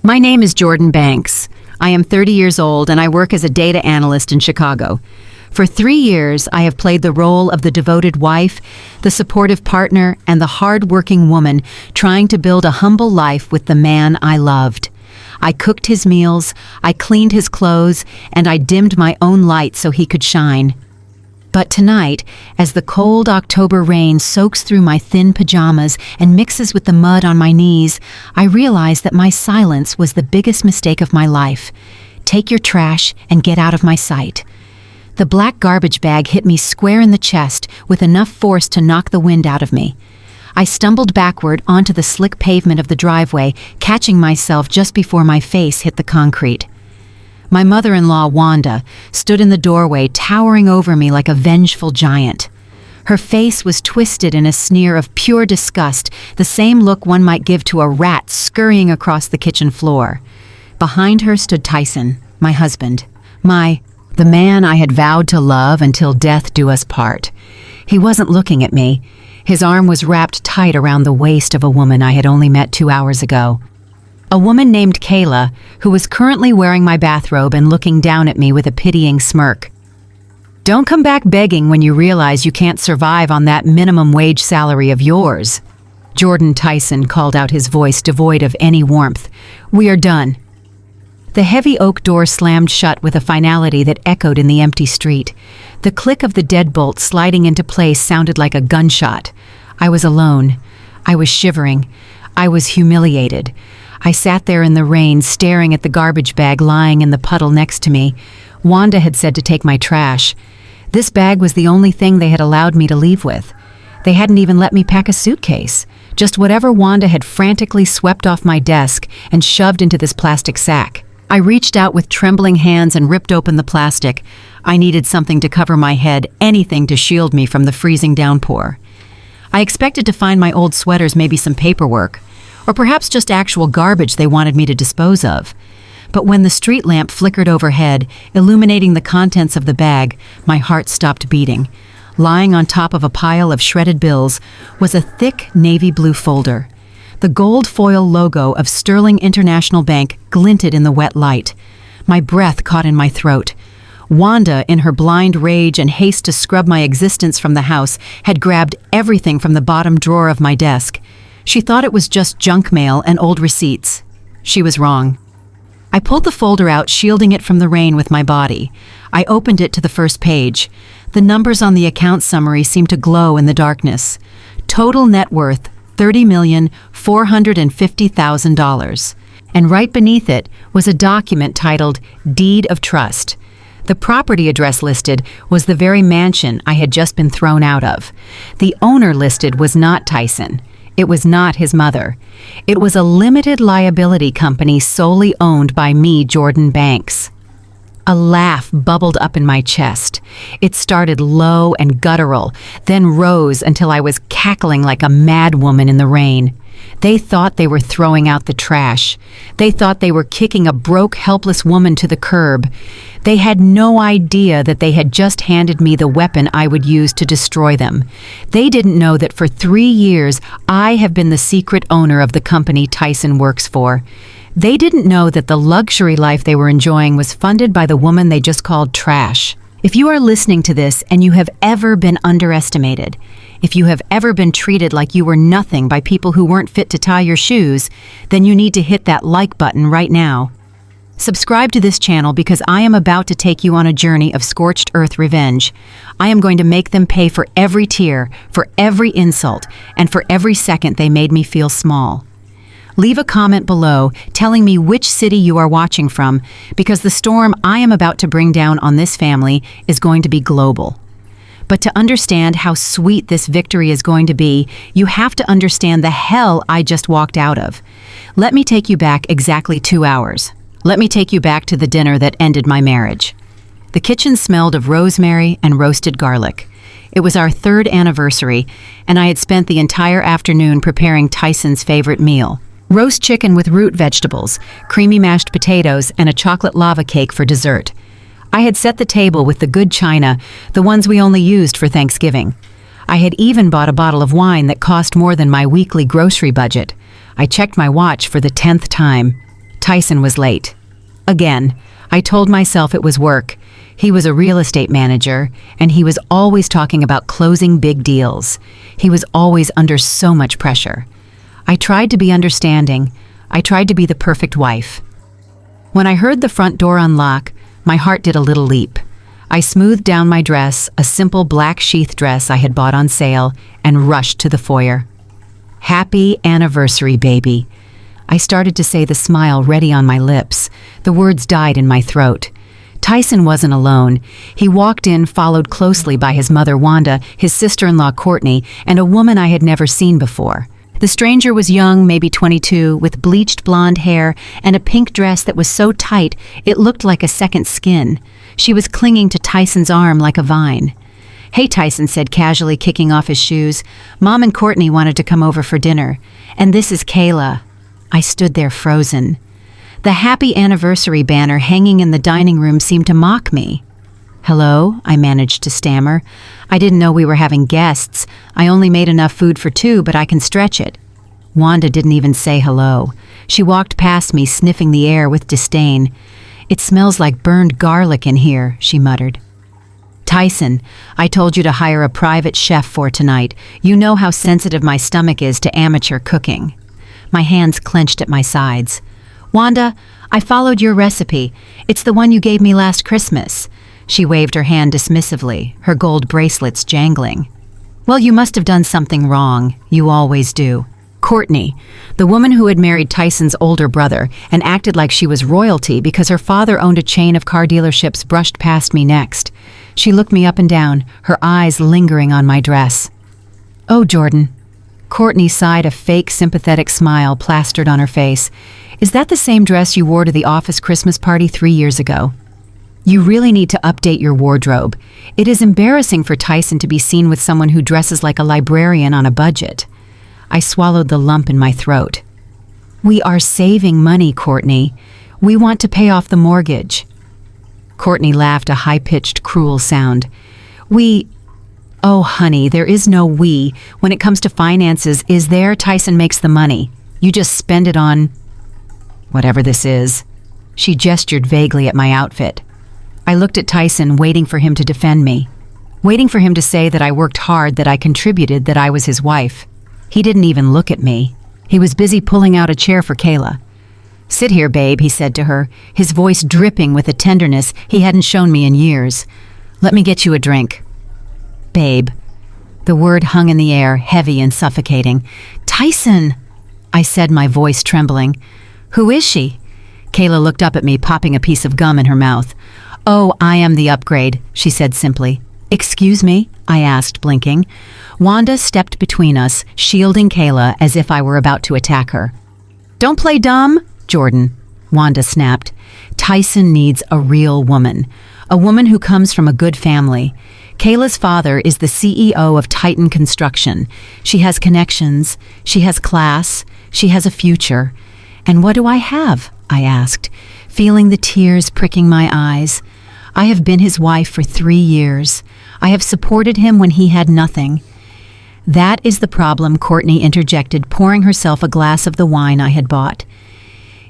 My name is Jordan Banks. I am 30 years old and I work as a data analyst in Chicago. For 3 years, I have played the role of the devoted wife, the supportive partner, and the hard-working woman trying to build a humble life with the man I loved. I cooked his meals, I cleaned his clothes, and I dimmed my own light so he could shine. But tonight, as the cold October rain soaks through my thin pajamas and mixes with the mud on my knees, I realize that my silence was the biggest mistake of my life. Take your trash and get out of my sight. The black garbage bag hit me square in the chest with enough force to knock the wind out of me. I stumbled backward onto the slick pavement of the driveway, catching myself just before my face hit the concrete. My mother-in-law, Wanda, stood in the doorway, towering over me like a vengeful giant. Her face was twisted in a sneer of pure disgust, the same look one might give to a rat scurrying across the kitchen floor. Behind her stood Tyson, my husband, the man I had vowed to love until death do us part. He wasn't looking at me. His arm was wrapped tight around the waist of a woman I had only met 2 hours ago. A woman named Kayla, who was currently wearing my bathrobe and looking down at me with a pitying smirk. "Don't come back begging when you realize you can't survive on that minimum wage salary of yours." Jordan Tyson called out, his voice devoid of any warmth. "We are done." The heavy oak door slammed shut with a finality that echoed in the empty street. The click of the deadbolt sliding into place sounded like a gunshot. I was alone. I was shivering. I was humiliated. I sat there in the rain, staring at the garbage bag lying in the puddle next to me. Wanda had said to take my trash. This bag was the only thing they had allowed me to leave with. They hadn't even let me pack a suitcase. Just whatever Wanda had frantically swept off my desk and shoved into this plastic sack. I reached out with trembling hands and ripped open the plastic. I needed something to cover my head, anything to shield me from the freezing downpour. I expected to find my old sweaters, maybe some paperwork, or perhaps just actual garbage they wanted me to dispose of. But when the street lamp flickered overhead, illuminating the contents of the bag, my heart stopped beating. Lying on top of a pile of shredded bills was a thick navy blue folder. The gold foil logo of Sterling International Bank glinted in the wet light. My breath caught in my throat. Wanda, in her blind rage and haste to scrub my existence from the house, had grabbed everything from the bottom drawer of my desk. She thought it was just junk mail and old receipts. She was wrong. I pulled the folder out, shielding it from the rain with my body. I opened it to the first page. The numbers on the account summary seemed to glow in the darkness. Total net worth, $30,450,000. And right beneath it was a document titled Deed of Trust. The property address listed was the very mansion I had just been thrown out of. The owner listed was not Tyson. It was not his mother. It was a limited liability company solely owned by me, Jordan Banks. A laugh bubbled up in my chest. It started low and guttural, then rose until I was cackling like a mad woman in the rain. They thought they were throwing out the trash. They thought they were kicking a broke, helpless woman to the curb. They had no idea that they had just handed me the weapon I would use to destroy them. They didn't know that for 3 years I have been the secret owner of the company Tyson works for. They didn't know that the luxury life they were enjoying was funded by the woman they just called trash. If you are listening to this and you have ever been underestimated, if you have ever been treated like you were nothing by people who weren't fit to tie your shoes, then you need to hit that like button right now. Subscribe to this channel because I am about to take you on a journey of scorched earth revenge. I am going to make them pay for every tear, for every insult, and for every second they made me feel small. Leave a comment below telling me which city you are watching from, because the storm I am about to bring down on this family is going to be global. But to understand how sweet this victory is going to be, you have to understand the hell I just walked out of. Let me take you back exactly 2 hours. Let me take you back to the dinner that ended my marriage. The kitchen smelled of rosemary and roasted garlic. It was our 3rd anniversary, and I had spent the entire afternoon preparing Tyson's favorite meal: roast chicken with root vegetables, creamy mashed potatoes, and a chocolate lava cake for dessert. I had set the table with the good china, the ones we only used for Thanksgiving. I had even bought a bottle of wine that cost more than my weekly grocery budget. I checked my watch for the 10th time. Tyson was late. Again, I told myself it was work. He was a real estate manager, and he was always talking about closing big deals. He was always under so much pressure. I tried to be understanding. I tried to be the perfect wife. When I heard the front door unlock, my heart did a little leap. I smoothed down my dress, a simple black sheath dress I had bought on sale, and rushed to the foyer. Happy anniversary, baby. I started to say, the smile ready on my lips. The words died in my throat. Tyson wasn't alone. He walked in, followed closely by his mother, Wanda, his sister-in-law, Courtney, and a woman I had never seen before. The stranger was young, maybe 22, with bleached blonde hair and a pink dress that was so tight it looked like a second skin. She was clinging to Tyson's arm like a vine. "Hey," Tyson said, casually kicking off his shoes. "Mom and Courtney wanted to come over for dinner. And this is Kayla." I stood there frozen. The happy anniversary banner hanging in the dining room seemed to mock me. "Hello," I managed to stammer. "I didn't know we were having guests. I only made enough food for 2, but I can stretch it." Wanda didn't even say hello. She walked past me, sniffing the air with disdain. "It smells like burned garlic in here," she muttered. "Tyson, I told you to hire a private chef for tonight. You know how sensitive my stomach is to amateur cooking." My hands clenched at my sides. "Wanda, I followed your recipe. It's the one you gave me last Christmas." She waved her hand dismissively, her gold bracelets jangling. "Well, you must have done something wrong. You always do." Courtney, the woman who had married Tyson's older brother and acted like she was royalty because her father owned a chain of car dealerships, brushed past me next. She looked me up and down, her eyes lingering on my dress. "Oh, Jordan." Courtney sighed, a fake sympathetic smile plastered on her face. "Is that the same dress you wore to the office Christmas party 3 years ago?" "You really need to update your wardrobe. It is embarrassing for Tyson to be seen with someone who dresses like a librarian on a budget." I swallowed the lump in my throat. "We are saving money, Courtney. We want to pay off the mortgage." Courtney laughed, a high-pitched, cruel sound. "Oh, honey, there is no we. When it comes to finances, is there? Tyson makes the money. You just spend it on whatever this is." She gestured vaguely at my outfit. I looked at Tyson, waiting for him to defend me, waiting for him to say that I worked hard, that I contributed, that I was his wife. He didn't even look at me. He was busy pulling out a chair for Kayla. "Sit here, babe," he said to her, his voice dripping with a tenderness he hadn't shown me in years. "Let me get you a drink." "Babe." The word hung in the air, heavy and suffocating. "Tyson," I said, my voice trembling. "Who is she?" Kayla looked up at me, popping a piece of gum in her mouth. "Oh, I am the upgrade," she said simply. "Excuse me?" I asked, blinking. Wanda stepped between us, shielding Kayla as if I were about to attack her. "Don't play dumb, Jordan," Wanda snapped. "Tyson needs a real woman, a woman who comes from a good family. Kayla's father is the CEO of Titan Construction. She has connections, she has class, she has a future. And what do I have?" I asked, feeling the tears pricking my eyes. "I have been his wife for 3 years. I have supported him when he had nothing." "That is the problem," Courtney interjected, pouring herself a glass of the wine I had bought.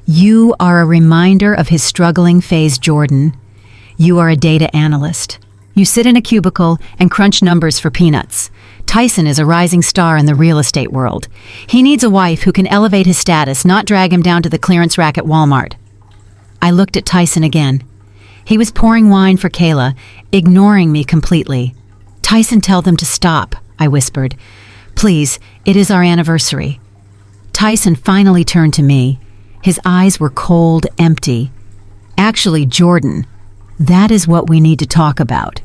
"You are a reminder of his struggling phase, Jordan. You are a data analyst. You sit in a cubicle and crunch numbers for peanuts. Tyson is a rising star in the real estate world. He needs a wife who can elevate his status, not drag him down to the clearance rack at Walmart." I looked at Tyson again. He was pouring wine for Kayla, ignoring me completely. "Tyson, tell them to stop," I whispered. "Please, it is our anniversary." Tyson finally turned to me. His eyes were cold, empty. "Actually, Jordan, that is what we need to talk about."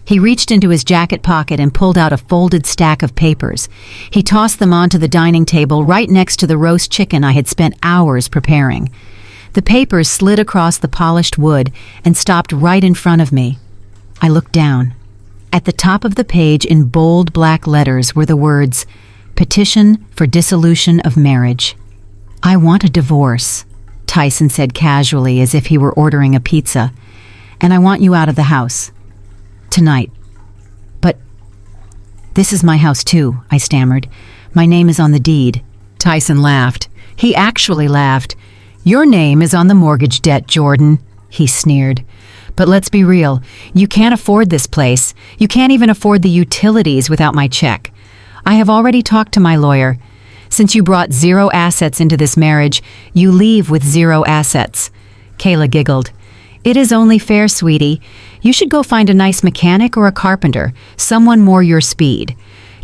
He reached into his jacket pocket and pulled out a folded stack of papers. He tossed them onto the dining table right next to the roast chicken I had spent hours preparing. The papers slid across the polished wood and stopped right in front of me. I looked down. At the top of the page in bold black letters were the words, "Petition for dissolution of marriage." "I want a divorce," Tyson said casually as if he were ordering a pizza. "And I want you out of the house. Tonight." "But this is my house too," I stammered. "My name is on the deed." Tyson laughed. He actually laughed. "Your name is on the mortgage debt, Jordan," he sneered. "But let's be real, you can't afford this place. You can't even afford the utilities without my check. I have already talked to my lawyer. Since you brought 0 assets into this marriage, you leave with 0 assets." Kayla giggled. "It is only fair, sweetie. You should go find a nice mechanic or a carpenter, someone more your speed.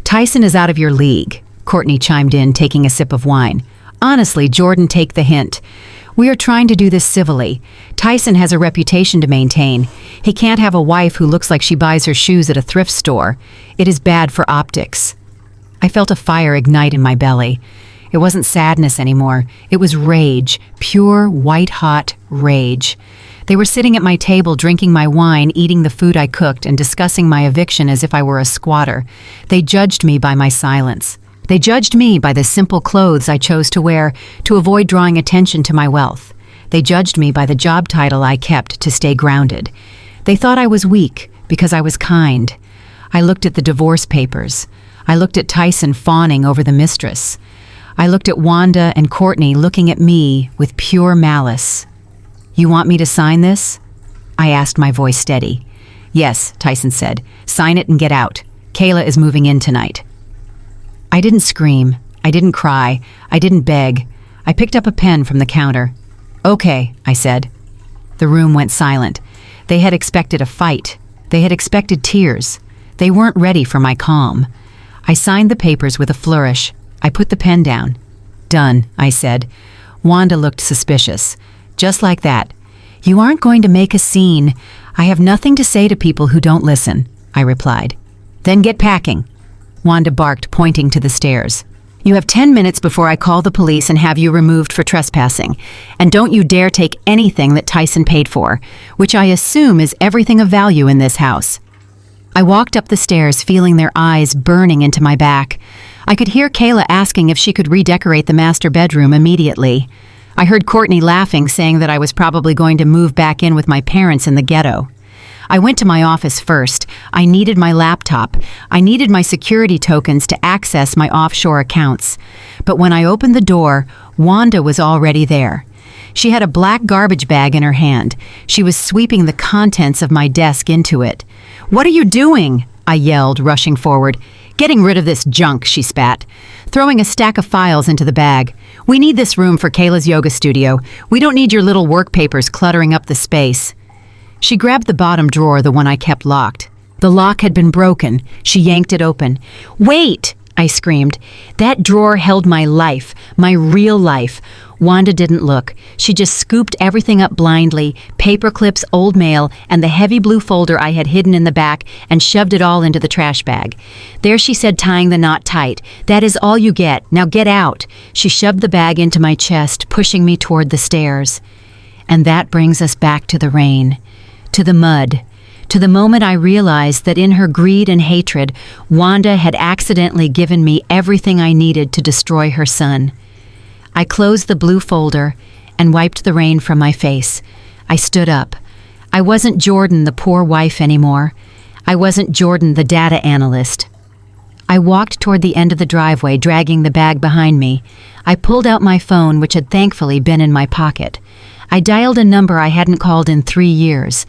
Tyson is out of your league," Courtney chimed in, taking a sip of wine. "Honestly, Jordan, take the hint. We are trying to do this civilly. Tyson has a reputation to maintain. He can't have a wife who looks like she buys her shoes at a thrift store. It is bad for optics." I felt a fire ignite in my belly. It wasn't sadness anymore. It was rage, pure, white-hot rage. They were sitting at my table, drinking my wine, eating the food I cooked, and discussing my eviction as if I were a squatter. They judged me by my silence. They judged me by the simple clothes I chose to wear to avoid drawing attention to my wealth. They judged me by the job title I kept to stay grounded. They thought I was weak because I was kind. I looked at the divorce papers. I looked at Tyson fawning over the mistress. I looked at Wanda and Courtney looking at me with pure malice. "You want me to sign this?" I asked, my voice steady. "Yes," Tyson said. "Sign it and get out. Kayla is moving in tonight." I didn't scream. I didn't cry. I didn't beg. I picked up a pen from the counter. "Okay," I said. The room went silent. They had expected a fight. They had expected tears. They weren't ready for my calm. I signed the papers with a flourish. I put the pen down. "Done," I said. Wanda looked suspicious. Just like that. "You aren't going to make a scene. I have nothing to say to people who don't listen," I replied. "Then get packing," Wanda barked, pointing to the stairs. "You have 10 minutes before I call the police and have you removed for trespassing. And don't you dare take anything that Tyson paid for, which I assume is everything of value in this house." I walked up the stairs, feeling their eyes burning into my back. I could hear Kayla asking if she could redecorate the master bedroom immediately. I heard Courtney laughing, saying that I was probably going to move back in with my parents in the ghetto. I went to my office first. I needed my laptop. I needed my security tokens to access my offshore accounts. But when I opened the door, Wanda was already there. She had a black garbage bag in her hand. She was sweeping the contents of my desk into it. "What are you doing?" I yelled, rushing forward. "Getting rid of this junk," she spat, throwing a stack of files into the bag. "We need this room for Kayla's yoga studio. We don't need your little work papers cluttering up the space." She grabbed the bottom drawer, the one I kept locked. The lock had been broken. She yanked it open. "Wait!" I screamed. "That drawer held my life, my real life." Wanda didn't look. She just scooped everything up blindly, paper clips, old mail, and the heavy blue folder I had hidden in the back, and shoved it all into the trash bag. "There," she said, tying the knot tight. "That is all you get. Now get out." She shoved the bag into my chest, pushing me toward the stairs. And that brings us back to the rain, to the mud, to the moment I realized that in her greed and hatred, Wanda had accidentally given me everything I needed to destroy her son. I closed the blue folder and wiped the rain from my face. I stood up. I wasn't Jordan, the poor wife, anymore. I wasn't Jordan, the data analyst. I walked toward the end of the driveway, dragging the bag behind me. I pulled out my phone, which had thankfully been in my pocket. I dialed a number I hadn't called in 3 years.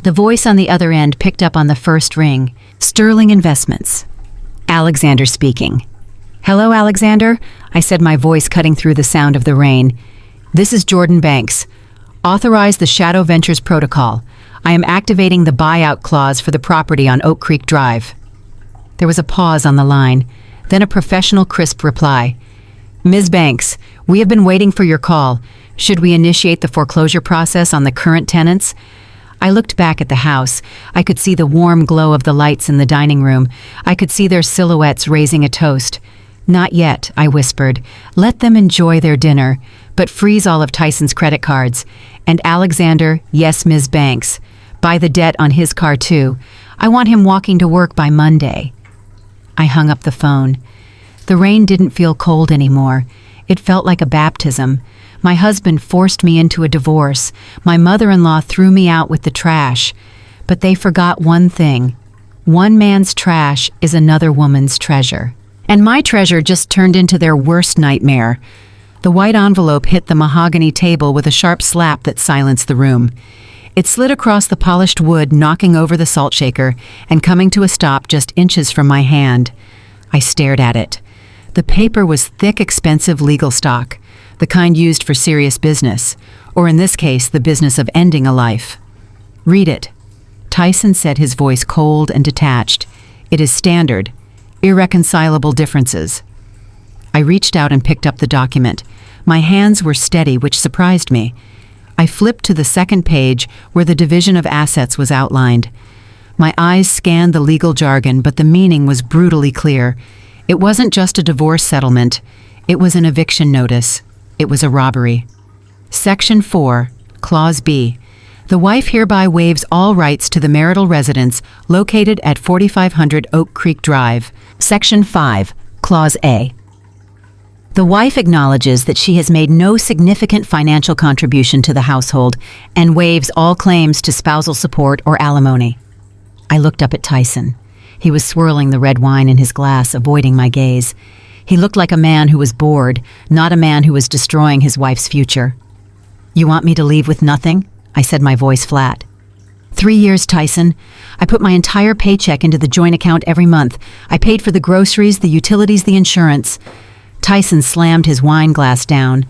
The voice on the other end picked up on the first ring. "Sterling Investments." Alexander speaking. "Hello, Alexander," I said, my voice cutting through the sound of the rain. "This is Jordan Banks. Authorize the Shadow Ventures protocol. I am activating the buyout clause for the property on Oak Creek Drive." There was a pause on the line, then a professional, crisp reply. "Ms. Banks, we have been waiting for your call. Should we initiate the foreclosure process on the current tenants?" I looked back at the house. I could see the warm glow of the lights in the dining room. I could see their silhouettes raising a toast. "Not yet," I whispered. "Let them enjoy their dinner, but freeze all of Tyson's credit cards. And Alexander, yes, Ms. Banks. Buy the debt on his car too. I want him walking to work by Monday." I hung up the phone. The rain didn't feel cold anymore. It felt like a baptism. My husband forced me into a divorce. My mother-in-law threw me out with the trash. But they forgot one thing. One man's trash is another woman's treasure. And my treasure just turned into their worst nightmare. The white envelope hit the mahogany table with a sharp slap that silenced the room. It slid across the polished wood, knocking over the salt shaker and coming to a stop just inches from my hand. I stared at it. The paper was thick, expensive legal stock, the kind used for serious business, or in this case, the business of ending a life. "Read it." Tyson said, his voice cold and detached. "It is standard. Irreconcilable differences." I reached out and picked up the document. My hands were steady, which surprised me. I flipped to the second page where the division of assets was outlined. My eyes scanned the legal jargon, but the meaning was brutally clear. It wasn't just a divorce settlement. It was an eviction notice. It was a robbery. Section 4, Clause B. The wife hereby waives all rights to the marital residence located at 4500 Oak Creek Drive. Section 5, Clause A. The wife acknowledges that she has made no significant financial contribution to the household and waives all claims to spousal support or alimony. I looked up at Tyson. He was swirling the red wine in his glass, avoiding my gaze. He looked like a man who was bored, not a man who was destroying his wife's future. "You want me to leave with nothing?" I said, my voice flat. 3 years, Tyson. I put my entire paycheck into the joint account every month. I paid for the groceries, the utilities, the insurance. Tyson slammed his wine glass down.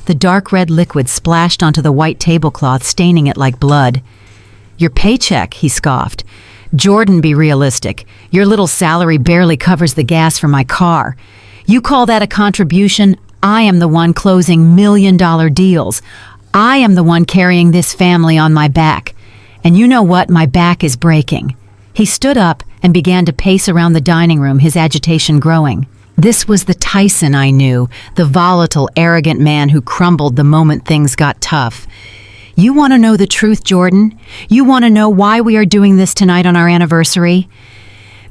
The dark red liquid splashed onto the white tablecloth, staining it like blood. "Your paycheck," he scoffed. "Jordan, be realistic. Your little salary barely covers the gas for my car. You call that a contribution? I am the one closing million-dollar deals. I am the one carrying this family on my back. And you know what? My back is breaking." He stood up and began to pace around the dining room, his agitation growing. This was the Tyson I knew, the volatile, arrogant man who crumbled the moment things got tough. "You want to know the truth, Jordan? You want to know why we are doing this tonight on our anniversary?"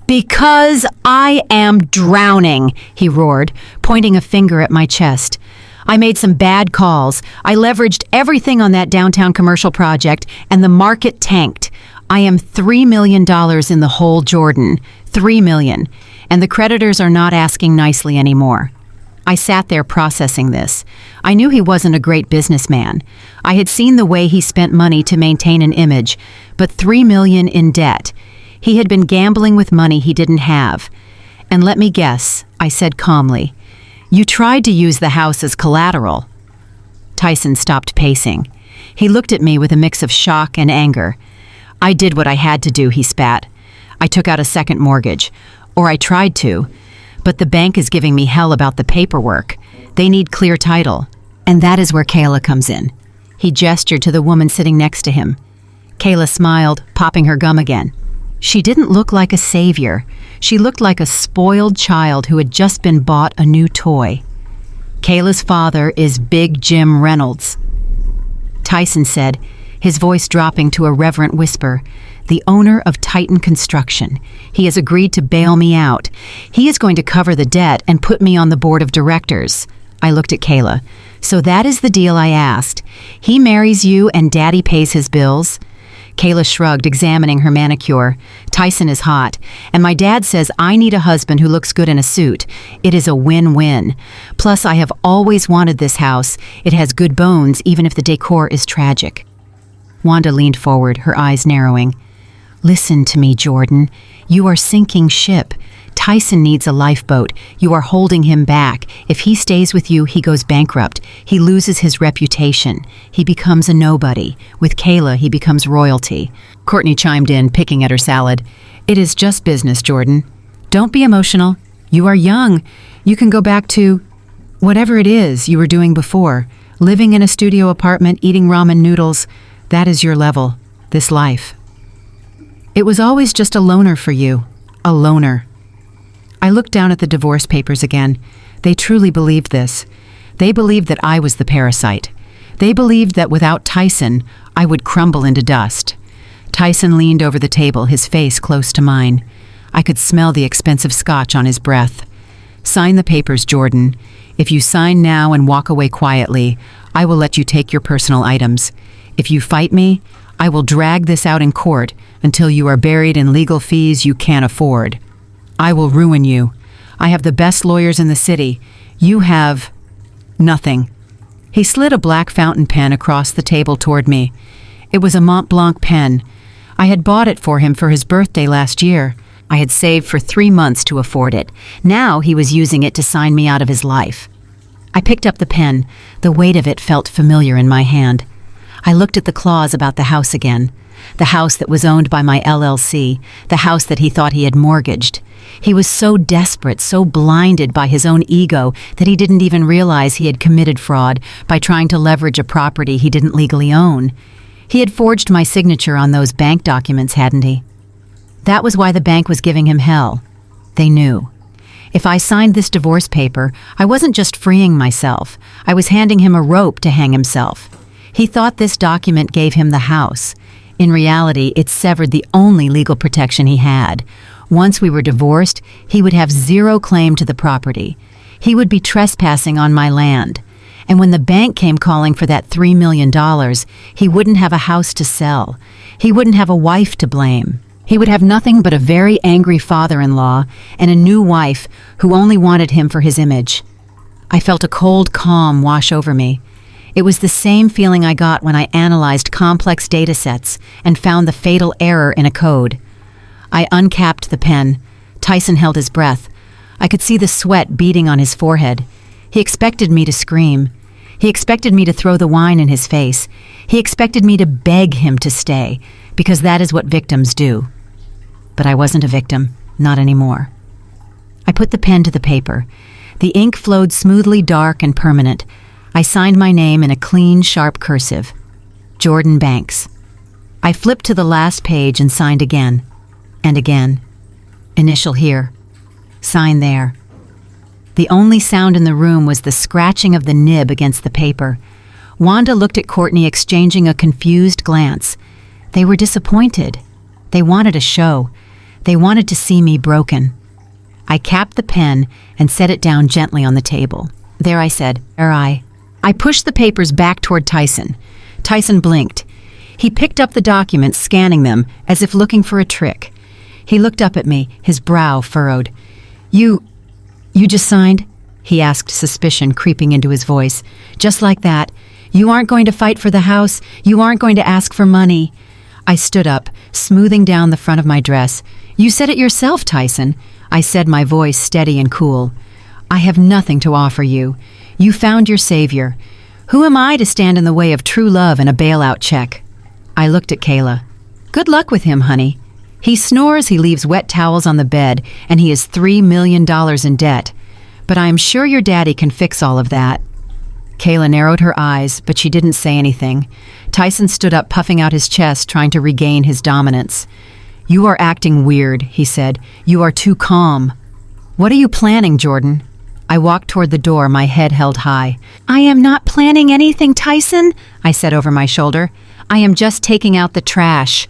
"Because I am drowning," he roared, pointing a finger at my chest. "I made some bad calls. I leveraged everything on that downtown commercial project, and the market tanked. I am $3 million in the hole, Jordan. $3 million. And the creditors are not asking nicely anymore." I sat there processing this. I knew he wasn't a great businessman. I had seen the way he spent money to maintain an image, but $3 million in debt. He had been gambling with money he didn't have. "And let me guess," I said calmly, "you tried to use the house as collateral." Tyson stopped pacing. He looked at me with a mix of shock and anger. "I did what I had to do," he spat. "I took out a second mortgage. Or I tried to. But the bank is giving me hell about the paperwork. They need clear title. And that is where Kayla comes in." He gestured to the woman sitting next to him. Kayla smiled, popping her gum again. She didn't look like a savior. She looked like a spoiled child who had just been bought a new toy. "Kayla's father is Big Jim Reynolds," Tyson said, his voice dropping to a reverent whisper. "The owner of Titan Construction. He has agreed to bail me out. He is going to cover the debt and put me on the board of directors." I looked at Kayla. "So that is the deal I asked. He marries you and Daddy pays his bills?" Kayla shrugged, examining her manicure. "Tyson is hot, and my dad says I need a husband who looks good in a suit. It is a win-win. Plus, I have always wanted this house. It has good bones, even if the decor is tragic." Wanda leaned forward, her eyes narrowing. "Listen to me, Jordan. You are sinking ship. Tyson needs a lifeboat. You are holding him back. If he stays with you, he goes bankrupt. He loses his reputation. He becomes a nobody. With Kayla, he becomes royalty." Courtney chimed in, picking at her salad. "It is just business, Jordan. Don't be emotional. You are young. You can go back to whatever it is you were doing before. Living in a studio apartment, eating ramen noodles. That is your level. This life. It was always just a loner for you. A loner." I looked down at the divorce papers again. They truly believed this. They believed that I was the parasite. They believed that without Tyson, I would crumble into dust. Tyson leaned over the table, his face close to mine. I could smell the expensive scotch on his breath. "Sign the papers, Jordan. If you sign now and walk away quietly, I will let you take your personal items. If you fight me, I will drag this out in court until you are buried in legal fees you can't afford. I will ruin you. I have the best lawyers in the city. You have Nothing. He slid a black fountain pen across the table toward me. It was a Mont Blanc pen. I had bought it for him for his birthday last year. I had saved for 3 months to afford it. Now he was using it to sign me out of his life. I picked up the pen. The weight of it felt familiar in my hand. I looked at the clause about the house again. The house that was owned by my LLC, the house that he thought he had mortgaged. He was so desperate, so blinded by his own ego that he didn't even realize he had committed fraud by trying to leverage a property he didn't legally own. He had forged my signature on those bank documents, hadn't he? That was why the bank was giving him hell. They knew. If I signed this divorce paper, I wasn't just freeing myself. I was handing him a rope to hang himself. He thought this document gave him the house. In reality, it severed the only legal protection he had. Once we were divorced, he would have zero claim to the property. He would be trespassing on my land. And when the bank came calling for that $3 million, he wouldn't have a house to sell. He wouldn't have a wife to blame. He would have nothing but a very angry father-in-law and a new wife who only wanted him for his image. I felt a cold calm wash over me. It was the same feeling I got when I analyzed complex data sets and found the fatal error in a code. I uncapped the pen. Tyson held his breath. I could see the sweat beading on his forehead. He expected me to scream. He expected me to throw the wine in his face. He expected me to beg him to stay, because that is what victims do. But I wasn't a victim, not anymore. I put the pen to the paper. The ink flowed smoothly dark and permanent. I signed my name in a clean, sharp cursive. Jordan Banks. I flipped to the last page and signed again. And again. Initial here. Sign there. The only sound in the room was the scratching of the nib against the paper. Wanda looked at Courtney, exchanging a confused glance. They were disappointed. They wanted a show. They wanted to see me broken. I capped the pen and set it down gently on the table. There, I said. I pushed the papers back toward Tyson. Tyson blinked. He picked up the documents, scanning them, as if looking for a trick. He looked up at me, his brow furrowed. You just signed?" he asked, suspicion creeping into his voice. "Just like that. You aren't going to fight for the house. You aren't going to ask for money." I stood up, smoothing down the front of my dress. "You said it yourself, Tyson," I said, my voice steady and cool. "I have nothing to offer you. You found your savior. Who am I to stand in the way of true love and a bailout check?" I looked at Kayla. "Good luck with him, honey. He snores, he leaves wet towels on the bed, and he is $3 million in debt. But I am sure your daddy can fix all of that." Kayla narrowed her eyes, but she didn't say anything. Tyson stood up, puffing out his chest, trying to regain his dominance. "You are acting weird," he said. "You are too calm." "What are you planning, Jordan?" I walked toward the door, my head held high. "I am not planning anything, Tyson," I said over my shoulder. "I am just taking out the trash."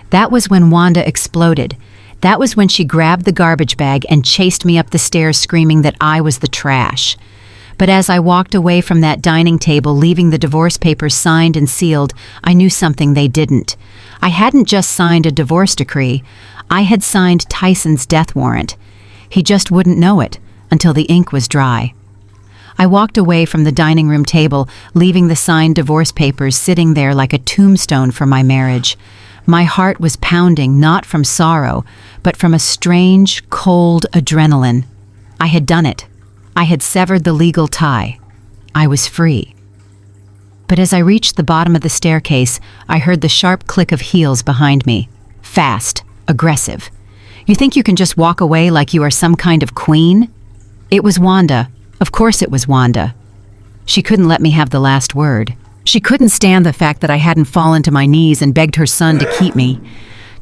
That was when Wanda exploded. That was when she grabbed the garbage bag and chased me up the stairs, screaming that I was the trash. But as I walked away from that dining table, leaving the divorce papers signed and sealed, I knew something they didn't. I hadn't just signed a divorce decree. I had signed Tyson's death warrant. He just wouldn't know it until the ink was dry. I walked away from the dining room table, leaving the signed divorce papers sitting there like a tombstone for my marriage. My heart was pounding, not from sorrow, but from a strange, cold adrenaline. I had done it. I had severed the legal tie. I was free. But as I reached the bottom of the staircase, I heard the sharp click of heels behind me. Fast, aggressive. You think you can just walk away like you are some kind of queen? It was Wanda. Of course it was Wanda. She couldn't let me have the last word. She couldn't stand the fact that I hadn't fallen to my knees and begged her son to keep me.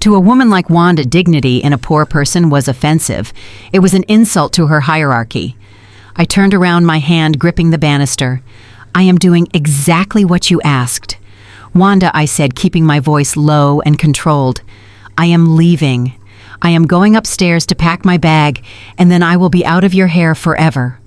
To a woman like Wanda, dignity in a poor person was offensive. It was an insult to her hierarchy. I turned around, my hand gripping the banister. "I am doing exactly what you asked." "Wanda," I said, keeping my voice low and controlled, "I am leaving. I am going upstairs to pack my bag, and then I will be out of your hair forever."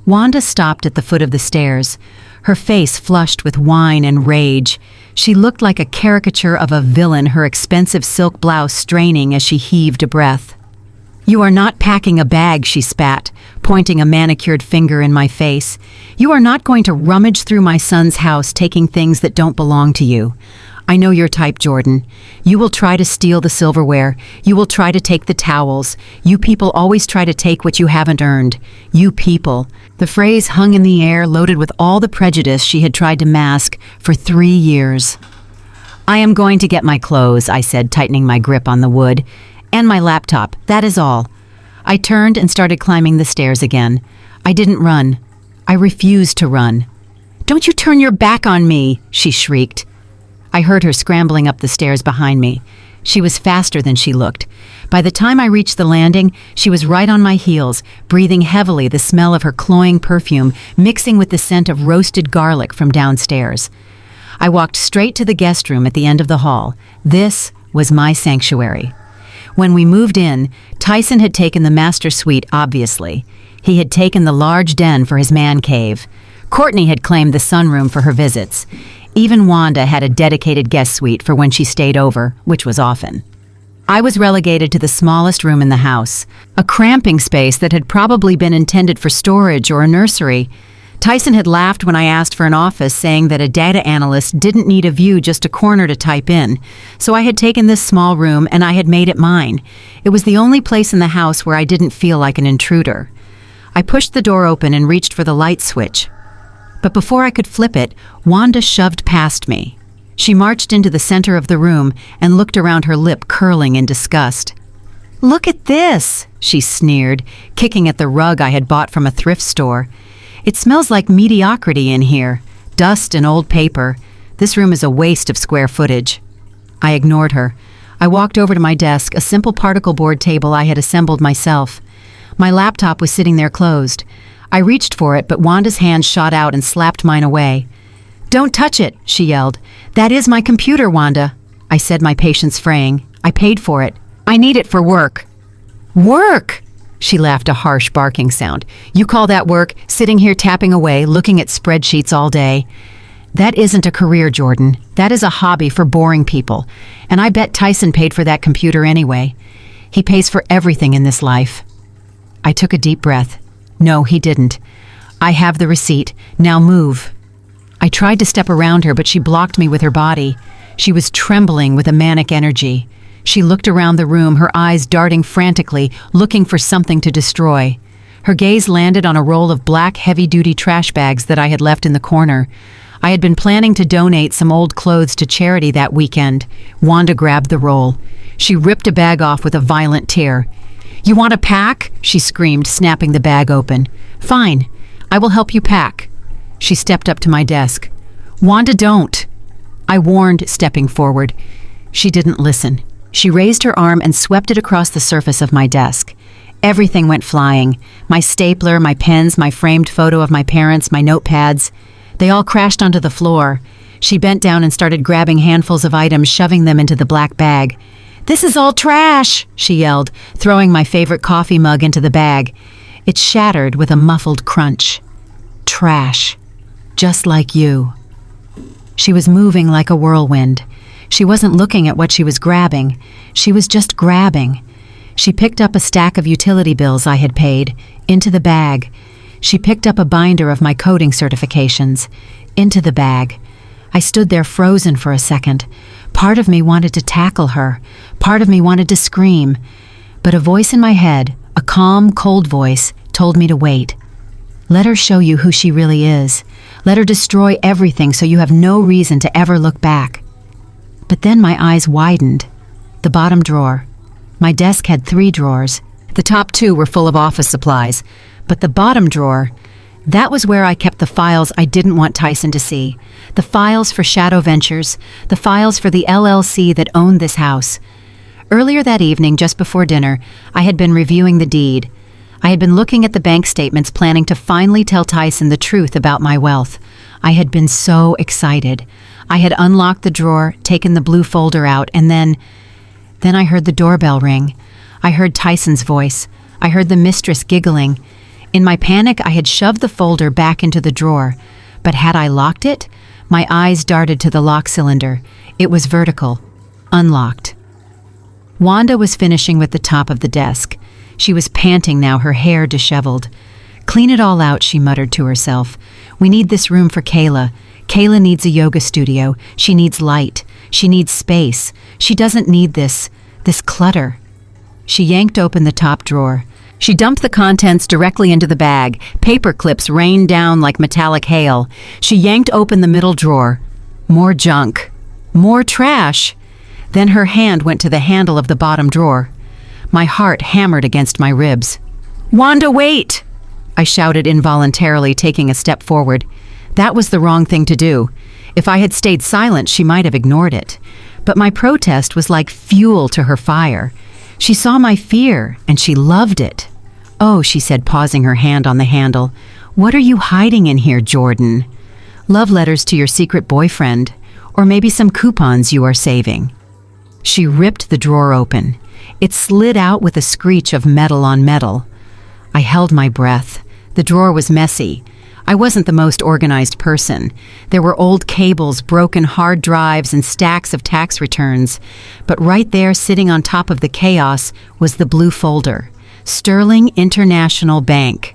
Wanda stopped at the foot of the stairs, her face flushed with wine and rage. She looked like a caricature of a villain, her expensive silk blouse straining as she heaved a breath. "You are not packing a bag," she spat, pointing a manicured finger in my face. "You are not going to rummage through my son's house taking things that don't belong to you. I know your type, Jordan. You will try to steal the silverware. You will try to take the towels. You people always try to take what you haven't earned. You people." The phrase hung in the air, loaded with all the prejudice she had tried to mask for 3 years. "I am going to get my clothes," I said, tightening my grip on the wood. "And my laptop, that is all." I turned and started climbing the stairs again. I didn't run. I refused to run. "Don't you turn your back on me," she shrieked. I heard her scrambling up the stairs behind me. She was faster than she looked. By the time I reached the landing, she was right on my heels, breathing heavily, the smell of her cloying perfume mixing with the scent of roasted garlic from downstairs. I walked straight to the guest room at the end of the hall. This was my sanctuary. When we moved in, Tyson had taken the master suite, obviously. He had taken the large den for his man cave. Courtney had claimed the sunroom for her visits. Even Wanda had a dedicated guest suite for when she stayed over, which was often. I was relegated to the smallest room in the house, a cramping space that had probably been intended for storage or a nursery. Tyson had laughed when I asked for an office, saying that a data analyst didn't need a view, just a corner to type in. So I had taken this small room and I had made it mine. It was the only place in the house where I didn't feel like an intruder. I pushed the door open and reached for the light switch. But before I could flip it, Wanda shoved past me. She marched into the center of the room and looked around, her lip curling in disgust. "Look at this," she sneered, kicking at the rug I had bought from a thrift store. "It smells like mediocrity in here. Dust and old paper. This room is a waste of square footage." I ignored her. I walked over to my desk, a simple particle board table I had assembled myself. My laptop was sitting there closed. I reached for it, but Wanda's hand shot out and slapped mine away. "Don't touch it," she yelled. "That is my computer, Wanda." I said, my patience fraying. "I paid for it. I need it for work." "Work?" She laughed, a harsh barking sound. "You call that work, sitting here tapping away, looking at spreadsheets all day? That isn't a career, Jordan. That is a hobby for boring people. And I bet Tyson paid for that computer anyway. He pays for everything in this life." I took a deep breath. "No, he didn't. I have the receipt. Now move." I tried to step around her, but she blocked me with her body. She was trembling with a manic energy. She looked around the room, her eyes darting frantically, looking for something to destroy. Her gaze landed on a roll of black, heavy-duty trash bags that I had left in the corner. I had been planning to donate some old clothes to charity that weekend. Wanda grabbed the roll. She ripped a bag off with a violent tear. "You want to pack?" she screamed, snapping the bag open. "Fine. I will help you pack." She stepped up to my desk. "Wanda, don't," I warned, stepping forward. She didn't listen. She raised her arm and swept it across the surface of my desk. Everything went flying. My stapler, my pens, my framed photo of my parents, my notepads. They all crashed onto the floor. She bent down and started grabbing handfuls of items, shoving them into the black bag. "This is all trash," she yelled, throwing my favorite coffee mug into the bag. It shattered with a muffled crunch. Trash. Just like you. She was moving like a whirlwind. She wasn't looking at what she was grabbing. She was just grabbing. She picked up a stack of utility bills I had paid, into the bag. She picked up a binder of my coding certifications, into the bag. I stood there frozen for a second. Part of me wanted to tackle her. Part of me wanted to scream. But a voice in my head, a calm, cold voice, told me to wait. Let her show you who she really is. Let her destroy everything so you have no reason to ever look back. But then my eyes widened. The bottom drawer. My desk had 3 drawers. The top 2 were full of office supplies. But the bottom drawer, that was where I kept the files I didn't want Tyson to see. The files for Shadow Ventures, the files for the LLC that owned this house. Earlier that evening, just before dinner, I had been reviewing the deed. I had been looking at the bank statements, planning to finally tell Tyson the truth about my wealth. I had been so excited. I had unlocked the drawer, taken the blue folder out, and then I heard the doorbell ring. I heard Tyson's voice. I heard the mistress giggling. In my panic, I had shoved the folder back into the drawer. But had I locked it? My eyes darted to the lock cylinder. It was vertical. Unlocked. Wanda was finishing with the top of the desk. She was panting now, her hair disheveled. "Clean it all out," she muttered to herself. "We need this room for Kayla. Kayla needs a yoga studio. She needs light. She needs space. She doesn't need this clutter." She yanked open the top drawer. She dumped the contents directly into the bag. Paper clips rained down like metallic hail. She yanked open the middle drawer. More junk. More trash. Then her hand went to the handle of the bottom drawer. My heart hammered against my ribs. "Wanda, wait!" I shouted involuntarily, taking a step forward. That was the wrong thing to do. If I had stayed silent, she might have ignored it. But my protest was like fuel to her fire. She saw my fear, and she loved it. "Oh," she said, pausing her hand on the handle. "What are you hiding in here, Jordan? Love letters to your secret boyfriend, or maybe some coupons you are saving." She ripped the drawer open. It slid out with a screech of metal on metal. I held my breath. The drawer was messy. I wasn't the most organized person. There were old cables, broken hard drives, and stacks of tax returns. But right there, sitting on top of the chaos, was the blue folder. Sterling International Bank.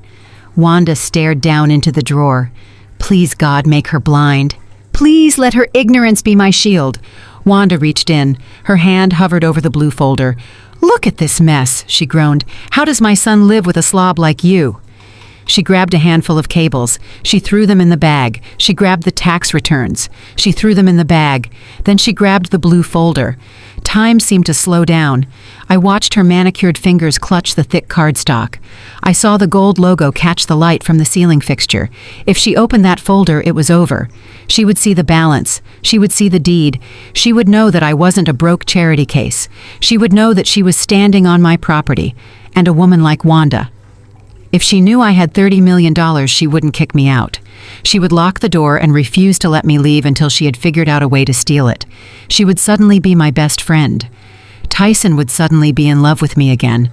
Wanda stared down into the drawer. Please, God, make her blind. Please let her ignorance be my shield. Wanda reached in. Her hand hovered over the blue folder. "Look at this mess," she groaned. "How does my son live with a slob like you?" She grabbed a handful of cables. She threw them in the bag. She grabbed the tax returns. She threw them in the bag. Then she grabbed the blue folder. Time seemed to slow down. I watched her manicured fingers clutch the thick cardstock. I saw the gold logo catch the light from the ceiling fixture. If she opened that folder, it was over. She would see the balance. She would see the deed. She would know that I wasn't a broke charity case. She would know that she was standing on my property, and a woman like Wanda. If she knew I had $30 million, she wouldn't kick me out. She would lock the door and refuse to let me leave until she had figured out a way to steal it. She would suddenly be my best friend. Tyson would suddenly be in love with me again.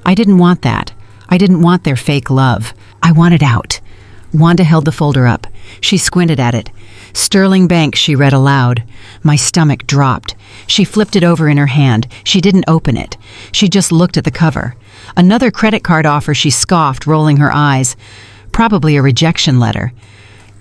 I didn't want that. I didn't want their fake love. I wanted out. Wanda held the folder up. She squinted at it. "Sterling Bank," she read aloud. My stomach dropped. She flipped it over in her hand. She didn't open it. She just looked at the cover. Another credit card offer, she scoffed, rolling her eyes. Probably a rejection letter.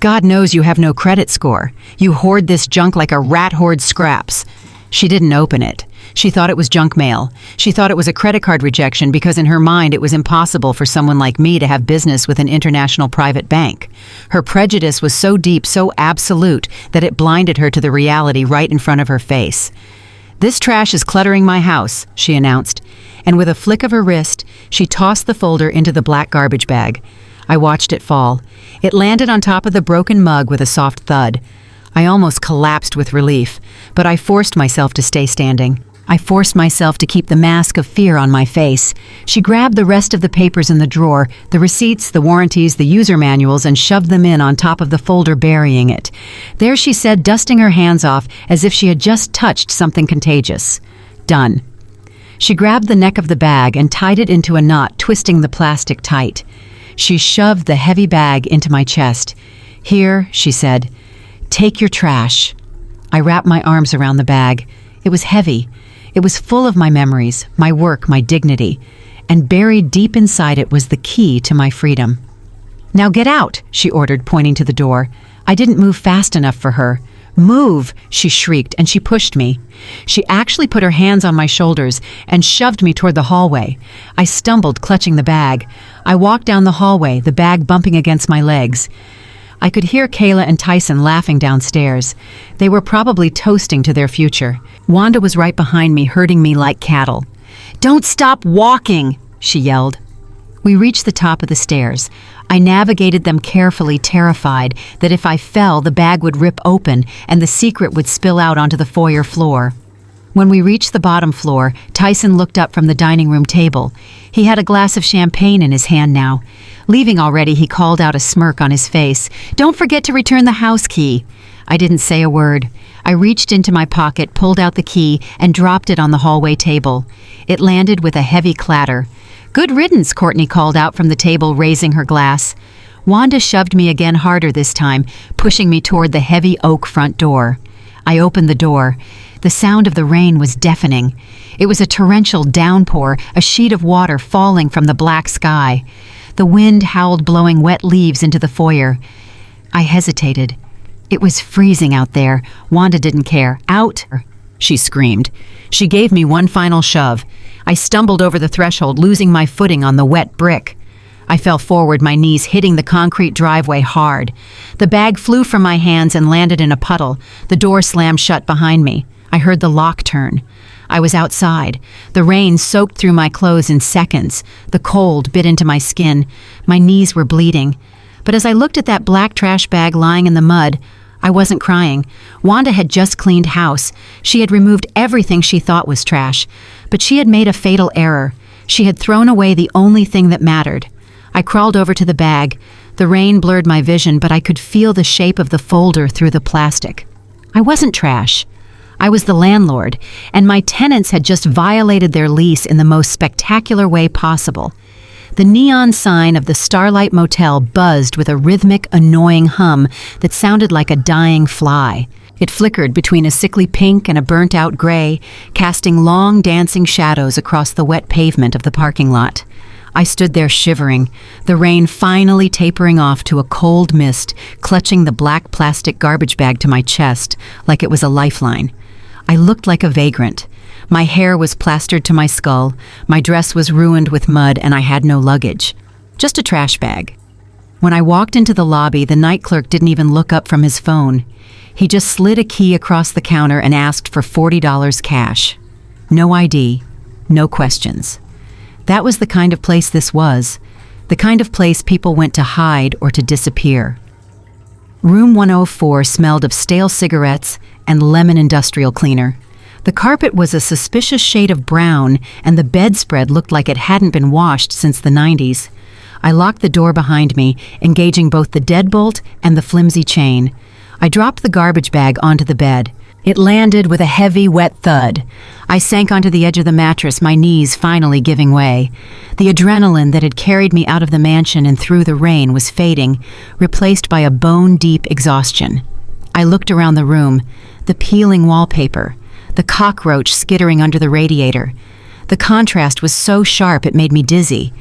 "God knows you have no credit score. You hoard this junk like a rat hoards scraps." She didn't open it. She thought it was junk mail. She thought it was a credit card rejection because in her mind it was impossible for someone like me to have business with an international private bank. Her prejudice was so deep, so absolute, that it blinded her to the reality right in front of her face. "This trash is cluttering my house," she announced, and with a flick of her wrist, she tossed the folder into the black garbage bag. I watched it fall. It landed on top of the broken mug with a soft thud. I almost collapsed with relief, but I forced myself to stay standing. I forced myself to keep the mask of fear on my face. She grabbed the rest of the papers in the drawer, the receipts, the warranties, the user manuals, and shoved them in on top of the folder, burying it. There she said, dusting her hands off as if she had just touched something contagious. "Done." She grabbed the neck of the bag and tied it into a knot, twisting the plastic tight. She shoved the heavy bag into my chest. "Here," she said, "take your trash." I wrapped my arms around the bag. It was heavy. It was full of my memories, my work, my dignity, and buried deep inside it was the key to my freedom. "Now get out," she ordered, pointing to the door. I didn't move fast enough for her. "Move," she shrieked, and she pushed me. She actually put her hands on my shoulders and shoved me toward the hallway. I stumbled, clutching the bag. I walked down the hallway, the bag bumping against my legs. I could hear Kayla and Tyson laughing downstairs. They were probably toasting to their future. Wanda was right behind me, herding me like cattle. "Don't stop walking," she yelled. We reached the top of the stairs. I navigated them carefully, terrified that if I fell, the bag would rip open and the secret would spill out onto the foyer floor. When we reached the bottom floor, Tyson looked up from the dining room table. He had a glass of champagne in his hand now. Leaving already, he called out, a smirk on his face. "Don't forget to return the house key." I didn't say a word. I reached into my pocket, pulled out the key, and dropped it on the hallway table. It landed with a heavy clatter. "Good riddance," Courtney called out from the table, raising her glass. Wanda shoved me again, harder this time, pushing me toward the heavy oak front door. I opened the door. The sound of the rain was deafening. It was a torrential downpour, a sheet of water falling from the black sky. The wind howled, blowing wet leaves into the foyer. I hesitated. It was freezing out there. Wanda didn't care. "Out!" she screamed. She gave me one final shove. I stumbled over the threshold, losing my footing on the wet brick. I fell forward, my knees hitting the concrete driveway hard. The bag flew from my hands and landed in a puddle. The door slammed shut behind me. I heard the lock turn. I was outside. The rain soaked through my clothes in seconds. The cold bit into my skin. My knees were bleeding. But as I looked at that black trash bag lying in the mud, I wasn't crying. Wanda had just cleaned house. She had removed everything she thought was trash. But she had made a fatal error. She had thrown away the only thing that mattered. I crawled over to the bag. The rain blurred my vision, but I could feel the shape of the folder through the plastic. I wasn't trash. I was the landlord, and my tenants had just violated their lease in the most spectacular way possible. The neon sign of the Starlight Motel buzzed with a rhythmic, annoying hum that sounded like a dying fly. It flickered between a sickly pink and a burnt-out gray, casting long, dancing shadows across the wet pavement of the parking lot. I stood there shivering, the rain finally tapering off to a cold mist, clutching the black plastic garbage bag to my chest like it was a lifeline. I looked like a vagrant. My hair was plastered to my skull, my dress was ruined with mud, and I had no luggage. Just a trash bag. When I walked into the lobby, the night clerk didn't even look up from his phone. He just slid a key across the counter and asked for $40 cash. No ID, no questions. That was the kind of place this was, the kind of place people went to hide or to disappear. Room 104 smelled of stale cigarettes and lemon industrial cleaner. The carpet was a suspicious shade of brown, and the bedspread looked like it hadn't been washed since the 90s. I locked the door behind me, engaging both the deadbolt and the flimsy chain. I dropped the garbage bag onto the bed. It landed with a heavy, wet thud. I sank onto the edge of the mattress, my knees finally giving way. The adrenaline that had carried me out of the mansion and through the rain was fading, replaced by a bone-deep exhaustion. I looked around the room, the peeling wallpaper, the cockroach skittering under the radiator. The contrast was so sharp it made me dizzy.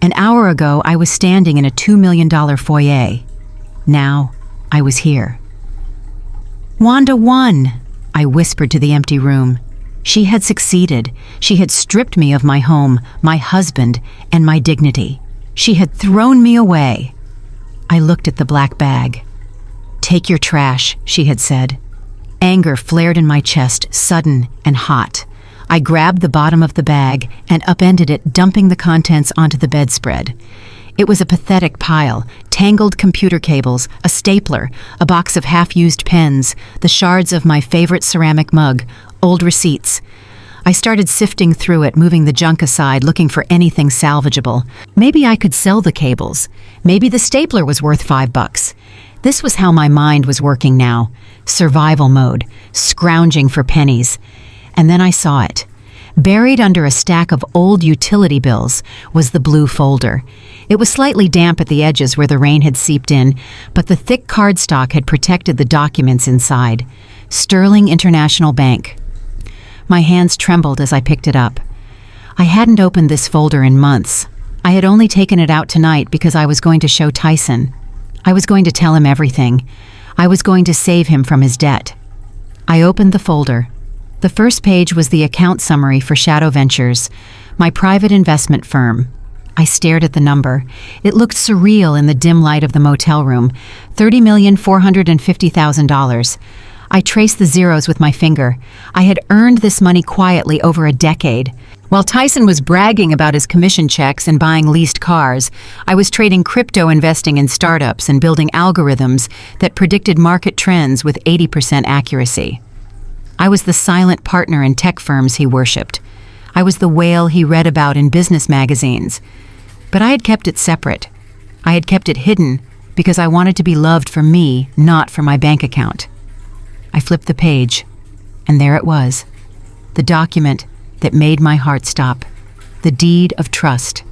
An hour ago, I was standing in a $2 million foyer. Now, I was here. Wanda won, I whispered to the empty room. She had succeeded. She had stripped me of my home, my husband, and my dignity. She had thrown me away. I looked at the black bag. "Take your trash," she had said. Anger flared in my chest, sudden and hot. I grabbed the bottom of the bag and upended it, dumping the contents onto the bedspread. It was a pathetic pile: tangled computer cables, a stapler, a box of half-used pens, the shards of my favorite ceramic mug, old receipts. I started sifting through it, moving the junk aside, looking for anything salvageable. Maybe I could sell the cables. Maybe the stapler was worth $5. This was how my mind was working now. Survival mode, scrounging for pennies. And then I saw it. Buried under a stack of old utility bills was the blue folder. It was slightly damp at the edges where the rain had seeped in, but the thick cardstock had protected the documents inside. Sterling International Bank. My hands trembled as I picked it up. I hadn't opened this folder in months. I had only taken it out tonight because I was going to show Tyson. I was going to tell him everything. I was going to save him from his debt. I opened the folder. The first page was the account summary for Shadow Ventures, my private investment firm. I stared at the number. It looked surreal in the dim light of the motel room. $30,450,000. I traced the zeros with my finger. I had earned this money quietly over a decade. While Tyson was bragging about his commission checks and buying leased cars, I was trading crypto, investing in startups, and building algorithms that predicted market trends with 80% accuracy. I was the silent partner in tech firms he worshipped. I was the whale he read about in business magazines. But I had kept it separate. I had kept it hidden because I wanted to be loved for me, not for my bank account. I flipped the page, and there it was, the document that made my heart stop, the deed of trust.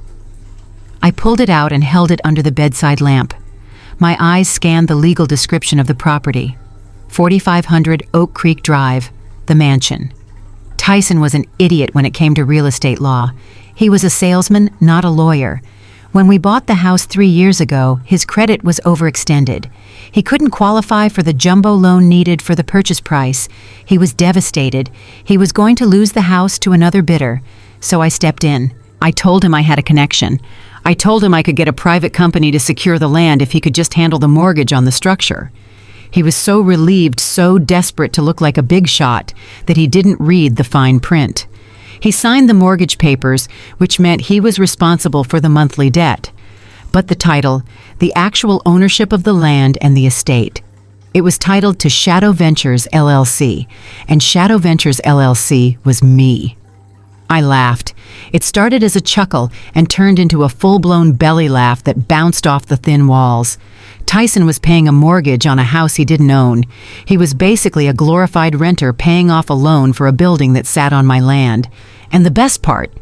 I pulled it out and held it under the bedside lamp. My eyes scanned the legal description of the property. 4500 Oak Creek Drive, the mansion. Tyson was an idiot when it came to real estate law. He was a salesman, not a lawyer. When we bought the house 3 years ago, his credit was overextended. He couldn't qualify for the jumbo loan needed for the purchase price. He was devastated. He was going to lose the house to another bidder. So I stepped in. I told him I had a connection. I told him I could get a private company to secure the land if he could just handle the mortgage on the structure. He was so relieved, so desperate to look like a big shot, that he didn't read the fine print. He signed the mortgage papers, which meant he was responsible for the monthly debt. But the title, the actual ownership of the land and the estate. It was titled to Shadow Ventures, LLC, and Shadow Ventures, LLC was me. I laughed. It started as a chuckle and turned into a full-blown belly laugh that bounced off the thin walls. Tyson was paying a mortgage on a house he didn't own. He was basically a glorified renter paying off a loan for a building that sat on my land. And the best part,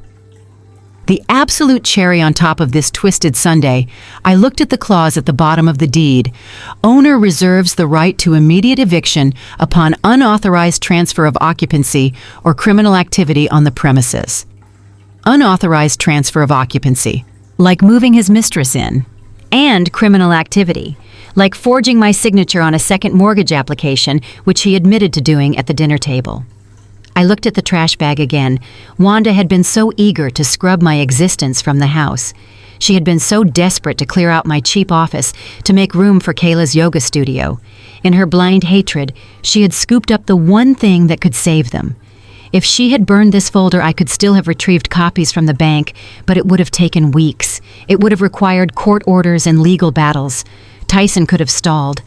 the absolute cherry on top of this twisted sundae, I looked at the clause at the bottom of the deed. Owner reserves the right to immediate eviction upon unauthorized transfer of occupancy or criminal activity on the premises. Unauthorized transfer of occupancy, like moving his mistress in. And criminal activity, like forging my signature on a second mortgage application, which he admitted to doing at the dinner table. I looked at the trash bag again. Wanda had been so eager to scrub my existence from the house. She had been so desperate to clear out my cheap office to make room for Kayla's yoga studio. In her blind hatred, she had scooped up the one thing that could save them. If she had burned this folder, I could still have retrieved copies from the bank, but it would have taken weeks. It would have required court orders and legal battles. Tyson could have stalled.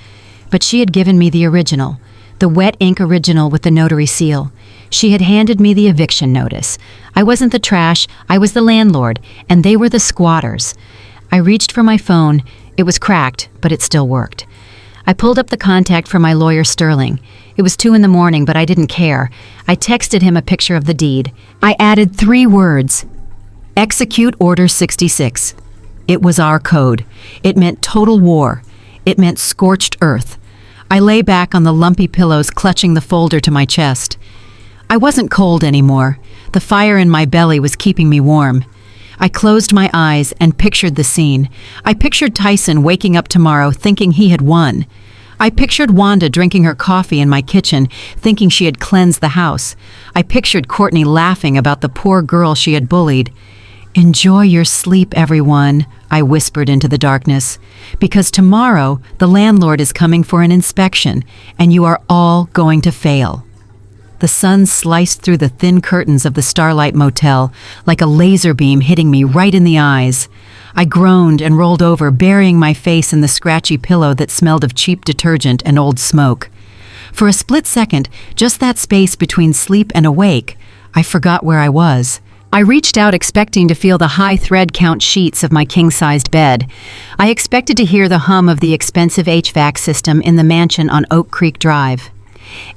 But she had given me the original, the wet ink original with the notary seal. She had handed me the eviction notice. I wasn't the trash, I was the landlord, and they were the squatters. I reached for my phone. It was cracked, but it still worked. I pulled up the contact for my lawyer, Sterling. It was 2 a.m, but I didn't care. I texted him a picture of the deed. I added 3 words. Execute Order 66. It was our code. It meant total war. It meant scorched earth. I lay back on the lumpy pillows, clutching the folder to my chest. I wasn't cold anymore. The fire in my belly was keeping me warm. I closed my eyes and pictured the scene. I pictured Tyson waking up tomorrow thinking he had won. I pictured Wanda drinking her coffee in my kitchen, thinking she had cleansed the house. I pictured Courtney laughing about the poor girl she had bullied. Enjoy your sleep, everyone, I whispered into the darkness, because tomorrow the landlord is coming for an inspection, and you are all going to fail. The sun sliced through the thin curtains of the Starlight Motel like a laser beam hitting me right in the eyes. I groaned and rolled over, burying my face in the scratchy pillow that smelled of cheap detergent and old smoke. For a split second, just that space between sleep and awake, I forgot where I was. I reached out expecting to feel the high thread count sheets of my king-sized bed. I expected to hear the hum of the expensive HVAC system in the mansion on Oak Creek Drive.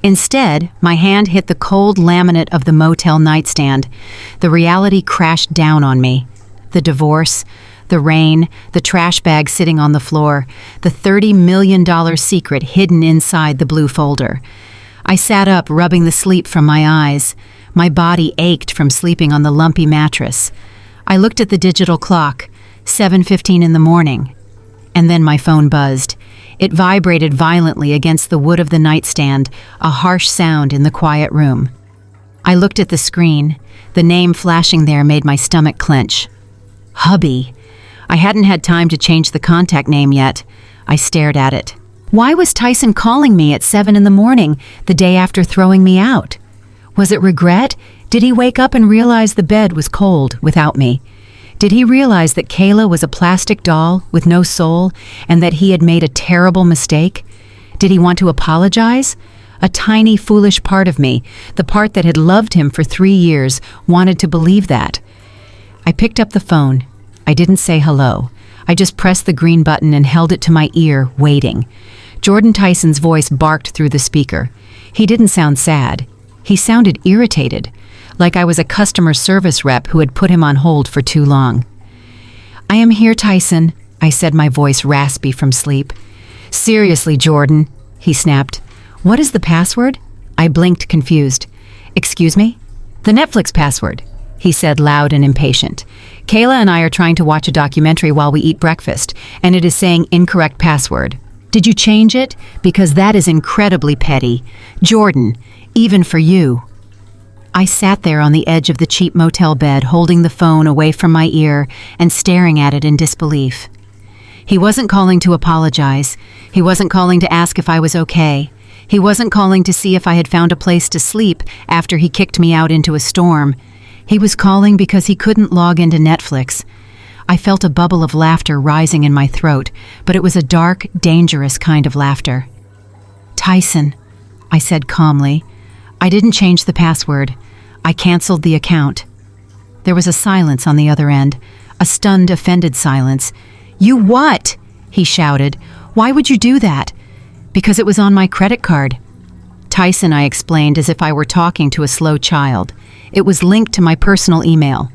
Instead, my hand hit the cold laminate of the motel nightstand. The reality crashed down on me. The divorce, the rain, the trash bag sitting on the floor, the $30 million secret hidden inside the blue folder. I sat up, rubbing the sleep from my eyes. My body ached from sleeping on the lumpy mattress. I looked at the digital clock, 7:15 in the morning. And then my phone buzzed. It vibrated violently against the wood of the nightstand, a harsh sound in the quiet room. I looked at the screen. The name flashing there made my stomach clench. Hubby. I hadn't had time to change the contact name yet. I stared at it. Why was Tyson calling me at 7 in the morning, the day after throwing me out? Was it regret? Did he wake up and realize the bed was cold without me? Did he realize that Kayla was a plastic doll with no soul and that he had made a terrible mistake? Did he want to apologize? A tiny, foolish part of me, the part that had loved him for 3 years, wanted to believe that. I picked up the phone. I didn't say hello. I just pressed the green button and held it to my ear, waiting. Jordan Tyson's voice barked through the speaker. He didn't sound sad. He sounded irritated, like I was a customer service rep who had put him on hold for too long. I am here, Tyson, I said, my voice raspy from sleep. Seriously, Jordan, he snapped. What is the password? I blinked, confused. Excuse me? The Netflix password, he said loud and impatient. Kayla and I are trying to watch a documentary while we eat breakfast, and it is saying incorrect password. Did you change it? Because that is incredibly petty. Jordan, even for you. I sat there on the edge of the cheap motel bed, holding the phone away from my ear and staring at it in disbelief. He wasn't calling to apologize. He wasn't calling to ask if I was okay. He wasn't calling to see if I had found a place to sleep after he kicked me out into a storm. He was calling because he couldn't log into Netflix. I felt a bubble of laughter rising in my throat, but it was a dark, dangerous kind of laughter. Tyson, I said calmly. I didn't change the password. I canceled the account. There was a silence on the other end, a stunned, offended silence. You what? He shouted. Why would you do that? Because it was on my credit card. Tyson, I explained as if I were talking to a slow child. It was linked to my personal email.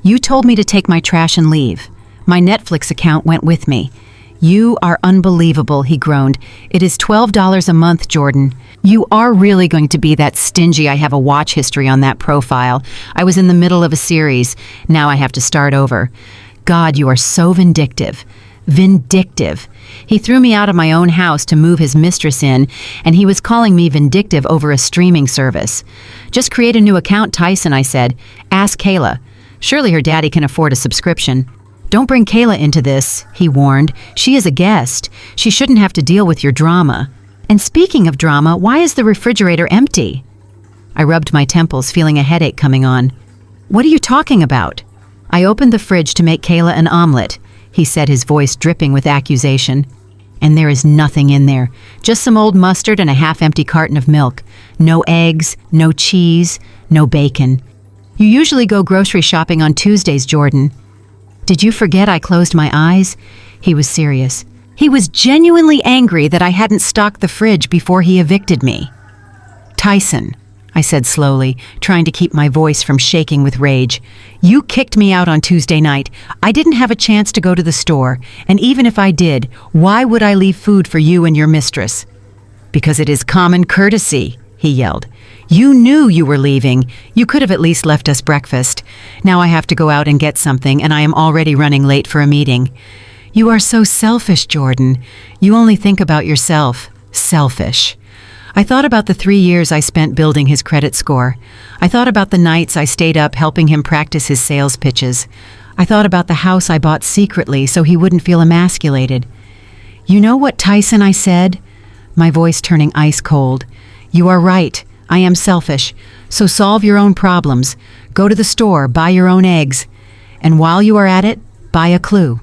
You told me to take my trash and leave. My Netflix account went with me. You are unbelievable, he groaned. It is $12 a month, Jordan. You are really going to be that stingy. I have a watch history on that profile. I was in the middle of a series. Now I have to start over. God, you are so vindictive. Vindictive. He threw me out of my own house to move his mistress in, and he was calling me vindictive over a streaming service. Just create a new account, Tyson, I said. Ask Kayla. Surely her daddy can afford a subscription. Don't bring Kayla into this, he warned. She is a guest. She shouldn't have to deal with your drama. And speaking of drama, why is the refrigerator empty? I rubbed my temples, feeling a headache coming on. What are you talking about? I opened the fridge to make Kayla an omelet, he said, his voice dripping with accusation. And there is nothing in there. Just some old mustard and a half-empty carton of milk. No eggs, no cheese, no bacon. You usually go grocery shopping on Tuesdays, Jordan. Did you forget I closed my eyes? He was serious. He was genuinely angry that I hadn't stocked the fridge before he evicted me. Tyson, I said slowly, trying to keep my voice from shaking with rage. You kicked me out on Tuesday night. I didn't have a chance to go to the store, and even if I did, why would I leave food for you and your mistress? Because it is common courtesy, he yelled. You knew you were leaving. You could have at least left us breakfast. Now I have to go out and get something, and I am already running late for a meeting. You are so selfish, Jordan. You only think about yourself. Selfish. I thought about the 3 years I spent building his credit score. I thought about the nights I stayed up helping him practice his sales pitches. I thought about the house I bought secretly so he wouldn't feel emasculated. You know what, Tyson, I said, my voice turning ice cold. You are right. I am selfish. So solve your own problems. Go to the store, buy your own eggs. And while you are at it, buy a clue.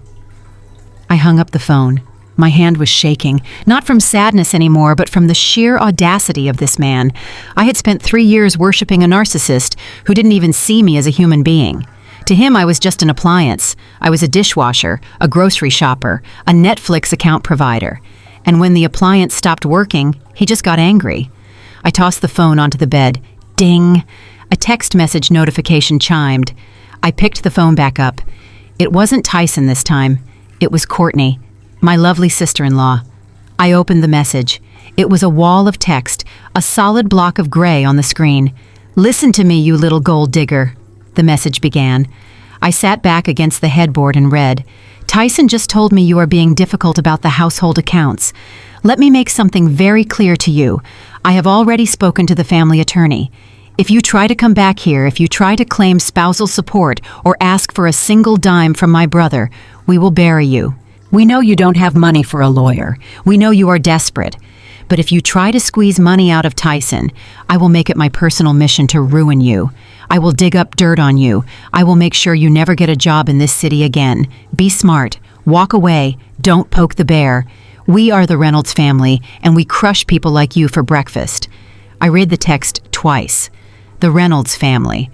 I hung up the phone. My hand was shaking, not from sadness anymore, but from the sheer audacity of this man. I had spent 3 years worshiping a narcissist who didn't even see me as a human being. To him, I was just an appliance. I was a dishwasher, a grocery shopper, a Netflix account provider. And when the appliance stopped working, he just got angry. I tossed the phone onto the bed. Ding! A text message notification chimed. I picked the phone back up. It wasn't Tyson this time. It was Courtney, my lovely sister-in-law. I opened the message. It was a wall of text, a solid block of gray on the screen. Listen to me, you little gold digger, the message began. I sat back against the headboard and read, Tyson just told me you are being difficult about the household accounts. Let me make something very clear to you. I have already spoken to the family attorney. If you try to come back here, if you try to claim spousal support or ask for a single dime from my brother, we will bury you. We know you don't have money for a lawyer. We know you are desperate. But if you try to squeeze money out of Tyson, I will make it my personal mission to ruin you. I will dig up dirt on you. I will make sure you never get a job in this city again. Be smart. Walk away. Don't poke the bear. We are the Reynolds family, and we crush people like you for breakfast. I read the text twice. The Reynolds family.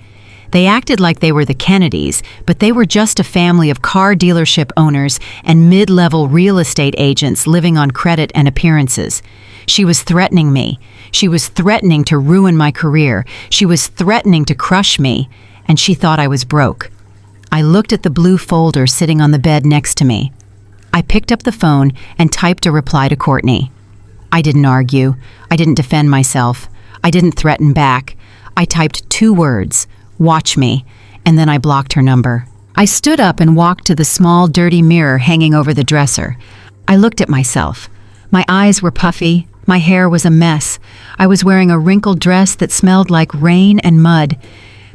They acted like they were the Kennedys, but they were just a family of car dealership owners and mid-level real estate agents living on credit and appearances. She was threatening me. She was threatening to ruin my career. She was threatening to crush me, and she thought I was broke. I looked at the blue folder sitting on the bed next to me. I picked up the phone and typed a reply to Courtney. I didn't argue. I didn't defend myself. I didn't threaten back. I typed 2 words, "Watch me," and then I blocked her number. I stood up and walked to the small, dirty mirror hanging over the dresser. I looked at myself. My eyes were puffy. My hair was a mess. I was wearing a wrinkled dress that smelled like rain and mud.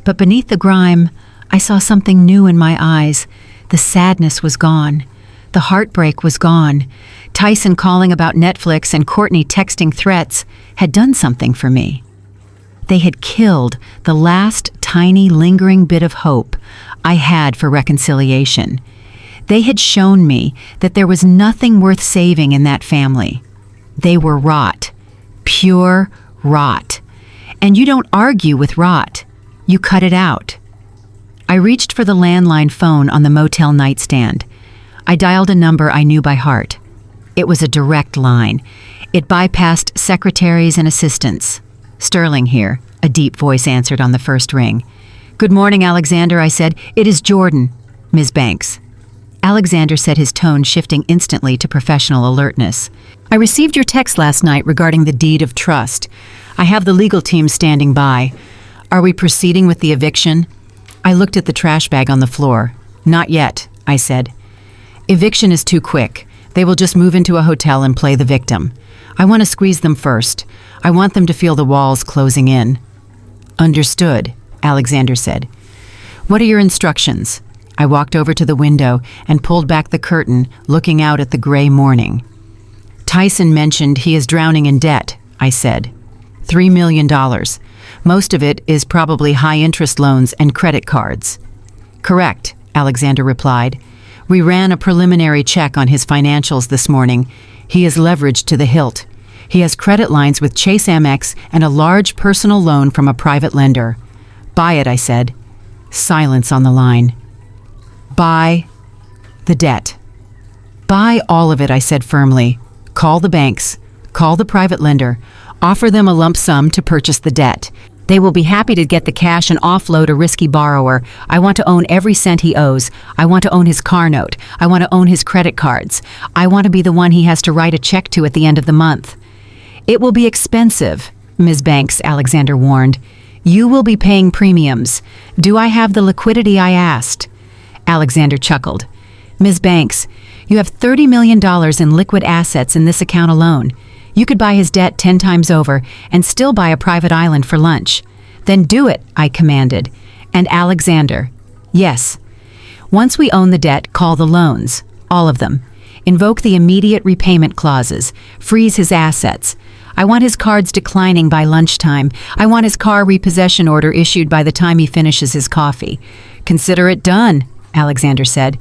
But beneath the grime, I saw something new in my eyes. The sadness was gone. The heartbreak was gone. Tyson calling about Netflix and Courtney texting threats had done something for me. They had killed the last tiny lingering bit of hope I had for reconciliation. They had shown me that there was nothing worth saving in that family. They were rot. Pure rot. And you don't argue with rot. You cut it out. I reached for the landline phone on the motel nightstand. I dialed a number I knew by heart. It was a direct line. It bypassed secretaries and assistants. "Sterling here," a deep voice answered on the first ring. "Good morning, Alexander," I said. "It is Jordan, Ms. Banks." Alexander said, his tone shifting instantly to professional alertness. "I received your text last night regarding the deed of trust. I have the legal team standing by. Are we proceeding with the eviction?" I looked at the trash bag on the floor. "Not yet," I said. "Eviction is too quick. They will just move into a hotel and play the victim. I want to squeeze them first. I want them to feel the walls closing in." "Understood," Alexander said. "What are your instructions?" I walked over to the window and pulled back the curtain, looking out at the gray morning. "Tyson mentioned he is drowning in debt," I said. $3 million. Most of it is probably high-interest loans and credit cards." "Correct," Alexander replied. "We ran a preliminary check on his financials this morning. He is leveraged to the hilt. He has credit lines with Chase Amex and a large personal loan from a private lender." "Buy it," I said. Silence on the line. "Buy the debt." "Buy all of it," I said firmly. "Call the banks. Call the private lender. Offer them a lump sum to purchase the debt. They will be happy to get the cash and offload a risky borrower. I want to own every cent he owes. I want to own his car note. I want to own his credit cards. I want to be the one he has to write a check to at the end of the month." "It will be expensive, Ms. Banks," Alexander warned. "You will be paying premiums. Do I have the liquidity I asked?" Alexander chuckled. "Ms. Banks, you have $30 million in liquid assets in this account alone. You could buy his debt 10 times over and still buy a private island for lunch. Then do it," I commanded. And Alexander, "Yes. Once we own the debt, call the loans. All of them. Invoke the immediate repayment clauses. Freeze his assets. I want his cards declining by lunchtime. I want his car repossession order issued by the time he finishes his coffee." "Consider it done," Alexander said.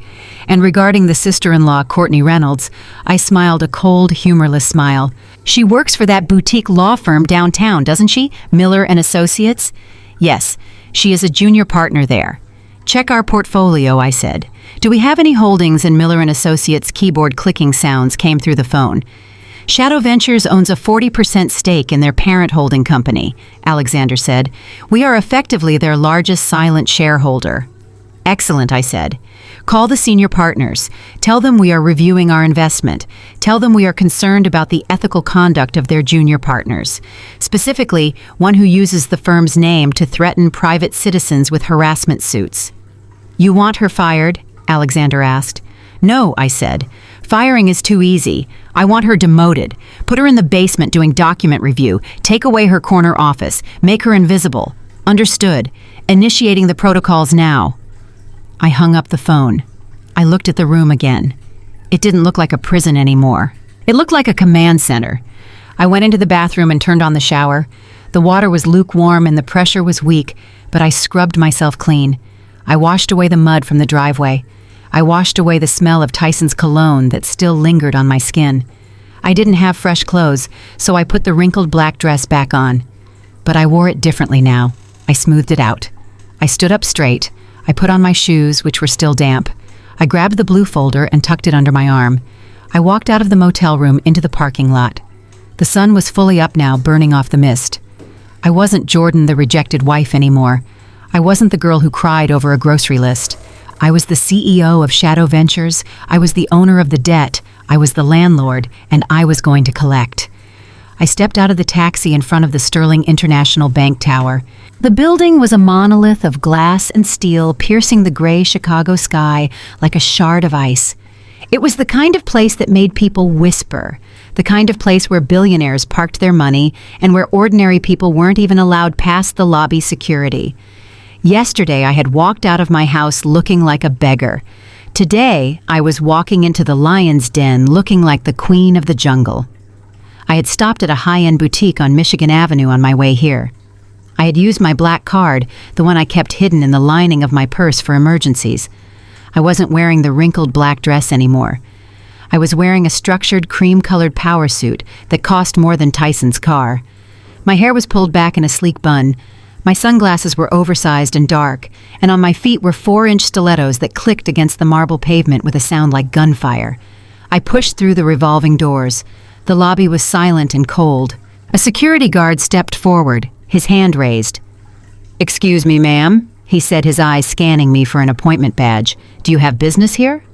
And regarding the sister-in-law, Courtney Reynolds, I smiled a cold, humorless smile. "She works for that boutique law firm downtown, doesn't she? Miller and Associates?" "Yes, she is a junior partner there." "Check our portfolio," I said. "Do we have any holdings in Miller and Associates?" Keyboard clicking sounds came through the phone. "Shadow Ventures owns a 40% stake in their parent holding company," Alexander said. "We are effectively their largest silent shareholder." "Excellent," I said. "Call the senior partners. Tell them we are reviewing our investment. Tell them we are concerned about the ethical conduct of their junior partners, specifically one who uses the firm's name to threaten private citizens with harassment suits." "You want her fired?" Alexander asked. "No," I said. "Firing is too easy. I want her demoted. Put her in the basement doing document review. Take away her corner office. Make her invisible." "Understood. Initiating the protocols now." I hung up the phone. I looked at the room again. It didn't look like a prison anymore. It looked like a command center. I went into the bathroom and turned on the shower. The water was lukewarm and the pressure was weak, but I scrubbed myself clean. I washed away the mud from the driveway. I washed away the smell of Tyson's cologne that still lingered on my skin. I didn't have fresh clothes, so I put the wrinkled black dress back on. But I wore it differently now. I smoothed it out. I stood up straight. I put on my shoes, which were still damp. I grabbed the blue folder and tucked it under my arm. I walked out of the motel room into the parking lot. The sun was fully up now, burning off the mist. I wasn't Jordan, the rejected wife, anymore. I wasn't the girl who cried over a grocery list. I was the CEO of Shadow Ventures. I was the owner of the debt. I was the landlord, and I was going to collect. I stepped out of the taxi in front of the Sterling International Bank Tower. The building was a monolith of glass and steel piercing the gray Chicago sky like a shard of ice. It was the kind of place that made people whisper, the kind of place where billionaires parked their money and where ordinary people weren't even allowed past the lobby security. Yesterday, I had walked out of my house looking like a beggar. Today, I was walking into the lion's den looking like the queen of the jungle. I had stopped at a high-end boutique on Michigan Avenue on my way here. I had used my black card, the one I kept hidden in the lining of my purse for emergencies. I wasn't wearing the wrinkled black dress anymore. I was wearing a structured cream-colored power suit that cost more than Tyson's car. My hair was pulled back in a sleek bun. My sunglasses were oversized and dark, and on my feet were 4-inch stilettos that clicked against the marble pavement with a sound like gunfire. I pushed through the revolving doors. The lobby was silent and cold. A security guard stepped forward, his hand raised. "Excuse me, ma'am," he said, his eyes scanning me for an appointment badge. "Do you have business here?"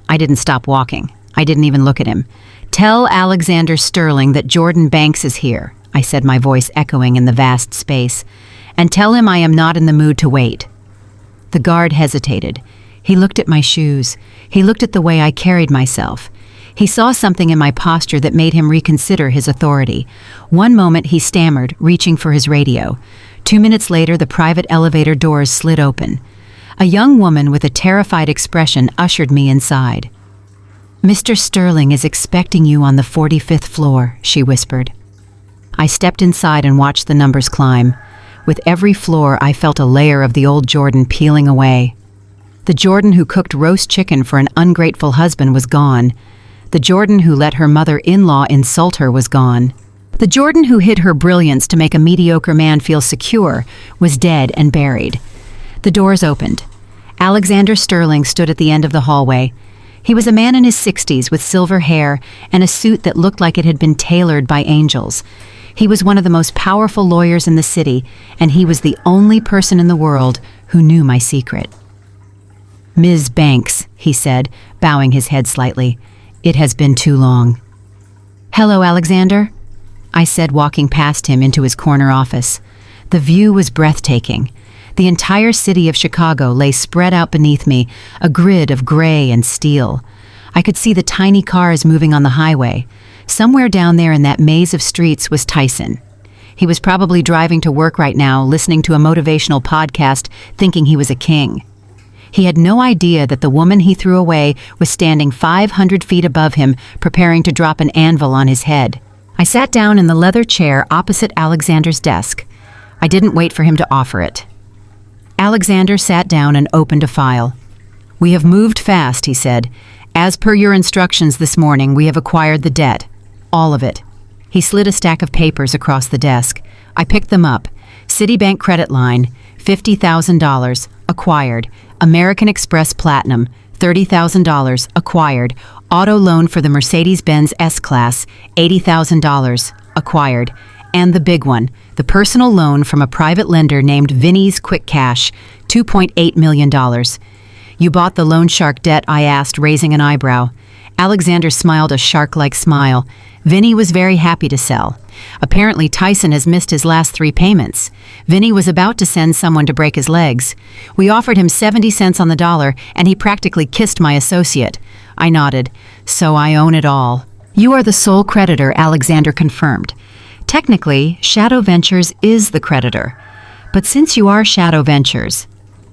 I didn't stop walking. I didn't even look at him. "Tell Alexander Sterling that Jordan Banks is here," I said, my voice echoing in the vast space. "And tell him I am not in the mood to wait." The guard hesitated. He looked at my shoes. He looked at the way I carried myself. He saw something in my posture that made him reconsider his authority. One moment he stammered, reaching for his radio. 2 minutes later, the private elevator doors slid open. A young woman with a terrified expression ushered me inside. "Mr. Sterling is expecting you on the 45th floor," she whispered. I stepped inside and watched the numbers climb. With every floor, I felt a layer of the old Jordan peeling away. The Jordan who cooked roast chicken for an ungrateful husband was gone. The Jordan who let her mother-in-law insult her was gone. The Jordan who hid her brilliance to make a mediocre man feel secure was dead and buried. The doors opened. Alexander Sterling stood at the end of the hallway. He was a man in his 60s with silver hair and a suit that looked like it had been tailored by angels. He was one of the most powerful lawyers in the city, and he was the only person in the world who knew my secret. "Ms. Banks," he said, bowing his head slightly. "It has been too long." "Hello, Alexander," I said, walking past him into his corner office. The view was breathtaking. The entire city of Chicago lay spread out beneath me, a grid of gray and steel. I could see the tiny cars moving on the highway. Somewhere down there in that maze of streets was Tyson. He was probably driving to work right now, listening to a motivational podcast, thinking he was a king. He had no idea that the woman he threw away was standing 500 feet above him, preparing to drop an anvil on his head. I sat down in the leather chair opposite Alexander's desk. I didn't wait for him to offer it. Alexander sat down and opened a file. "We have moved fast," he said. "As per your instructions this morning, we have acquired the debt. All of it." He slid a stack of papers across the desk. I picked them up. Citibank credit line, $50,000, acquired. American Express Platinum, $30,000, acquired. Auto loan for the Mercedes-Benz S-Class, $80,000, acquired. And the big one, the personal loan from a private lender named Vinny's Quick Cash, $2.8 million. "You bought the loan shark debt?" I asked, raising an eyebrow. Alexander smiled a shark-like smile. Vinny was very happy to sell. Apparently, Tyson has missed his last 3 payments. Vinny was about to send someone to break his legs. We offered him 70 cents on the dollar, and he practically kissed my associate. I nodded. "So I own it all." "You are the sole creditor," Alexander confirmed. "Technically, Shadow Ventures is the creditor. But since you are Shadow Ventures,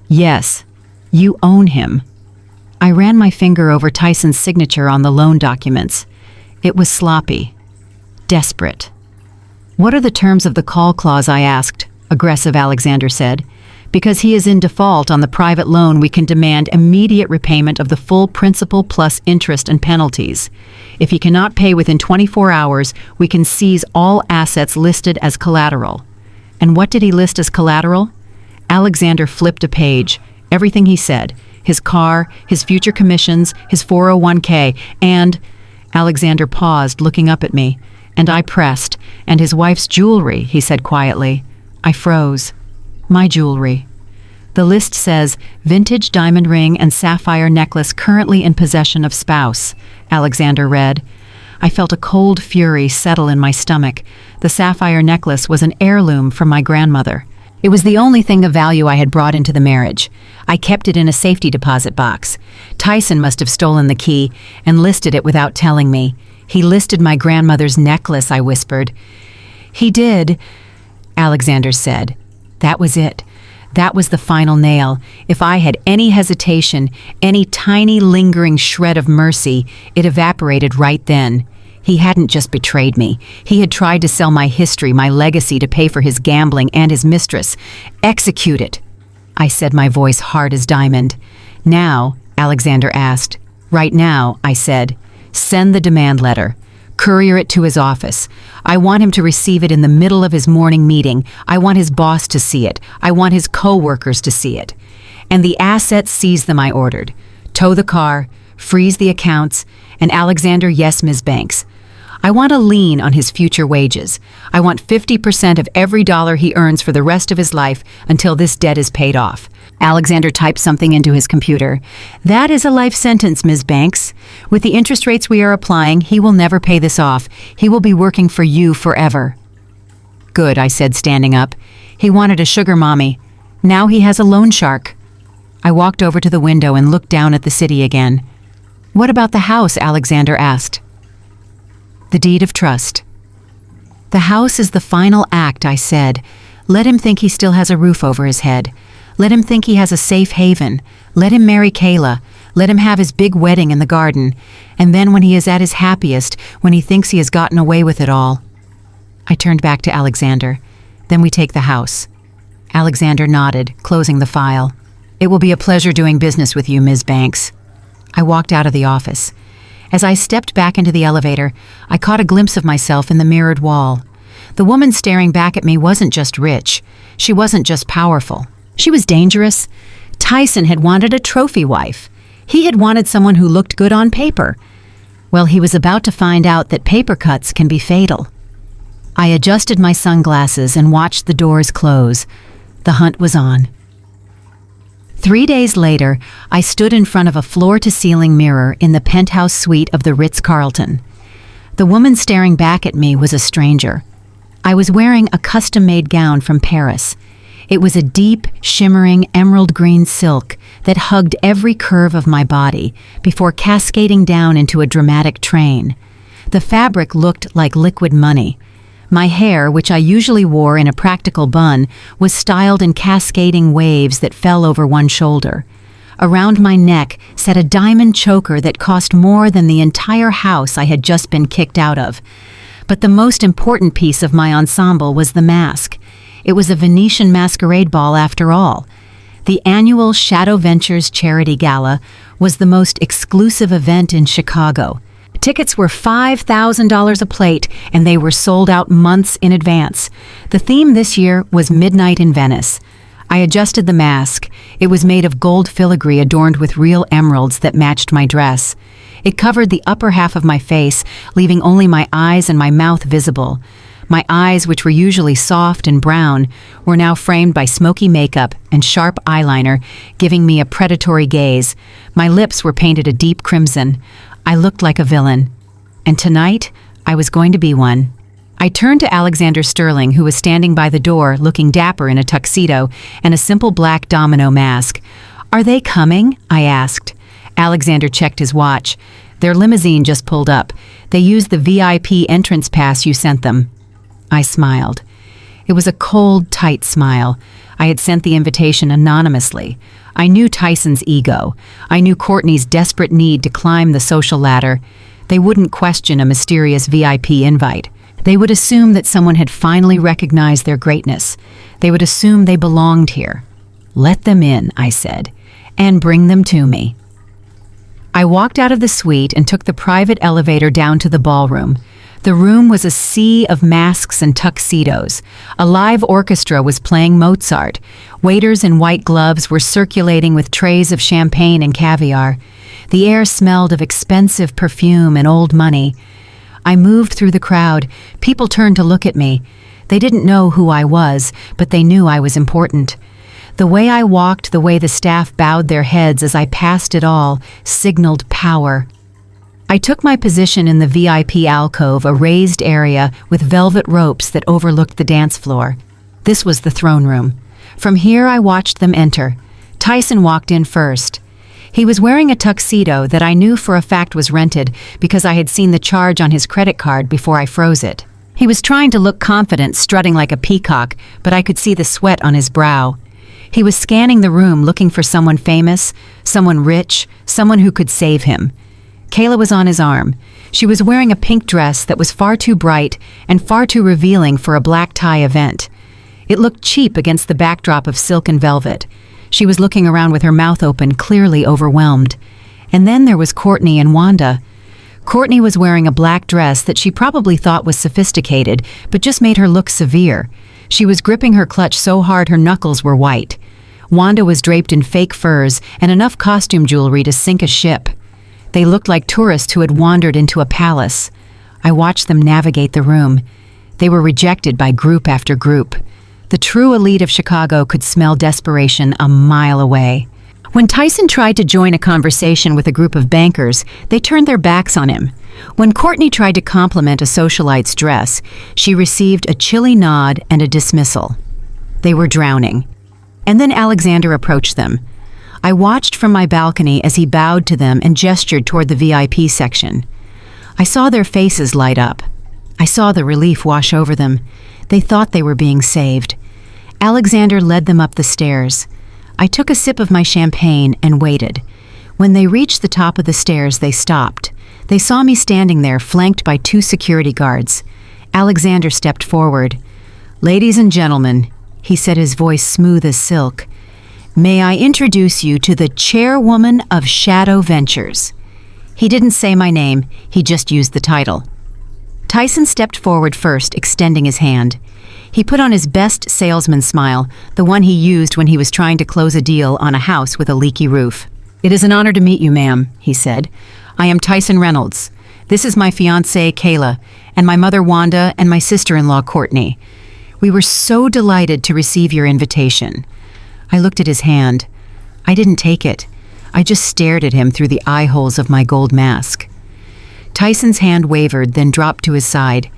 yes, you own him." I ran my finger over Tyson's signature on the loan documents. It was sloppy, desperate. "What are the terms of the call clause?" I asked. Aggressive, Alexander said. "Because he is in default on the private loan, we can demand immediate repayment of the full principal plus interest and penalties. If he cannot pay within 24 hours, we can seize all assets listed as collateral." And what did he list as collateral? Alexander flipped a page. Everything he said. His car, his future commissions, his 401k, and... Alexander paused, looking up at me. "And I pressed. And his wife's jewelry," he said quietly. I froze. "My jewelry." The list says, "Vintage diamond ring and sapphire necklace currently in possession of spouse," Alexander read. I felt a cold fury settle in my stomach. The sapphire necklace was an heirloom from my grandmother. It was the only thing of value I had brought into the marriage. I kept it in a safety deposit box. Tyson must have stolen the key and listed it without telling me. He listed my grandmother's necklace, I whispered. He did, Alexander said. That was it. That was the final nail. If I had any hesitation, any tiny lingering shred of mercy, it evaporated right then. He hadn't just betrayed me. He had tried to sell my history, my legacy, to pay for his gambling and his mistress. Execute it, I said, my voice hard as diamond. Now, Alexander asked. Right now, I said. Send the demand letter. Courier it to his office. I want him to receive it in the middle of his morning meeting. I want his boss to see it. I want his co-workers to see it. And the assets, seize them, I ordered. Tow the car, freeze the accounts, and Alexander, yes, Ms. Banks. I want a lien on his future wages. I want 50% of every dollar he earns for the rest of his life until this debt is paid off. Alexander typed something into his computer. That is a life sentence, Ms. Banks. With the interest rates we are applying, he will never pay this off. He will be working for you forever. Good, I said, standing up. He wanted a sugar mommy. Now he has a loan shark. I walked over to the window and looked down at the city again. What about the house? Alexander asked. The deed of trust. The house is the final act, I said. Let him think he still has a roof over his head. Let him think he has a safe haven. Let him marry Kayla. Let him have his big wedding in the garden. And then when he is at his happiest, when he thinks he has gotten away with it all. I turned back to Alexander. Then we take the house. Alexander nodded, closing the file. It will be a pleasure doing business with you, Ms. Banks. I walked out of the office. As I stepped back into the elevator, I caught a glimpse of myself in the mirrored wall. The woman staring back at me wasn't just rich. She wasn't just powerful. She was dangerous. Tyson had wanted a trophy wife. He had wanted someone who looked good on paper. Well, he was about to find out that paper cuts can be fatal. I adjusted my sunglasses and watched the doors close. The hunt was on. 3 days later, I stood in front of a floor-to-ceiling mirror in the penthouse suite of the Ritz-Carlton. The woman staring back at me was a stranger. I was wearing a custom-made gown from Paris. It was a deep, shimmering emerald green silk that hugged every curve of my body before cascading down into a dramatic train. The fabric looked like liquid money. My hair, which I usually wore in a practical bun, was styled in cascading waves that fell over one shoulder. Around my neck sat a diamond choker that cost more than the entire house I had just been kicked out of. But the most important piece of my ensemble was the mask. It was a Venetian masquerade ball after all. The annual Shadow Ventures Charity Gala was the most exclusive event in Chicago. Tickets were $5,000 a plate, and they were sold out months in advance. The theme this year was Midnight in Venice. I adjusted the mask. It was made of gold filigree adorned with real emeralds that matched my dress. It covered the upper half of my face, leaving only my eyes and my mouth visible. My eyes, which were usually soft and brown, were now framed by smoky makeup and sharp eyeliner, giving me a predatory gaze. My lips were painted a deep crimson. I looked like a villain. And tonight, I was going to be one. I turned to Alexander Sterling, who was standing by the door, looking dapper in a tuxedo and a simple black domino mask. "Are they coming?" I asked. Alexander checked his watch. Their limousine just pulled up. They used the VIP entrance pass you sent them. I smiled. It was a cold, tight smile. I had sent the invitation anonymously. I knew Tyson's ego. I knew Courtney's desperate need to climb the social ladder. They wouldn't question a mysterious VIP invite. They would assume that someone had finally recognized their greatness. They would assume they belonged here. "Let them in," I said, "and bring them to me." I walked out of the suite and took the private elevator down to the ballroom. The room was a sea of masks and tuxedos. A live orchestra was playing Mozart. Waiters in white gloves were circulating with trays of champagne and caviar. The air smelled of expensive perfume and old money. I moved through the crowd. People turned to look at me. They didn't know who I was, but they knew I was important. The way I walked, the way the staff bowed their heads as I passed it all, signaled power. I took my position in the VIP alcove, a raised area with velvet ropes that overlooked the dance floor. This was the throne room. From here, I watched them enter. Tyson walked in first. He was wearing a tuxedo that I knew for a fact was rented because I had seen the charge on his credit card before I froze it. He was trying to look confident, strutting like a peacock, but I could see the sweat on his brow. He was scanning the room, looking for someone famous, someone rich, someone who could save him. Kayla was on his arm. She was wearing a pink dress that was far too bright and far too revealing for a black tie event. It looked cheap against the backdrop of silk and velvet. She was looking around with her mouth open, clearly overwhelmed. And then there was Courtney and Wanda. Courtney was wearing a black dress that she probably thought was sophisticated, but just made her look severe. She was gripping her clutch so hard her knuckles were white. Wanda was draped in fake furs and enough costume jewelry to sink a ship. They looked like tourists who had wandered into a palace. I watched them navigate the room. They were rejected by group after group. The true elite of Chicago could smell desperation a mile away. When Tyson tried to join a conversation with a group of bankers, they turned their backs on him. When Courtney tried to compliment a socialite's dress, she received a chilly nod and a dismissal. They were drowning. And then Alexander approached them. I watched from my balcony as he bowed to them and gestured toward the VIP section. I saw their faces light up. I saw the relief wash over them. They thought they were being saved. Alexander led them up the stairs. I took a sip of my champagne and waited. When they reached the top of the stairs, they stopped. They saw me standing there, flanked by 2 security guards. Alexander stepped forward. "Ladies and gentlemen," he said, his voice smooth as silk, "may I introduce you to the chairwoman of Shadow Ventures." He didn't say my name, he just used the title. Tyson stepped forward first, extending his hand. He put on his best salesman smile, the one he used when he was trying to close a deal on a house with a leaky roof. "It is an honor to meet you, ma'am," he said. "I am Tyson Reynolds. This is my fiancée, Kayla, and my mother, Wanda, and my sister-in-law, Courtney. We were so delighted to receive your invitation." I looked at his hand. I didn't take it. I just stared at him through the eye holes of my gold mask. Tyson's hand wavered, then dropped to his side.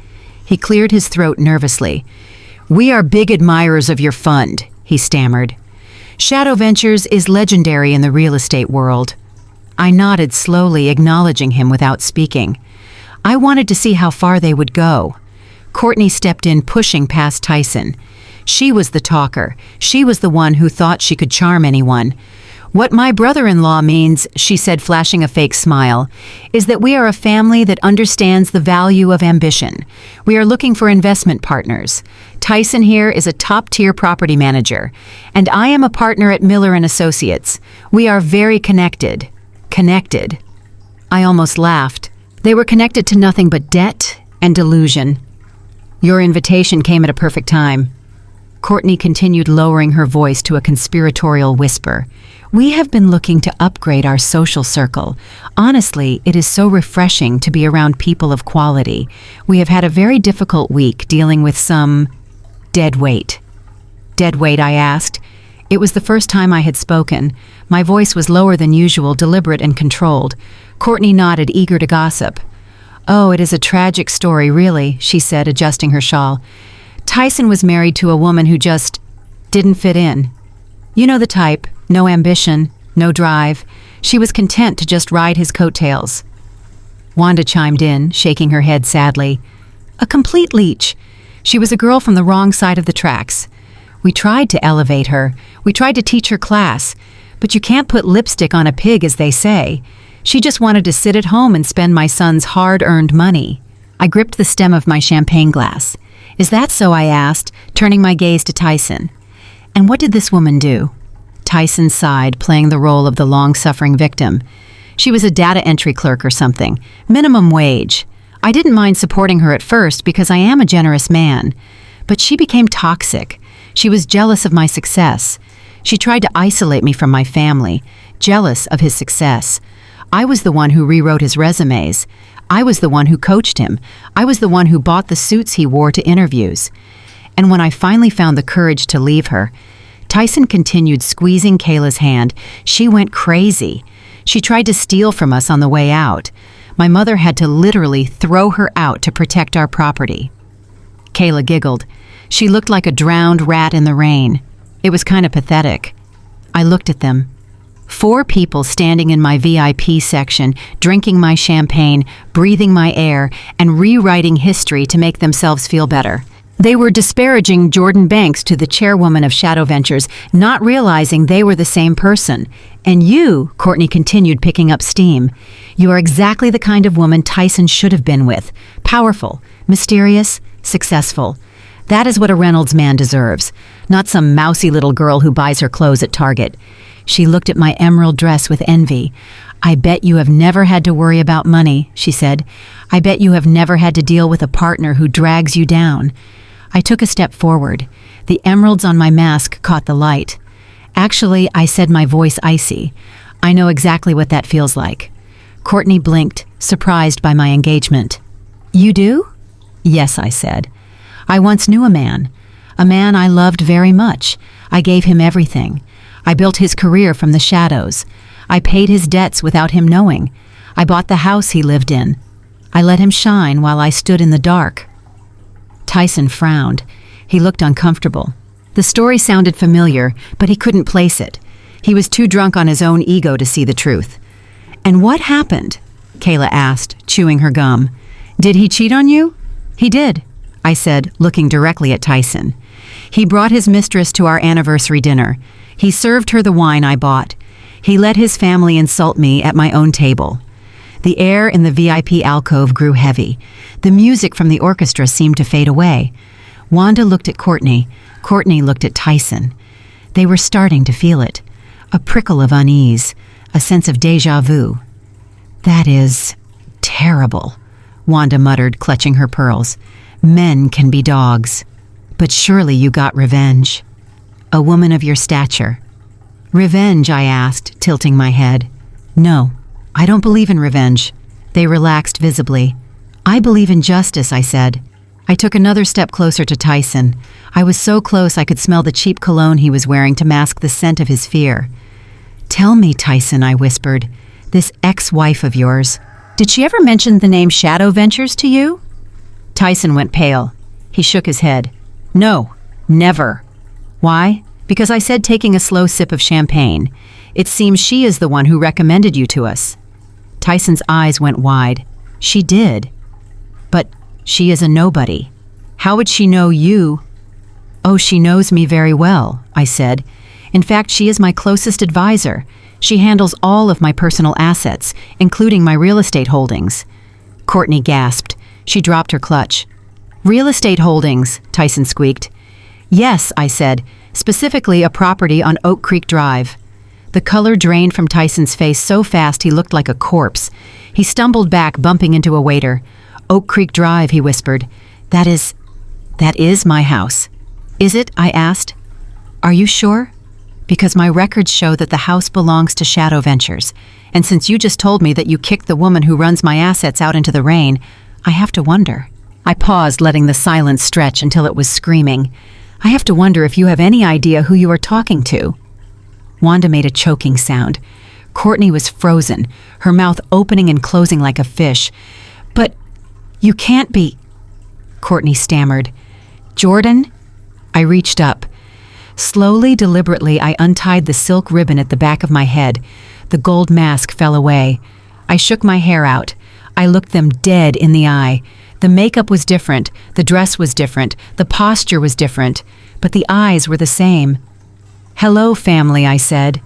He cleared his throat nervously. "We are big admirers of your fund," he stammered. "Shadow Ventures is legendary in the real estate world." I nodded slowly, acknowledging him without speaking. I wanted to see how far they would go. Courtney stepped in, pushing past Tyson. She was the talker. She was the one who thought she could charm anyone. "What my brother-in-law means," she said, flashing a fake smile, "is that we are a family that understands the value of ambition. We are looking for investment partners. Tyson here is a top-tier property manager, and I am a partner at Miller & Associates. We are very connected." Connected. I almost laughed. They were connected to nothing but debt and delusion. "Your invitation came at a perfect time." Courtney continued, lowering her voice to a conspiratorial whisper. "We have been looking to upgrade our social circle. Honestly, it is so refreshing to be around people of quality. We have had a very difficult week dealing with some dead weight." "Dead weight?" I asked. It was the first time I had spoken. My voice was lower than usual, deliberate and controlled. Courtney nodded, eager to gossip. "Oh, it is a tragic story, really," she said, adjusting her shawl. "Tyson was married to a woman who just didn't fit in. You know the type, no ambition, no drive. She was content to just ride his coattails." Wanda chimed in, shaking her head sadly. "A complete leech. She was a girl from the wrong side of the tracks. We tried to elevate her. We tried to teach her class. But you can't put lipstick on a pig, as they say. She just wanted to sit at home and spend my son's hard-earned money." I gripped the stem of my champagne glass. "Is that so?" I asked, turning my gaze to Tyson. "And what did this woman do?" Tyson sighed, playing the role of the long-suffering victim. "She was a data entry clerk or something. Minimum wage. I didn't mind supporting her at first because I am a generous man. But she became toxic. She was jealous of my success. She tried to isolate me from my family, jealous of his success. I was the one who rewrote his resumes. I was the one who coached him. I was the one who bought the suits he wore to interviews. And when I finally found the courage to leave her," Tyson continued, squeezing Kayla's hand, "she went crazy. She tried to steal from us on the way out. My mother had to literally throw her out to protect our property." Kayla giggled. She looked like a drowned rat in the rain. It was kind of pathetic. I looked at them. 4 people standing in my VIP section, drinking my champagne, breathing my air, and rewriting history to make themselves feel better. They were disparaging Jordan Banks to the chairwoman of Shadow Ventures, not realizing they were the same person. "And you," Courtney continued, picking up steam, "you are exactly the kind of woman Tyson should have been with. Powerful, mysterious, successful. That is what a Reynolds man deserves, not some mousy little girl who buys her clothes at Target." She looked at my emerald dress with envy. "I bet you have never had to worry about money," she said. "I bet you have never had to deal with a partner who drags you down." I took a step forward. The emeralds on my mask caught the light. "Actually," I said, my voice icy, "I know exactly what that feels like." Courtney blinked, surprised by my engagement. "You do?" "Yes," I said. "I once knew a man I loved very much. I gave him everything. I built his career from the shadows. I paid his debts without him knowing. I bought the house he lived in. I let him shine while I stood in the dark." Tyson frowned. He looked uncomfortable. The story sounded familiar, but he couldn't place it. He was too drunk on his own ego to see the truth. "And what happened?" Kayla asked, chewing her gum. "Did he cheat on you?" "He did," I said, looking directly at Tyson. "He brought his mistress to our anniversary dinner. He served her the wine I bought. He let his family insult me at my own table." The air in the VIP alcove grew heavy. The music from the orchestra seemed to fade away. Wanda looked at Courtney. Courtney looked at Tyson. They were starting to feel it. A prickle of unease, a sense of déjà vu. "That is terrible," Wanda muttered, clutching her pearls. "Men can be dogs. But surely you got revenge. A woman of your stature." "Revenge?" I asked, tilting my head. "No, I don't believe in revenge." They relaxed visibly. "I believe in justice," I said. I took another step closer to Tyson. I was so close I could smell the cheap cologne he was wearing to mask the scent of his fear. "Tell me, Tyson," I whispered, "this ex-wife of yours, did she ever mention the name Shadow Ventures to you?" Tyson went pale. He shook his head. "No, never." "Why?" "Because I said, taking a slow sip of champagne, it seems she is the one who recommended you to us." Tyson's eyes went wide. "She did. But she is a nobody. How would she know you?" "Oh, she knows me very well," I said. "In fact, she is my closest advisor. She handles all of my personal assets, including my real estate holdings." Courtney gasped. She dropped her clutch. "Real estate holdings," Tyson squeaked. "Yes," I said, "specifically a property on Oak Creek Drive." The color drained from Tyson's face so fast he looked like a corpse. He stumbled back, bumping into a waiter. "Oak Creek Drive," he whispered. That is my house." "Is it?" I asked. "Are you sure?" "Because my records show that the house belongs to Shadow Ventures. And since you just told me that you kicked the woman who runs my assets out into the rain, I have to wonder." I paused, letting the silence stretch until it was screaming. "I have to wonder if you have any idea who you are talking to." Wanda made a choking sound. Courtney was frozen, her mouth opening and closing like a fish. "But you can't be..." Courtney stammered. "Jordan?" I reached up. Slowly, deliberately, I untied the silk ribbon at the back of my head. The gold mask fell away. I shook my hair out. I looked them dead in the eye. The makeup was different, the dress was different, the posture was different, but the eyes were the same. "Hello, family," I said.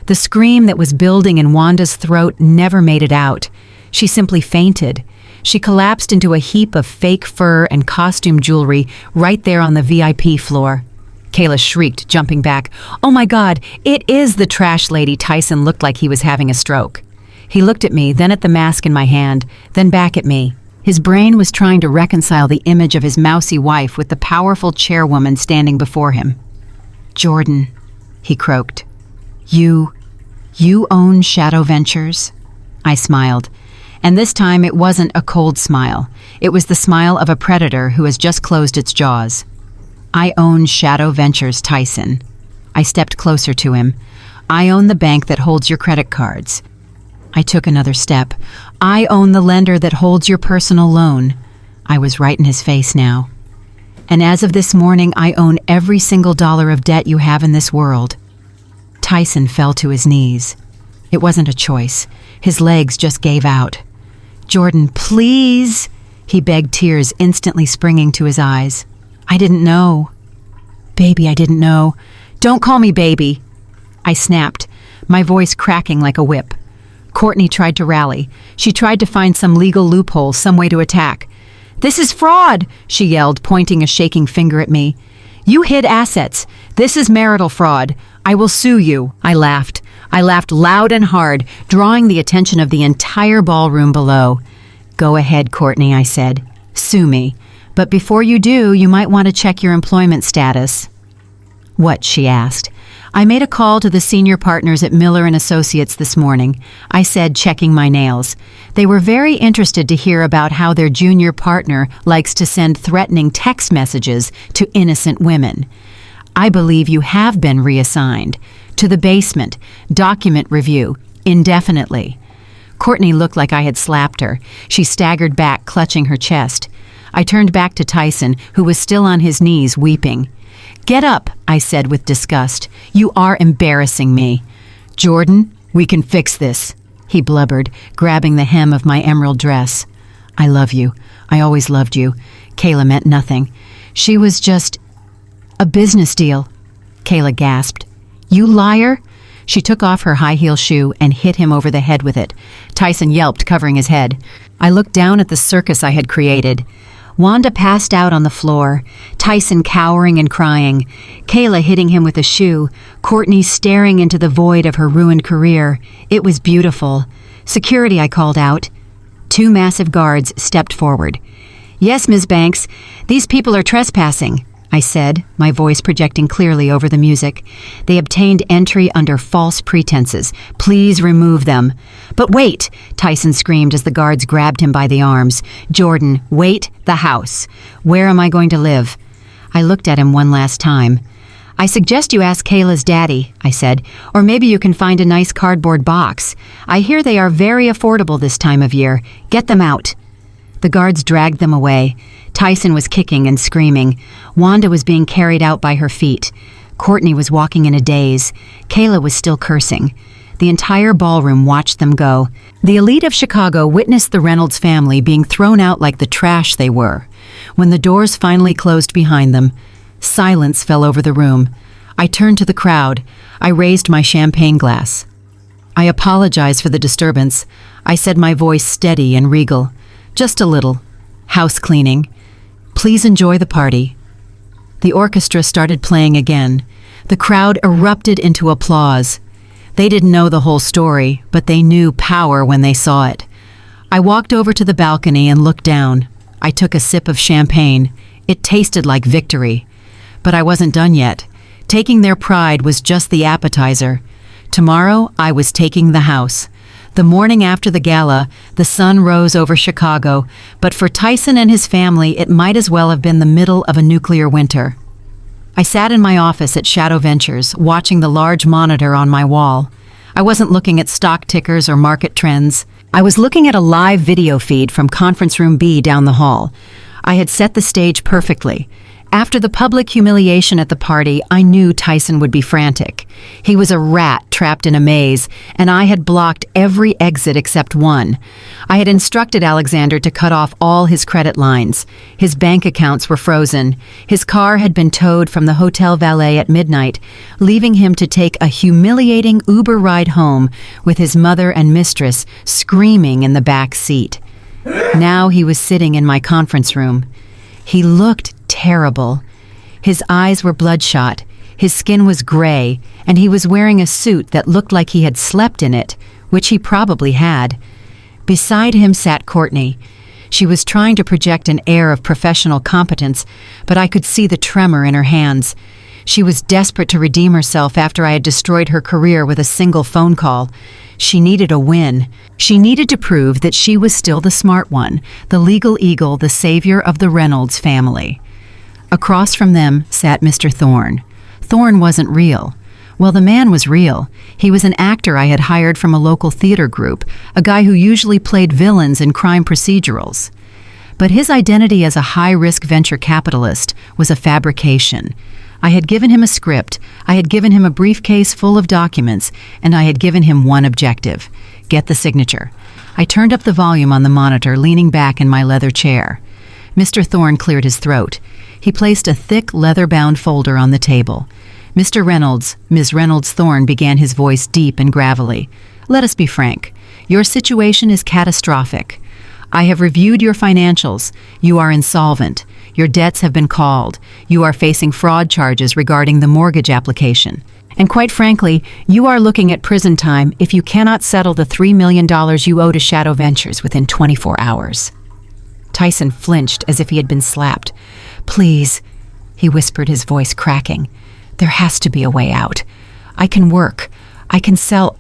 The scream that was building in Wanda's throat never made it out. She simply fainted. She collapsed into a heap of fake fur and costume jewelry right there on the VIP floor. Kayla shrieked, jumping back. "Oh my God, it is the trash lady!" Tyson looked like he was having a stroke. He looked at me, then at the mask in my hand, then back at me. His brain was trying to reconcile the image of his mousy wife with the powerful chairwoman standing before him. "Jordan," he croaked. You own Shadow Ventures?" I smiled. And this time it wasn't a cold smile. It was the smile of a predator who has just closed its jaws. "I own Shadow Ventures, Tyson." I stepped closer to him. "I own the bank that holds your credit cards. I took another step. I own the lender that holds your personal loan. I was right in his face now. And as of this morning, I own every single dollar of debt you have in this world. Tyson fell to his knees. It wasn't a choice. His legs just gave out. Jordan, please, he begged, tears instantly springing to his eyes. I didn't know. Baby, I didn't know. Don't call me baby. I snapped, my voice cracking like a whip. Courtney tried to rally. She tried to find some legal loophole, some way to attack. This is fraud, she yelled, pointing a shaking finger at me. You hid assets. This is marital fraud. I will sue you. I laughed. I laughed loud and hard, drawing the attention of the entire ballroom below. Go ahead, Courtney, I said. Sue me. But before you do, you might want to check your employment status. What? She asked. I made a call to the senior partners at Miller & Associates this morning, I said, checking my nails. They were very interested to hear about how their junior partner likes to send threatening text messages to innocent women. I believe you have been reassigned to the basement, document review, indefinitely. Courtney looked like I had slapped her. She staggered back, clutching her chest. I turned back to Tyson, who was still on his knees, weeping. Get up, I said with disgust. You are embarrassing me. Jordan, we can fix this, he blubbered, grabbing the hem of my emerald dress. I love you. I always loved you. Kayla meant nothing. She was just a business deal. Kayla gasped. You liar? She took off her high-heel shoe and hit him over the head with it. Tyson yelped, covering his head. I looked down at the circus I had created. Wanda passed out on the floor, Tyson cowering and crying, Kayla hitting him with a shoe, Courtney staring into the void of her ruined career. It was beautiful. Security, I called out. 2 massive guards stepped forward. Yes, Ms. Banks, these people are trespassing, I said, my voice projecting clearly over the music. They obtained entry under false pretenses. Please remove them. But wait, Tyson screamed as the guards grabbed him by the arms. Jordan, wait the house. Where am I going to live? I looked at him one last time. I suggest you ask Kayla's daddy, I said, or maybe you can find a nice cardboard box. I hear they are very affordable this time of year. Get them out. The guards dragged them away. Tyson was kicking and screaming. Wanda was being carried out by her feet. Courtney was walking in a daze. Kayla was still cursing. The entire ballroom watched them go. The elite of Chicago witnessed the Reynolds family being thrown out like the trash they were. When the doors finally closed behind them, silence fell over the room. I turned to the crowd. I raised my champagne glass. I apologize for the disturbance. I said, my voice steady and regal. Just a little. House cleaning. Please enjoy the party. The orchestra started playing again. The crowd erupted into applause. They didn't know the whole story, but they knew power when they saw it. I walked over to the balcony and looked down. I took a sip of champagne. It tasted like victory. But I wasn't done yet. Taking their pride was just the appetizer. Tomorrow, I was taking the house. The morning after the gala, the sun rose over Chicago, but for Tyson and his family, it might as well have been the middle of a nuclear winter. I sat in my office at Shadow Ventures, watching the large monitor on my wall. I wasn't looking at stock tickers or market trends. I was looking at a live video feed from Conference Room B down the hall. I had set the stage perfectly. After the public humiliation at the party, I knew Tyson would be frantic. He was a rat trapped in a maze, and I had blocked every exit except one. I had instructed Alexander to cut off all his credit lines. His bank accounts were frozen. His car had been towed from the hotel valet at midnight, leaving him to take a humiliating Uber ride home with his mother and mistress screaming in the back seat. Now he was sitting in my conference room. He looked terrible. His eyes were bloodshot, his skin was gray, and he was wearing a suit that looked like he had slept in it, which he probably had. Beside him sat Courtney. She was trying to project an air of professional competence, but I could see the tremor in her hands. She was desperate to redeem herself after I had destroyed her career with a single phone call. She needed a win. She needed to prove that she was still the smart one, the legal eagle, the savior of the Reynolds family. Across from them sat Mr. Thorne. Thorne wasn't real. Well, the man was real. He was an actor I had hired from a local theater group, a guy who usually played villains in crime procedurals. But his identity as a high-risk venture capitalist was a fabrication. I had given him a script, I had given him a briefcase full of documents, and I had given him one objective: get the signature. I turned up the volume on the monitor, leaning back in my leather chair. Mr. Thorne cleared his throat. He placed a thick, leather-bound folder on the table. Mr. Reynolds, Ms. Reynolds Thorne, began his voice deep and gravelly. Let us be frank. Your situation is catastrophic. I have reviewed your financials. You are insolvent. Your debts have been called. You are facing fraud charges regarding the mortgage application. And quite frankly, you are looking at prison time if you cannot settle the $3 million you owe to Shadow Ventures within 24 hours. Tyson flinched as if he had been slapped. Please, he whispered, his voice cracking. There has to be a way out. I can work. I can sell.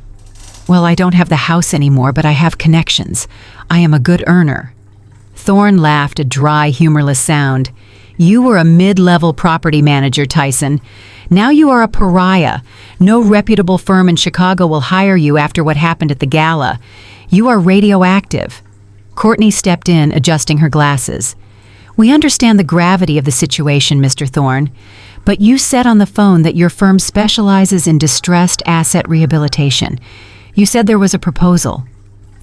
Well, I don't have the house anymore, but I have connections. I am a good earner. Thorne laughed, a dry, humorless sound. You were a mid-level property manager, Tyson. Now you are a pariah. No reputable firm in Chicago will hire you after what happened at the gala. You are radioactive. Courtney stepped in, adjusting her glasses. We understand the gravity of the situation, Mr. Thorne, but you said on the phone that your firm specializes in distressed asset rehabilitation. You said there was a proposal.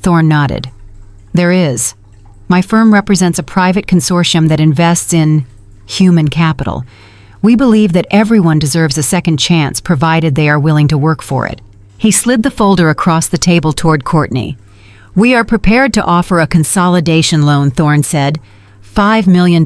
Thorne nodded. There is. My firm represents a private consortium that invests in human capital. We believe that everyone deserves a second chance, provided they are willing to work for it. He slid the folder across the table toward Courtney. We are prepared to offer a consolidation loan, Thorne said. $5 million.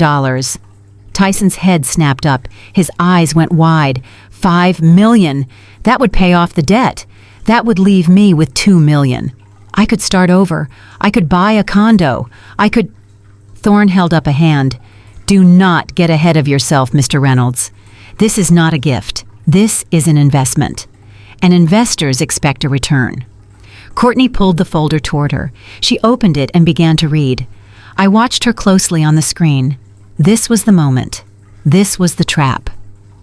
Tyson's head snapped up. His eyes went wide. $5 million. That would pay off the debt. That would leave me with $2 million. I could start over. I could buy a condo. I could... Thorne held up a hand. Do not get ahead of yourself, Mr. Reynolds. This is not a gift. This is an investment. And investors expect a return. Courtney pulled the folder toward her. She opened it and began to read. I watched her closely on the screen. This was the moment. This was the trap.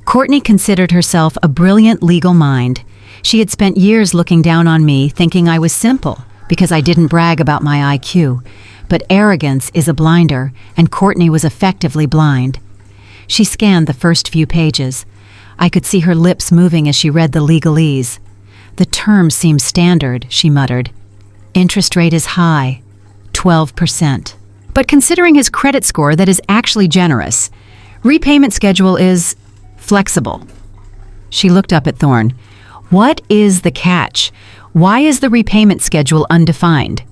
Courtney considered herself a brilliant legal mind. She had spent years looking down on me, thinking I was simple, because I didn't brag about my IQ. But arrogance is a blinder, and Courtney was effectively blind. She scanned the first few pages. I could see her lips moving as she read the legalese. The terms seem standard, she muttered. Interest rate is high, 12%. But considering his credit score, that is actually generous. Repayment schedule is flexible. She looked up at Thorne. What is the catch? Why is the repayment schedule undefined?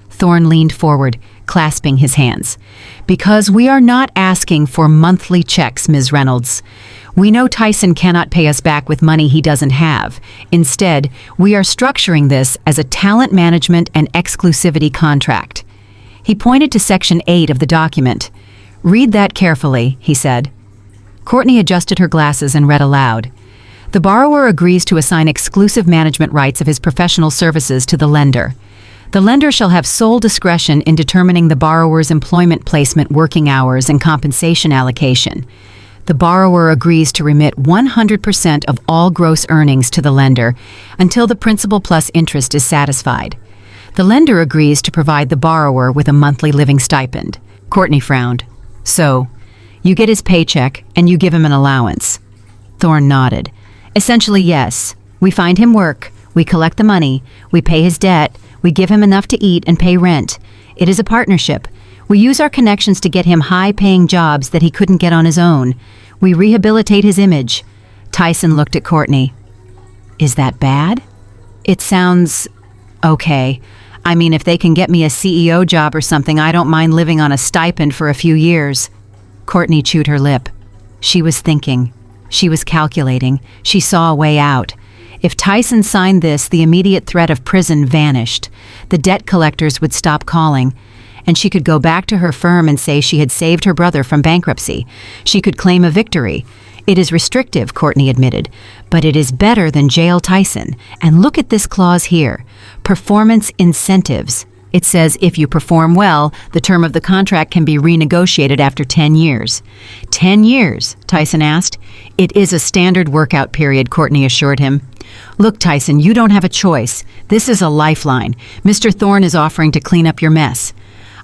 Thorne leaned forward, clasping his hands. Because we are not asking for monthly checks, Ms. Reynolds. We know Tyson cannot pay us back with money he doesn't have. Instead, we are structuring this as a talent management and exclusivity contract. He pointed to Section 8 of the document. Read that carefully, he said. Courtney adjusted her glasses and read aloud. The borrower agrees to assign exclusive management rights of his professional services to the lender. The lender shall have sole discretion in determining the borrower's employment placement, working hours, and compensation allocation. The borrower agrees to remit 100% of all gross earnings to the lender until the principal plus interest is satisfied. The lender agrees to provide the borrower with a monthly living stipend. Courtney frowned. So, you get his paycheck and you give him an allowance. Thorne nodded. Essentially, yes. We find him work, we collect the money, we pay his debt, we give him enough to eat and pay rent. It is a partnership. We use our connections to get him high-paying jobs that he couldn't get on his own. We rehabilitate his image. Tyson looked at Courtney. Is that bad? It sounds... okay. I mean, if they can get me a CEO job or something, I don't mind living on a stipend for a few years. Courtney chewed her lip. She was thinking. She was calculating. She saw a way out. If Tyson signed this, the immediate threat of prison vanished. The debt collectors would stop calling, and she could go back to her firm and say she had saved her brother from bankruptcy. She could claim a victory. It is restrictive, Courtney admitted, but it is better than jail Tyson. And look at this clause here. Performance incentives. It says if you perform well, the term of the contract can be renegotiated after 10 years. 10 years? Tyson asked. It is a standard workout period, Courtney assured him. Look, Tyson, you don't have a choice. This is a lifeline. Mr. Thorne is offering to clean up your mess.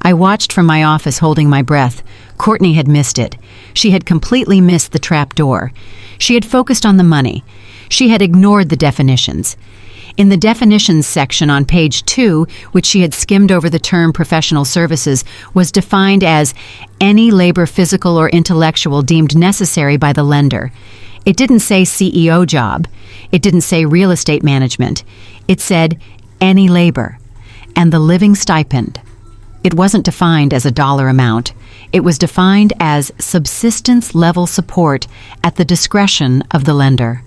I watched from my office holding my breath. Courtney had missed it. She had completely missed the trap door. She had focused on the money. She had ignored the definitions. In the definitions section on page 2, which she had skimmed over, the term professional services was defined as any labor, physical or intellectual, deemed necessary by the lender. It didn't say CEO job. It didn't say real estate management. It said any labor. And the living stipend. It wasn't defined as a dollar amount. It was defined as subsistence level support at the discretion of the lender.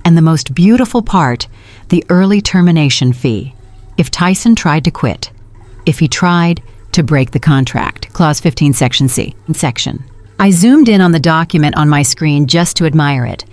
And the most beautiful part, the early termination fee, if Tyson tried to quit, if he tried to break the contract. Clause 15, Section C. I zoomed in on the document on my screen just to admire it.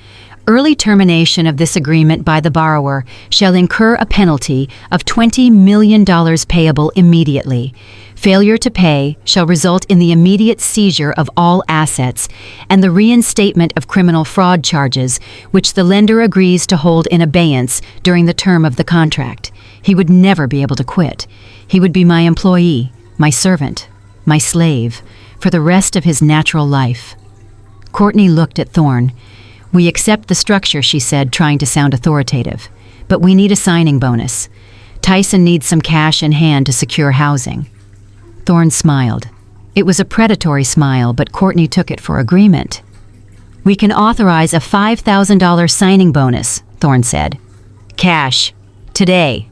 Early termination of this agreement by the borrower shall incur a penalty of $20 million payable immediately. Failure to pay shall result in the immediate seizure of all assets and the reinstatement of criminal fraud charges, which the lender agrees to hold in abeyance during the term of the contract. He would never be able to quit. He would be my employee, my servant, my slave, for the rest of his natural life. Courtney looked at Thorne. We accept the structure, she said, trying to sound authoritative. But we need a signing bonus. Tyson needs some cash in hand to secure housing. Thorne smiled. It was a predatory smile, but Courtney took it for agreement. We can authorize a $5,000 signing bonus, Thorne said. Cash. Today.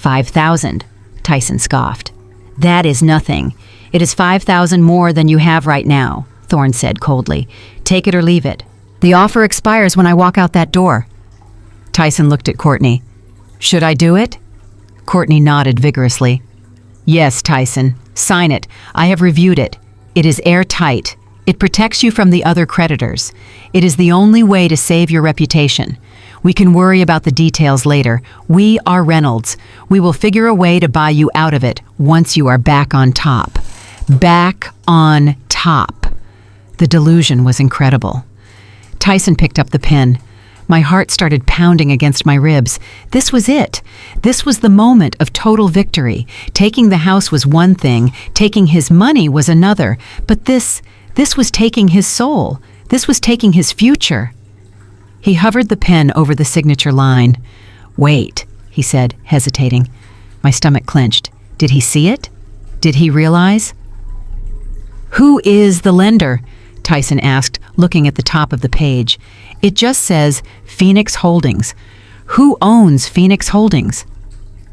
$5,000, Tyson scoffed. That is nothing. It is $5,000 more than you have right now, Thorne said coldly. Take it or leave it. The offer expires when I walk out that door. Tyson looked at Courtney. Should I do it? Courtney nodded vigorously. Yes, Tyson. Sign it. I have reviewed it. It is airtight. It protects you from the other creditors. It is the only way to save your reputation. We can worry about the details later. We are Reynolds. We will figure a way to buy you out of it once you are back on top. Back on top. The delusion was incredible. Tyson picked up the pen. My heart started pounding against my ribs. This was it. This was the moment of total victory. Taking the house was one thing. Taking his money was another. But this was taking his soul. This was taking his future. He hovered the pen over the signature line. Wait, he said, hesitating. My stomach clenched. Did he see it? Did he realize? Who is the lender? Tyson asked, looking at the top of the page. It just says Phoenix Holdings. Who owns Phoenix Holdings?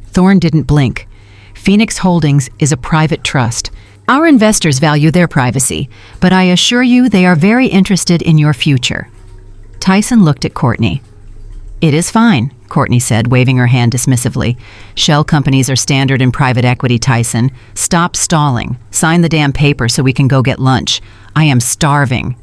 Thorne didn't blink. Phoenix Holdings is a private trust. Our investors value their privacy, but I assure you they are very interested in your future. Tyson looked at Courtney. It is fine, Courtney said, waving her hand dismissively. Shell companies are standard in private equity, Tyson. Stop stalling. Sign the damn paper so we can go get lunch. I am starving.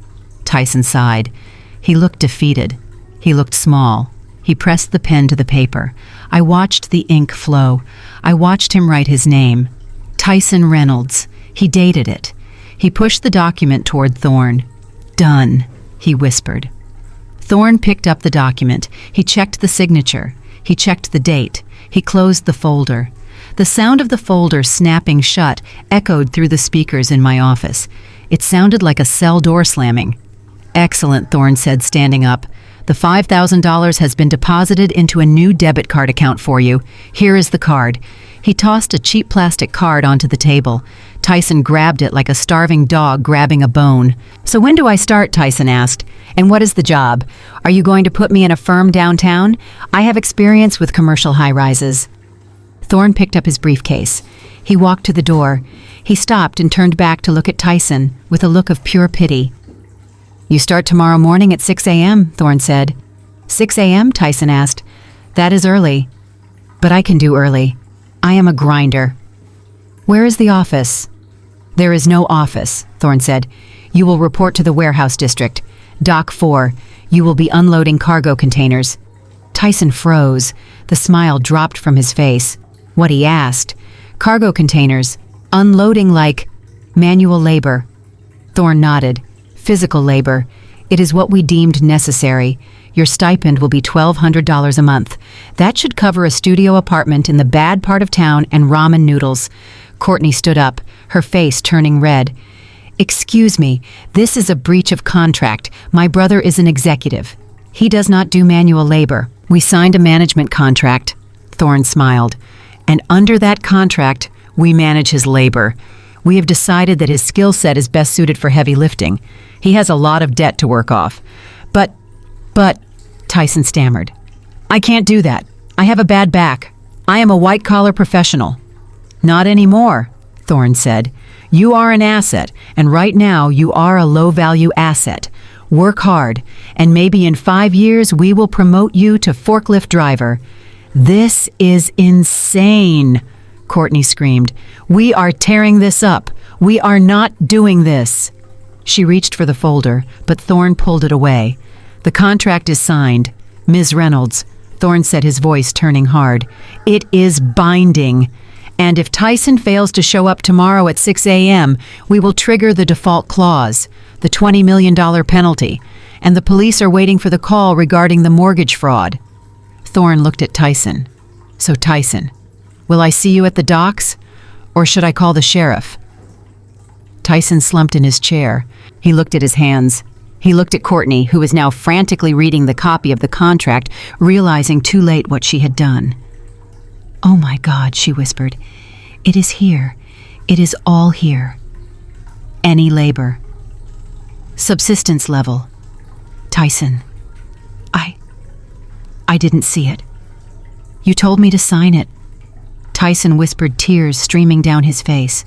Tyson sighed. He looked defeated. He looked small. He pressed the pen to the paper. I watched the ink flow. I watched him write his name. Tyson Reynolds. He dated it. He pushed the document toward Thorne. Done, he whispered. Thorne picked up the document. He checked the signature. He checked the date. He closed the folder. The sound of the folder snapping shut echoed through the speakers in my office. It sounded like a cell door slamming. Excellent, Thorne said, standing up. The $5,000 has been deposited into a new debit card account for you. Here is the card. He tossed a cheap plastic card onto the table. Tyson grabbed it like a starving dog grabbing a bone. So when do I start? Tyson asked. And what is the job? Are you going to put me in a firm downtown? I have experience with commercial high-rises. Thorne picked up his briefcase. He walked to the door. He stopped and turned back to look at Tyson with a look of pure pity. You start tomorrow morning at 6 a.m., Thorne said. 6 a.m., Tyson asked. That is early. But I can do early. I am a grinder. Where is the office? There is no office, Thorne said. You will report to the warehouse district. Dock 4. You will be unloading cargo containers. Tyson froze. The smile dropped from his face. What he asked. Cargo containers. Unloading like manual labor. Thorne nodded. Physical labor. It is what we deemed necessary. Your stipend will be $1,200 a month. That should cover a studio apartment in the bad part of town and ramen noodles. Courtney stood up, her face turning red. Excuse me, this is a breach of contract. My brother is an executive. He does not do manual labor. We signed a management contract. Thorne smiled. And under that contract, we manage his labor. We have decided that his skill set is best suited for heavy lifting. He has a lot of debt to work off. But, Tyson stammered. I can't do that. I have a bad back. I am a white-collar professional. Not anymore, Thorne said. You are an asset, and right now you are a low-value asset. Work hard, and maybe in 5 years we will promote you to forklift driver. This is insane, Courtney screamed. We are tearing this up. We are not doing this. She reached for the folder, but Thorne pulled it away. The contract is signed. Ms. Reynolds, Thorne said, his voice turning hard. It is binding. And if Tyson fails to show up tomorrow at 6 a.m., we will trigger the default clause, the $20 million penalty, and the police are waiting for the call regarding the mortgage fraud. Thorne looked at Tyson. So Tyson, will I see you at the docks, or should I call the sheriff? Tyson slumped in his chair. He looked at his hands. He looked at Courtney, who was now frantically reading the copy of the contract, realizing too late what she had done. Oh my God, she whispered. It is here. It is all here. Any labor. Subsistence level. Tyson. I didn't see it. You told me to sign it. Tyson whispered, tears streaming down his face.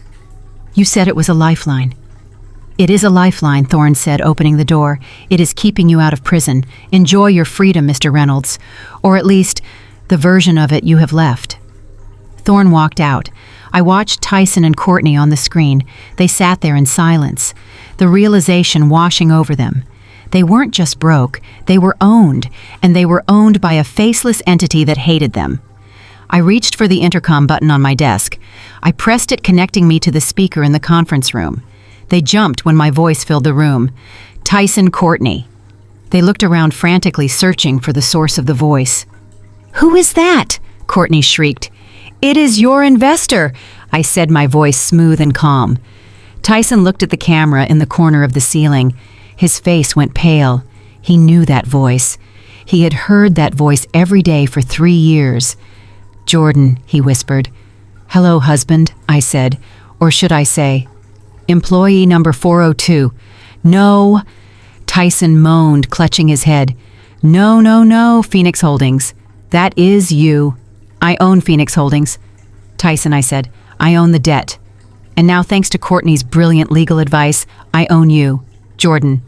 You said it was a lifeline. It is a lifeline, Thorne said, opening the door. It is keeping you out of prison. Enjoy your freedom, Mr. Reynolds. Or at least, the version of it you have left. Thorne walked out. I watched Tyson and Courtney on the screen. They sat there in silence, the realization washing over them. They weren't just broke, they were owned, and they were owned by a faceless entity that hated them. I reached for the intercom button on my desk. I pressed it, connecting me to the speaker in the conference room. They jumped when my voice filled the room. Tyson, Courtney. They looked around frantically, searching for the source of the voice. Who is that? Courtney shrieked. It is your investor, I said, my voice smooth and calm. Tyson looked at the camera in the corner of the ceiling. His face went pale. He knew that voice. He had heard that voice every day for 3 years. Jordan, he whispered. Hello, husband, I said. Or should I say, employee number 402. No, Tyson moaned, clutching his head. No, Phoenix Holdings. That is you. I own Phoenix Holdings. Tyson, I said, I own the debt. And now, thanks to Courtney's brilliant legal advice, I own you. Jordan.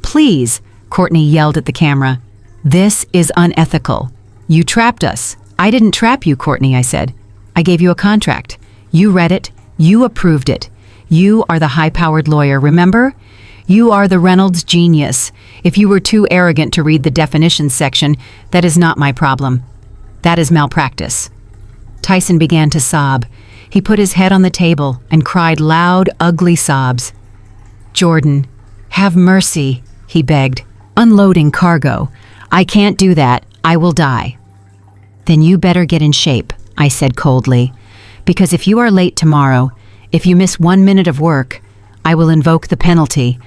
Please, Courtney yelled at the camera. This is unethical. You trapped us. I didn't trap you, Courtney, I said. I gave you a contract. You read it. You approved it. You are the high-powered lawyer, remember? You are the Reynolds genius. If you were too arrogant to read the definitions section, that is not my problem. That is malpractice. Tyson began to sob. He put his head on the table and cried loud, ugly sobs. Jordan, have mercy, he begged. Unloading cargo. I can't do that. I will die. Then you better get in shape, I said coldly. Because if you are late tomorrow, if you miss 1 minute of work, I will invoke the penalty.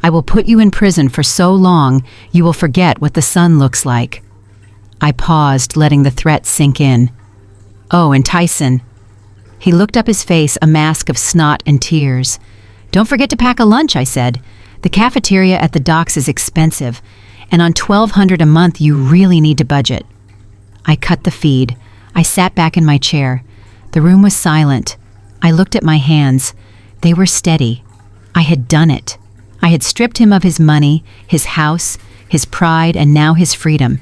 I will put you in prison for so long you will forget what the sun looks like. I paused, letting the threat sink in. Oh, and Tyson. He looked up, his face a mask of snot and tears. Don't forget to pack a lunch, I said. The cafeteria at the docks is expensive, and on $1,200 a month you really need to budget. I cut the feed. I sat back in my chair. The room was silent. I looked at my hands. They were steady. I had done it. I had stripped him of his money, his house, his pride, and now his freedom.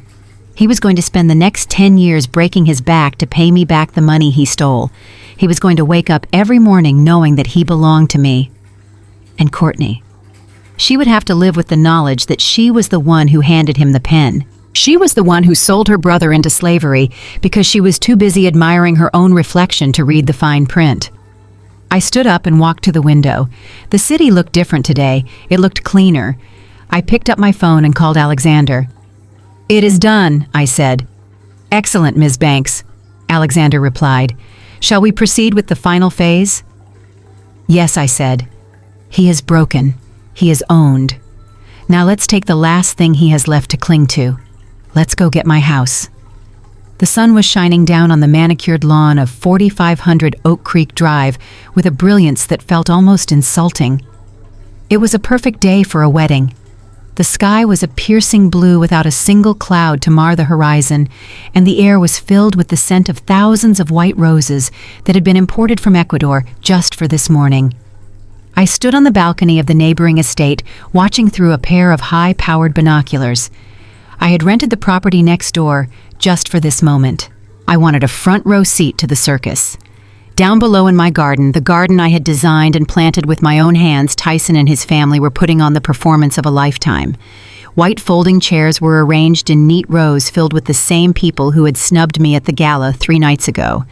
He was going to spend the next 10 years breaking his back to pay me back the money he stole. He was going to wake up every morning knowing that he belonged to me. And Courtney. She would have to live with the knowledge that she was the one who handed him the pen. She was the one who sold her brother into slavery because she was too busy admiring her own reflection to read the fine print. I stood up and walked to the window. The city looked different today. It looked cleaner. I picked up my phone and called Alexander. "It is done," I said. "Excellent, Ms. Banks," Alexander replied. "Shall we proceed with the final phase?" "Yes," I said. "He is broken. He is owned. Now let's take the last thing he has left to cling to. Let's go get my house." The sun was shining down on the manicured lawn of 4500 Oak Creek Drive with a brilliance that felt almost insulting. It was a perfect day for a wedding. The sky was a piercing blue without a single cloud to mar the horizon, and the air was filled with the scent of thousands of white roses that had been imported from Ecuador just for this morning. I stood on the balcony of the neighboring estate, watching through a pair of high-powered binoculars. I had rented the property next door just for this moment. I wanted a front-row seat to the circus. Down below in my garden, the garden I had designed and planted with my own hands, Tyson and his family were putting on the performance of a lifetime. White folding chairs were arranged in neat rows filled with the same people who had snubbed me at the gala 3 nights ago.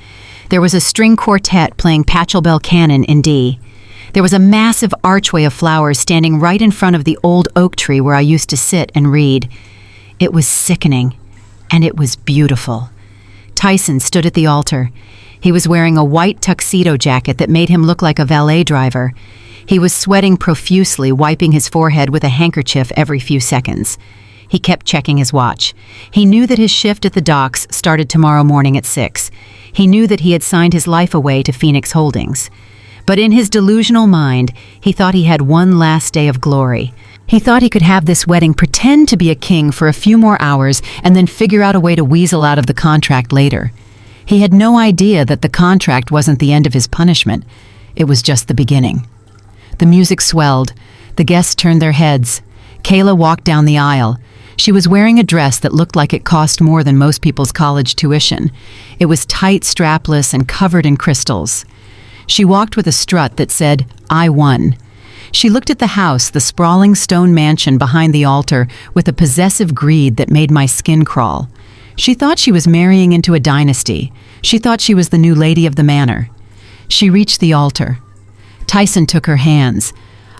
There was a string quartet playing Pachelbel Canon in D. There was a massive archway of flowers standing right in front of the old oak tree where I used to sit and read. It was sickening, and it was beautiful. Tyson stood at the altar. He was wearing a white tuxedo jacket that made him look like a valet driver. He was sweating profusely, wiping his forehead with a handkerchief every few seconds. He kept checking his watch. He knew that his shift at the docks started tomorrow morning at 6. He knew that he had signed his life away to Phoenix Holdings. But in his delusional mind, he thought he had one last day of glory. He thought he could have this wedding pretend to be a king for a few more hours and then figure out a way to weasel out of the contract later. He had no idea that the contract wasn't the end of his punishment. It was just the beginning. The music swelled. The guests turned their heads. Kayla walked down the aisle. She was wearing a dress that looked like it cost more than most people's college tuition. It was tight, strapless, and covered in crystals. She walked with a strut that said, "I won." She looked at the house, the sprawling stone mansion behind the altar, with a possessive greed that made my skin crawl. She thought she was marrying into a dynasty. She thought she was the new lady of the manor. She reached the altar. Tyson took her hands.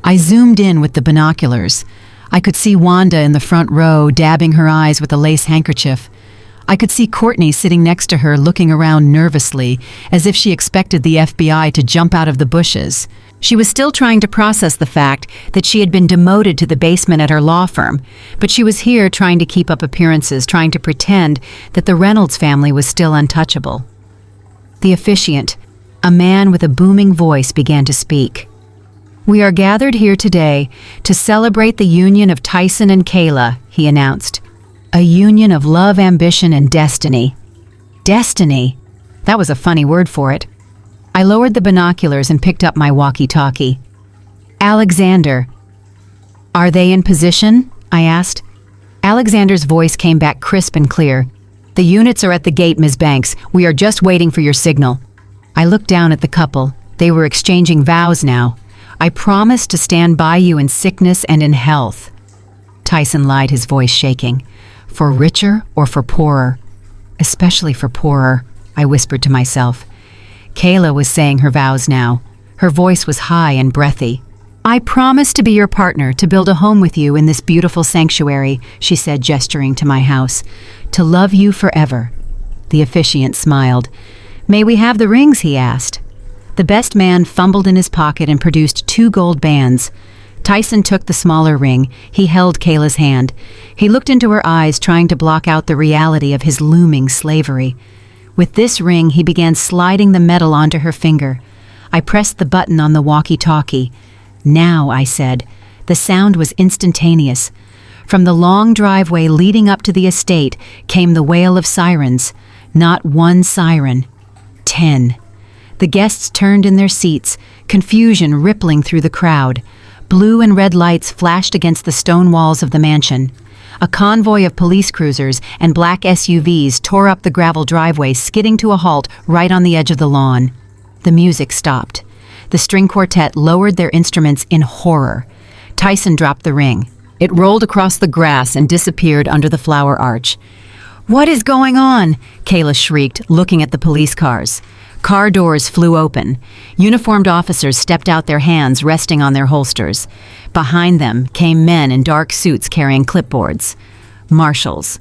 I zoomed in with the binoculars. I could see Wanda in the front row, dabbing her eyes with a lace handkerchief. I could see Courtney sitting next to her, looking around nervously, as if she expected the FBI to jump out of the bushes. She was still trying to process the fact that she had been demoted to the basement at her law firm, but she was here trying to keep up appearances, trying to pretend that the Reynolds family was still untouchable. The officiant, a man with a booming voice, began to speak. "We are gathered here today to celebrate the union of Tyson and Kayla," he announced. "A union of love, ambition, and destiny." Destiny? That was a funny word for it. I lowered the binoculars and picked up my walkie-talkie. "Alexander." "Are they in position?" I asked. Alexander's voice came back crisp and clear. "The units are at the gate, Ms. Banks. We are just waiting for your signal." I looked down at the couple. They were exchanging vows now. "I promise to stand by you in sickness and in health." Tyson lied, his voice shaking. "For richer or for poorer?" "Especially for poorer," I whispered to myself. Kayla was saying her vows now. Her voice was high and breathy. "I promise to be your partner, to build a home with you in this beautiful sanctuary," she said, gesturing to my house. "To love you forever." The officiant smiled. "May we have the rings?" he asked. The best man fumbled in his pocket and produced 2 gold bands. Tyson took the smaller ring. He held Kayla's hand. He looked into her eyes, trying to block out the reality of his looming slavery. With this ring, he began sliding the metal onto her finger. I pressed the button on the walkie-talkie. "Now," I said. The sound was instantaneous. From the long driveway leading up to the estate came the wail of sirens. Not one siren. 10. The guests turned in their seats, confusion rippling through the crowd. Blue and red lights flashed against the stone walls of the mansion. A convoy of police cruisers and black SUVs tore up the gravel driveway, skidding to a halt right on the edge of the lawn. The music stopped. The string quartet lowered their instruments in horror. Tyson dropped the ring. It rolled across the grass and disappeared under the flower arch. "What is going on?" Kayla shrieked, looking at the police cars. Car doors flew open. Uniformed officers stepped out, their hands resting on their holsters. Behind them came men in dark suits carrying clipboards. Marshals.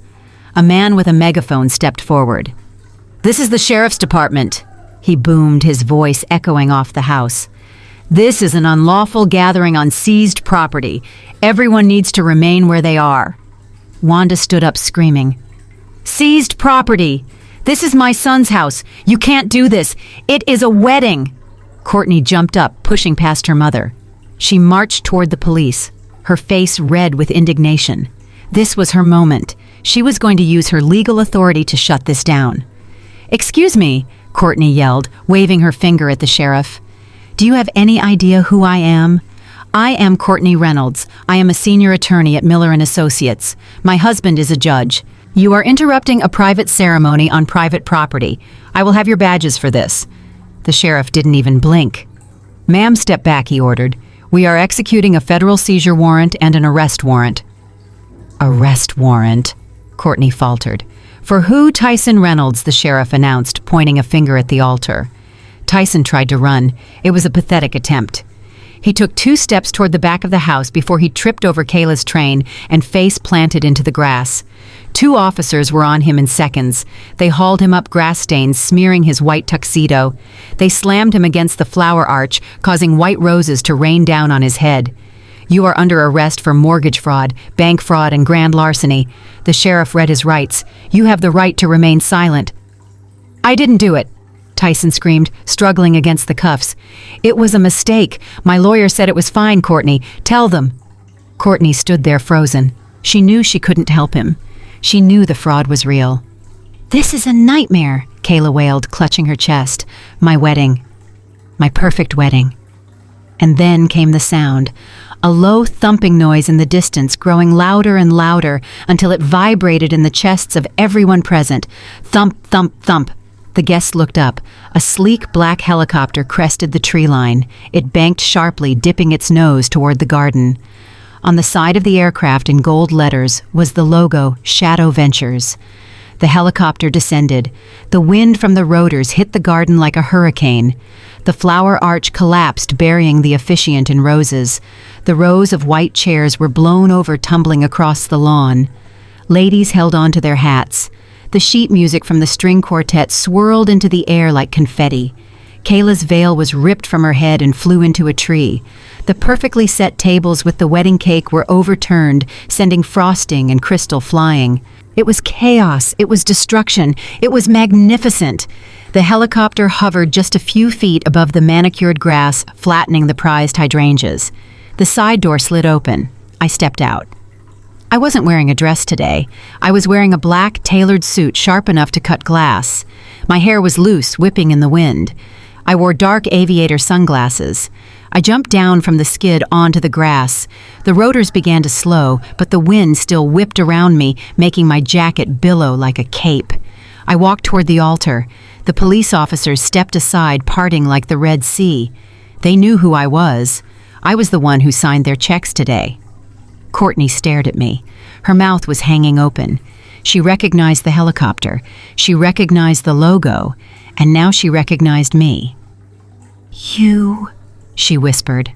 A man with a megaphone stepped forward. "This is the sheriff's department," he boomed, his voice echoing off the house. "This is an unlawful gathering on seized property. Everyone needs to remain where they are." Wanda stood up screaming. "Seized property! This is my son's house. You can't do this. It is a wedding." Courtney jumped up, pushing past her mother. She marched toward the police, her face red with indignation. This was her moment. She was going to use her legal authority to shut this down. "Excuse me," Courtney yelled, waving her finger at the sheriff. "Do you have any idea who I am?" "I am Courtney Reynolds. I am a senior attorney at Miller & Associates. My husband is a judge. You are interrupting a private ceremony on private property. I will have your badges for this." The sheriff didn't even blink. "Ma'am, step back," he ordered. "We are executing a federal seizure warrant and an arrest warrant." "Arrest warrant," Courtney faltered. "For who?" "Tyson Reynolds," the sheriff announced, pointing a finger at the altar. Tyson tried to run. It was a pathetic attempt. He took 2 steps toward the back of the house before he tripped over Kayla's train and face planted into the grass. 2 officers were on him in seconds. They hauled him up grass stains, smearing his white tuxedo. They slammed him against the flower arch, causing white roses to rain down on his head. "You are under arrest for mortgage fraud, bank fraud, and grand larceny." The sheriff read his rights. "You have the right to remain silent." "I didn't do it," Tyson screamed, struggling against the cuffs. "It was a mistake. My lawyer said it was fine, Courtney. Tell them." Courtney stood there frozen. She knew she couldn't help him. She knew the fraud was real. "This is a nightmare," Kayla wailed, clutching her chest. "My wedding. My perfect wedding." And then came the sound. A low thumping noise in the distance, growing louder and louder until it vibrated in the chests of everyone present. Thump, thump, thump. The guests looked up. A sleek black helicopter crested the tree line. It banked sharply, dipping its nose toward the garden. On the side of the aircraft in gold letters was the logo, Shadow Ventures. The helicopter descended. The wind from the rotors hit the garden like a hurricane. The flower arch collapsed, burying the officiant in roses. The rows of white chairs were blown over, tumbling across the lawn. Ladies held on to their hats. The sheet music from the string quartet swirled into the air like confetti. Kayla's veil was ripped from her head and flew into a tree. The perfectly set tables with the wedding cake were overturned, sending frosting and crystal flying. It was chaos. It was destruction. It was magnificent. The helicopter hovered just a few feet above the manicured grass, flattening the prized hydrangeas. The side door slid open. I stepped out. I wasn't wearing a dress today. I was wearing a black, tailored suit sharp enough to cut glass. My hair was loose, whipping in the wind. I wore dark aviator sunglasses. I jumped down from the skid onto the grass. The rotors began to slow, but the wind still whipped around me, making my jacket billow like a cape. I walked toward the altar. The police officers stepped aside, parting like the Red Sea. They knew who I was. I was the one who signed their checks today. Courtney stared at me. Her mouth was hanging open. She recognized the helicopter. She recognized the logo. And now she recognized me. "You," she whispered.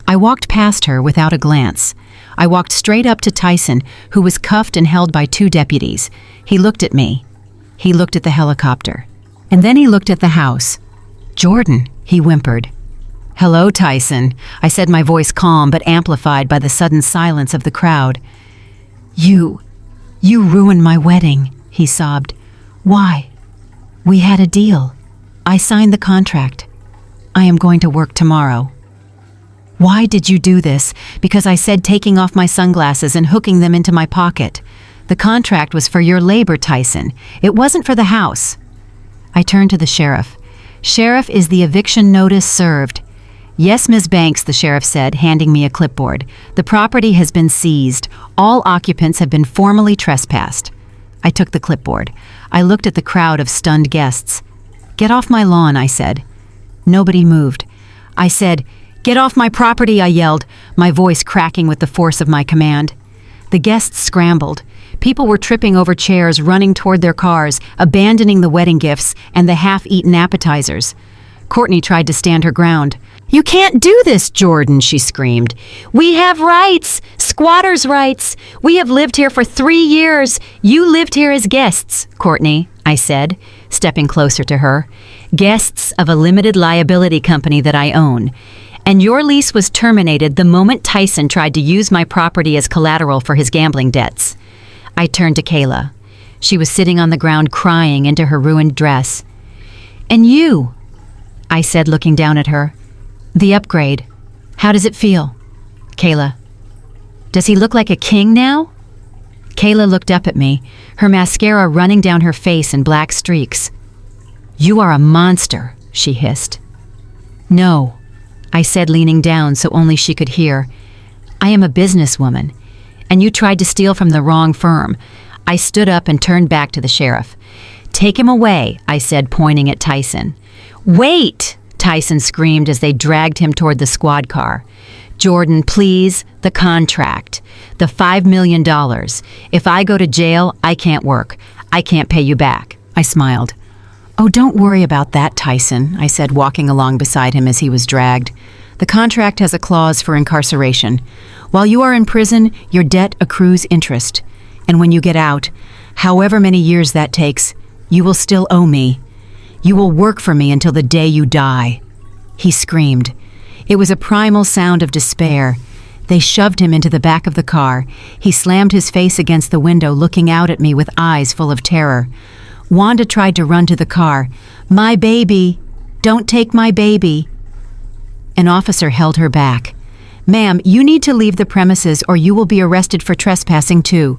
I walked past her without a glance. I walked straight up to Tyson, who was cuffed and held by 2 deputies. He looked at me. He looked at the helicopter. And then he looked at the house. "Jordan," he whimpered. "Hello, Tyson," I said, my voice calm but amplified by the sudden silence of the crowd. You ruined my wedding," he sobbed. "Why? We had a deal. I signed the contract. I am going to work tomorrow." "Why did you do this?" "Because I said taking off my sunglasses and hooking them into my pocket. The contract was for your labor, Tyson. It wasn't for the house." I turned to the sheriff. "Sheriff, is the eviction notice served?" "Yes, Ms. Banks," the sheriff said, handing me a clipboard. "The property has been seized. All occupants have been formally trespassed." I took the clipboard. I looked at the crowd of stunned guests. "Get off my lawn," I said. Nobody moved. I said, "Get off my property," I yelled, my voice cracking with the force of my command. The guests scrambled. People were tripping over chairs, running toward their cars, abandoning the wedding gifts and the half-eaten appetizers. Courtney tried to stand her ground. "You can't do this, Jordan," she screamed. "We have rights, squatters' rights. We have lived here for 3 years. You lived here as guests, Courtney," I said, stepping closer to her. "Guests of a limited liability company that I own. And your lease was terminated the moment Tyson tried to use my property as collateral for his gambling debts." I turned to Kayla. She was sitting on the ground crying into her ruined dress. "And you," I said, looking down at her. "The upgrade. How does it feel?" "Kayla, does he look like a king now?" Kayla looked up at me, her mascara running down her face in black streaks. "You are a monster," she hissed. "No," I said, leaning down so only she could hear. "I am a businesswoman, and you tried to steal from the wrong firm." I stood up and turned back to the sheriff. "Take him away," I said, pointing at Tyson. "Wait!" Tyson screamed as they dragged him toward the squad car. "Jordan, please, the contract. The $5 million. If I go to jail, I can't work. I can't pay you back." I smiled. "Oh, don't worry about that, Tyson," I said, walking along beside him as he was dragged. "The contract has a clause for incarceration. While you are in prison, your debt accrues interest. And when you get out, however many years that takes, you will still owe me. You will work for me until the day you die." He screamed. It was a primal sound of despair. They shoved him into the back of the car. He slammed his face against the window, looking out at me with eyes full of terror. Wanda tried to run to the car. "My baby! Don't take my baby!" An officer held her back. "Ma'am, you need to leave the premises or you will be arrested for trespassing too."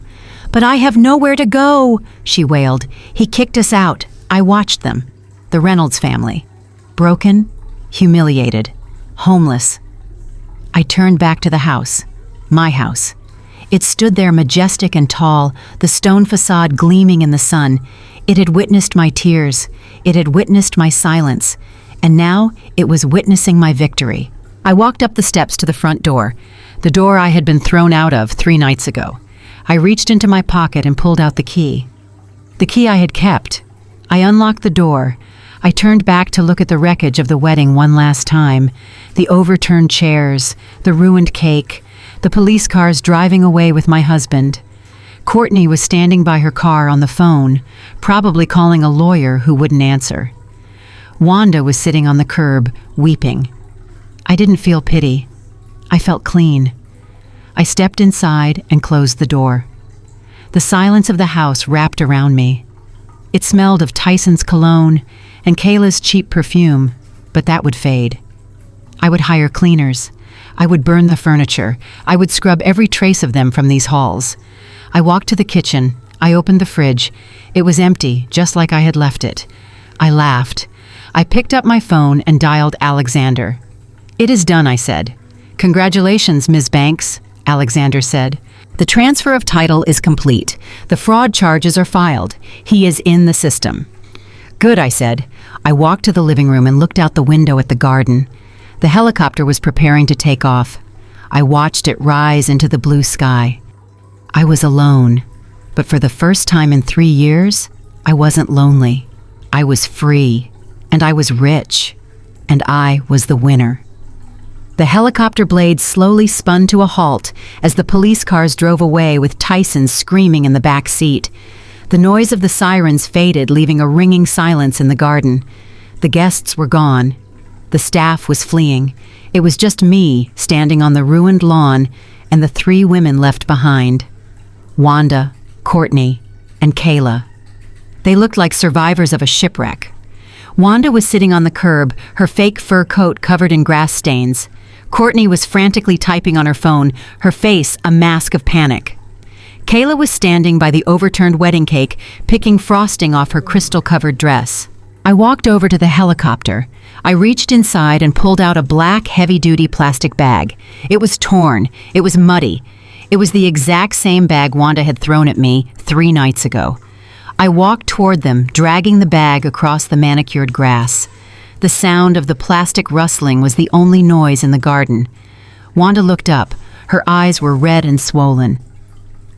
"But I have nowhere to go," she wailed. "He kicked us out." I watched them. The Reynolds family. Broken, humiliated, homeless. I turned back to the house. My house. It stood there majestic and tall, the stone facade gleaming in the sun. It had witnessed my tears. It had witnessed my silence. And now it was witnessing my victory. I walked up the steps to the front door, the door I had been thrown out of 3 nights ago. I reached into my pocket and pulled out the key. The key I had kept. I unlocked the door. I turned back to look at the wreckage of the wedding one last time. The overturned chairs, the ruined cake, the police cars driving away with my husband. Courtney was standing by her car on the phone, probably calling a lawyer who wouldn't answer. Wanda was sitting on the curb, weeping. I didn't feel pity. I felt clean. I stepped inside and closed the door. The silence of the house wrapped around me. It smelled of Tyson's cologne and Kayla's cheap perfume, but that would fade. I would hire cleaners. I would burn the furniture. I would scrub every trace of them from these halls. I walked to the kitchen. I opened the fridge. It was empty, just like I had left it. I laughed. I picked up my phone and dialed Alexander. "It is done," I said. "Congratulations, Ms. Banks," Alexander said. "The transfer of title is complete. The fraud charges are filed. He is in the system." "Good," I said. I walked to the living room and looked out the window at the garden. The helicopter was preparing to take off. I watched it rise into the blue sky. I was alone, but for the first time in 3 years, I wasn't lonely. I was free, and I was rich, and I was the winner. The helicopter blades slowly spun to a halt as the police cars drove away with Tyson screaming in the back seat. The noise of the sirens faded, leaving a ringing silence in the garden. The guests were gone. The staff was fleeing. It was just me standing on the ruined lawn and the 3 women left behind. Wanda, Courtney, and Kayla. They looked like survivors of a shipwreck. Wanda was sitting on the curb, her fake fur coat covered in grass stains. Courtney was frantically typing on her phone, her face a mask of panic. Kayla was standing by the overturned wedding cake, picking frosting off her crystal-covered dress. I walked over to the helicopter. I reached inside and pulled out a black, heavy-duty plastic bag. It was torn. It was muddy. It was the exact same bag Wanda had thrown at me 3 nights ago. I walked toward them, dragging the bag across the manicured grass. The sound of the plastic rustling was the only noise in the garden. Wanda looked up. Her eyes were red and swollen.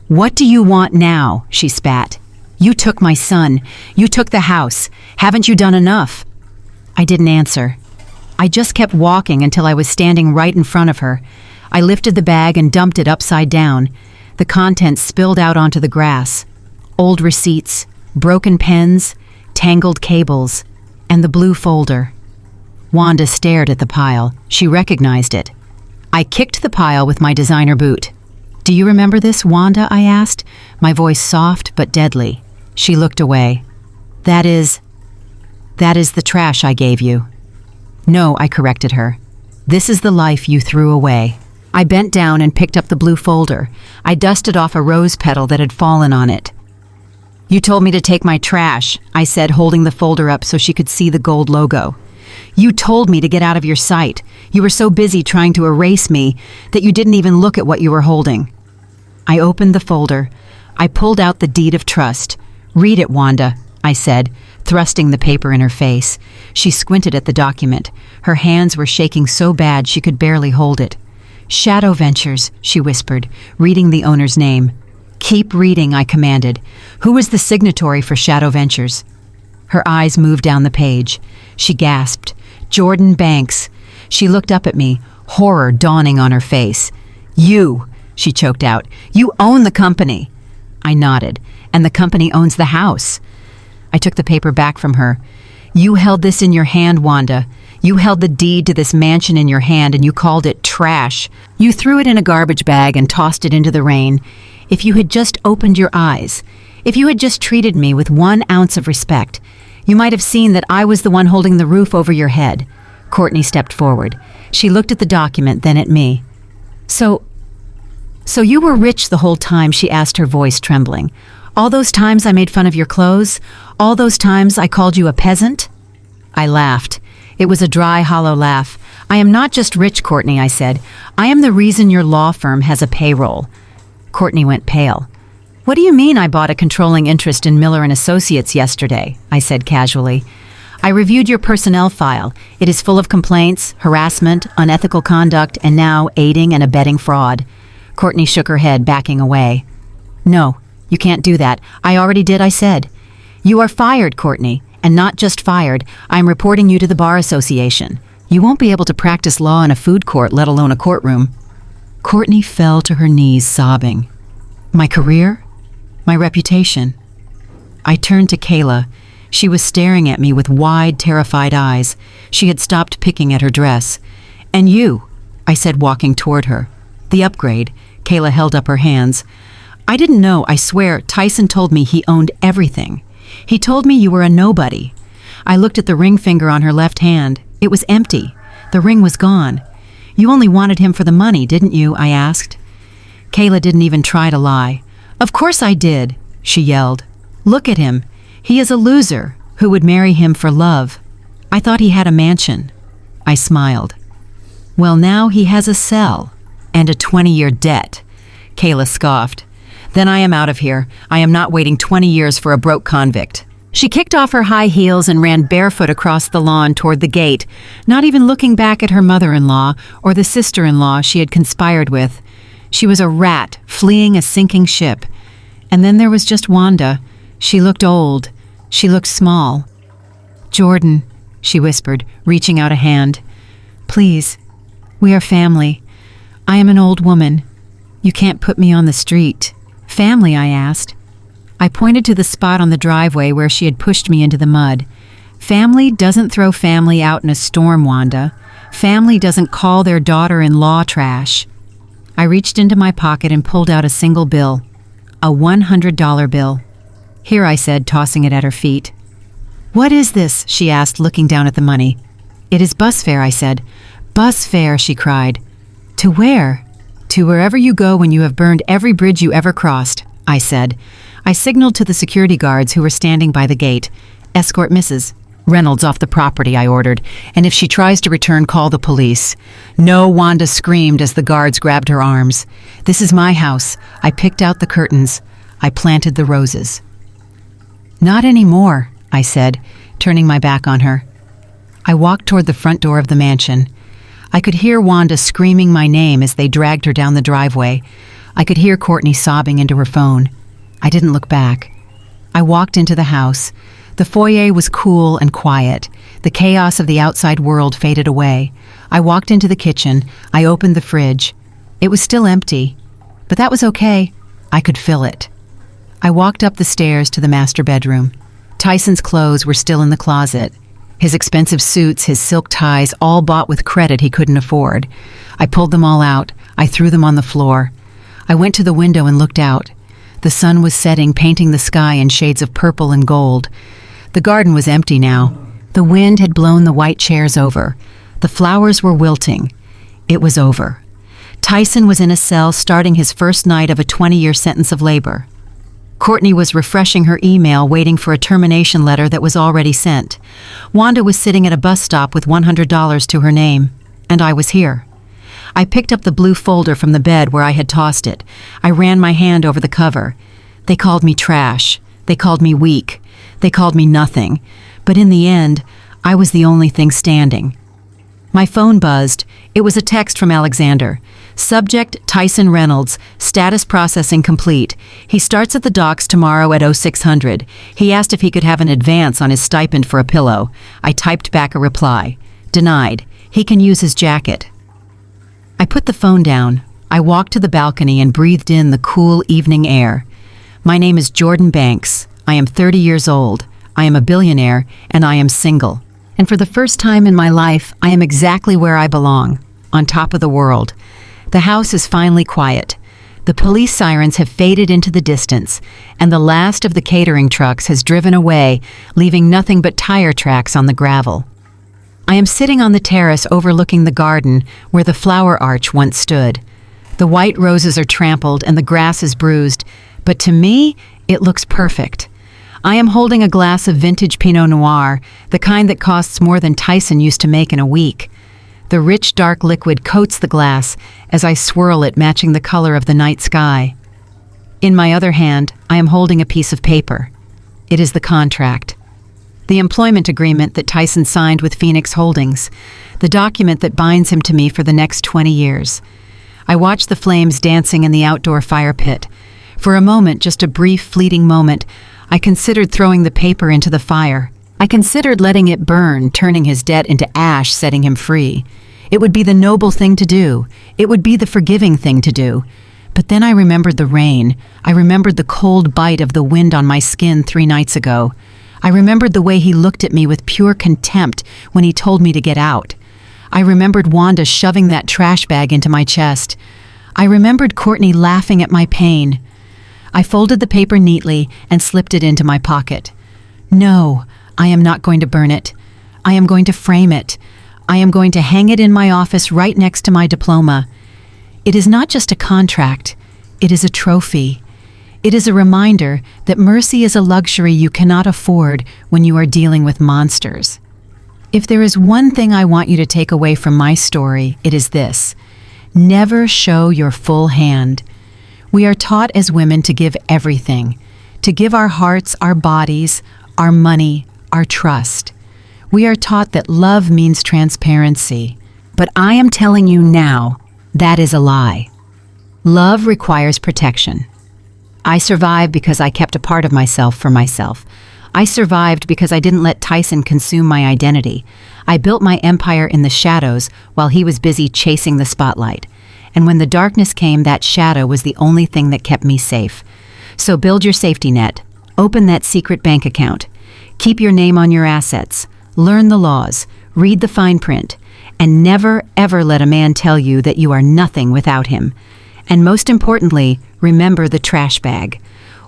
"What do you want now?" she spat. "You took my son. You took the house. Haven't you done enough?" I didn't answer. I just kept walking until I was standing right in front of her. I lifted the bag and dumped it upside down. The contents spilled out onto the grass. Old receipts, broken pens, tangled cables, and the blue folder. Wanda stared at the pile. She recognized it. I kicked the pile with my designer boot. "Do you remember this, Wanda?" I asked, my voice soft but deadly. She looked away. That is the trash I gave you." "No," I corrected her. "This is the life you threw away." I bent down and picked up the blue folder. I dusted off a rose petal that had fallen on it. "You told me to take my trash," I said, holding the folder up so she could see the gold logo. "You told me to get out of your sight. You were so busy trying to erase me that you didn't even look at what you were holding." I opened the folder. I pulled out the deed of trust. "Read it, Wanda," I said, thrusting the paper in her face. She squinted at the document. Her hands were shaking so bad she could barely hold it. "Shadow Ventures," she whispered, reading the owner's name. "Keep reading," I commanded. "Who was the signatory for Shadow Ventures?" Her eyes moved down the page. She gasped. "Jordan Banks." She looked up at me, horror dawning on her face. "You," she choked out. "You own the company." I nodded. "And the company owns the house." I took the paper back from her. "You held this in your hand, Wanda. You held the deed to this mansion in your hand and you called it trash. You threw it in a garbage bag and tossed it into the rain. If you had just opened your eyes, if you had just treated me with 1 ounce of respect, you might have seen that I was the one holding the roof over your head." Courtney stepped forward. She looked at the document, then at me. So you were rich the whole time," she asked, her voice trembling. "All those times I made fun of your clothes? All those times I called you a peasant?" I laughed. It was a dry, hollow laugh. "I am not just rich, Courtney," I said. "I am the reason your law firm has a payroll." Courtney went pale. "What do you mean I bought a controlling interest in Miller & Associates yesterday?" I said casually. "I reviewed your personnel file. It is full of complaints, harassment, unethical conduct, and now aiding and abetting fraud." Courtney shook her head, backing away. "No, you can't do that. I already did," I said. "You are fired, Courtney, and not just fired. I'm reporting you to the Bar Association. You won't be able to practice law in a food court, let alone a courtroom." Courtney fell to her knees, sobbing. "My career? My reputation?" I turned to Kayla. She was staring at me with wide, terrified eyes. She had stopped picking at her dress. "And you," I said, walking toward her. "The upgrade." Kayla held up her hands. "I didn't know, I swear. Tyson told me he owned everything. He told me you were a nobody." I looked at the ring finger on her left hand. It was empty. The ring was gone. "You only wanted him for the money, didn't you?" I asked. Kayla didn't even try to lie. "Of course I did," she yelled. "Look at him. He is a loser. Who would marry him for love? I thought he had a mansion." I smiled. "Well, now he has a cell and a 20-year debt." Kayla scoffed. "Then I am out of here. I am not waiting 20 years for a broke convict." She kicked off her high heels and ran barefoot across the lawn toward the gate, not even looking back at her mother-in-law or the sister-in-law she had conspired with. She was a rat fleeing a sinking ship. And then there was just Wanda. She looked old. She looked small. "Jordan," she whispered, reaching out a hand. "Please, we are family. I am an old woman. You can't put me on the street." "Family?" I asked. I pointed to the spot on the driveway where she had pushed me into the mud. "Family doesn't throw family out in a storm, Wanda. Family doesn't call their daughter-in-law trash." I reached into my pocket and pulled out a single bill. A $100 bill. "Here," I said, tossing it at her feet. "What is this?" she asked, looking down at the money. "It is bus fare," I said. "Bus fare," she cried. "To where?" "To wherever you go when you have burned every bridge you ever crossed," I said. I signaled to the security guards who were standing by the gate. "Escort Mrs. Reynolds off the property," I ordered, "and if she tries to return, call the police." "No," Wanda screamed as the guards grabbed her arms. "This is my house. I picked out the curtains. I planted the roses." "Not anymore," I said, turning my back on her. I walked toward the front door of the mansion. I could hear Wanda screaming my name as they dragged her down the driveway. I could hear Courtney sobbing into her phone. I didn't look back. I walked into the house. The foyer was cool and quiet. The chaos of the outside world faded away. I walked into the kitchen. I opened the fridge. It was still empty, but that was okay. I could fill it. I walked up the stairs to the master bedroom. Tyson's clothes were still in the closet. His expensive suits, his silk ties, all bought with credit he couldn't afford. I pulled them all out. I threw them on the floor. I went to the window and looked out. The sun was setting, painting the sky in shades of purple and gold. The garden was empty now. The wind had blown the white chairs over. The flowers were wilting. It was over. Tyson was in a cell starting his first night of a 20-year sentence of labor. Courtney was refreshing her email, waiting for a termination letter that was already sent. Wanda was sitting at a bus stop with $100 to her name, and I was here. I picked up the blue folder from the bed where I had tossed it. I ran my hand over the cover. They called me trash. They called me weak. They called me nothing. But in the end, I was the only thing standing. My phone buzzed. It was a text from Alexander. Subject, Tyson Reynolds. Status processing complete. He starts at the docks tomorrow at 0600. He asked if he could have an advance on his stipend for a pillow. I typed back a reply. Denied. He can use his jacket. I put the phone down. I walked to the balcony and breathed in the cool evening air. My name is Jordan Banks. I am 30 years old. I am a billionaire, and I am single. And for the first time in my life, I am exactly where I belong, on top of the world. The house is finally quiet. The police sirens have faded into the distance, and the last of the catering trucks has driven away, leaving nothing but tire tracks on the gravel. I am sitting on the terrace overlooking the garden where the flower arch once stood. The white roses are trampled and the grass is bruised, but to me, it looks perfect. I am holding a glass of vintage Pinot Noir, the kind that costs more than Tyson used to make in a week. The rich, dark liquid coats the glass as I swirl it, matching the color of the night sky. In my other hand, I am holding a piece of paper. It is the contract. The employment agreement that Tyson signed with Phoenix Holdings, the document that binds him to me for the next 20 years. I watch the flames dancing in the outdoor fire pit. For a moment, just a brief, fleeting moment, I considered throwing the paper into the fire. I considered letting it burn, turning his debt into ash, setting him free. It would be the noble thing to do. It would be the forgiving thing to do. But then I remembered the rain. I remembered the cold bite of the wind on my skin 3 nights ago. I remembered the way he looked at me with pure contempt when he told me to get out. I remembered Wanda shoving that trash bag into my chest. I remembered Courtney laughing at my pain. I folded the paper neatly and slipped it into my pocket. No, I am not going to burn it. I am going to frame it. I am going to hang it in my office right next to my diploma. It is not just a contract. It is a trophy. It is a reminder that mercy is a luxury you cannot afford when you are dealing with monsters. If there is one thing I want you to take away from my story, it is this: never show your full hand. We are taught as women to give everything, to give our hearts, our bodies, our money, our trust. We are taught that love means transparency, but I am telling you now, that is a lie. Love requires protection. I survived because I kept a part of myself for myself. I survived because I didn't let Tyson consume my identity. I built my empire in the shadows while he was busy chasing the spotlight. And when the darkness came, that shadow was the only thing that kept me safe. So build your safety net. Open that secret bank account. Keep your name on your assets. Learn the laws. Read the fine print. And never, ever let a man tell you that you are nothing without him. And most importantly, remember the trash bag.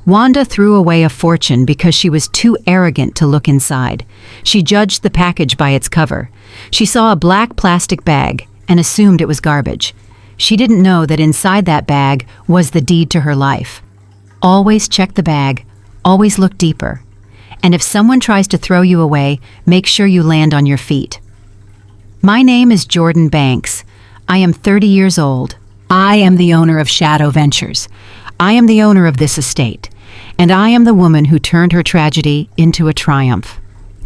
Wanda threw away a fortune because she was too arrogant to look inside. She judged the package by its cover. She saw a black plastic bag and assumed it was garbage. She didn't know that inside that bag was the deed to her life. Always check the bag. Always look deeper. And if someone tries to throw you away, make sure you land on your feet. My name is Jordan Banks. I am 30 years old. I am the owner of Shadow Ventures. I am the owner of this estate. And I am the woman who turned her tragedy into a triumph.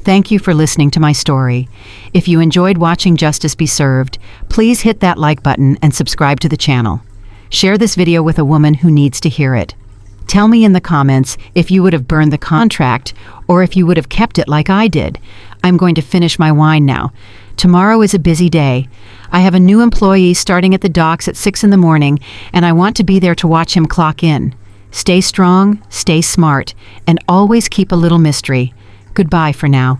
Thank you for listening to my story. If you enjoyed watching Justice Be Served, please hit that like button and subscribe to the channel. Share this video with a woman who needs to hear it. Tell me in the comments if you would have burned the contract or if you would have kept it like I did. I'm going to finish my wine now. Tomorrow is a busy day. I have a new employee starting at the docks at 6 in the morning, and I want to be there to watch him clock in. Stay strong, stay smart, and always keep a little mystery. Goodbye for now.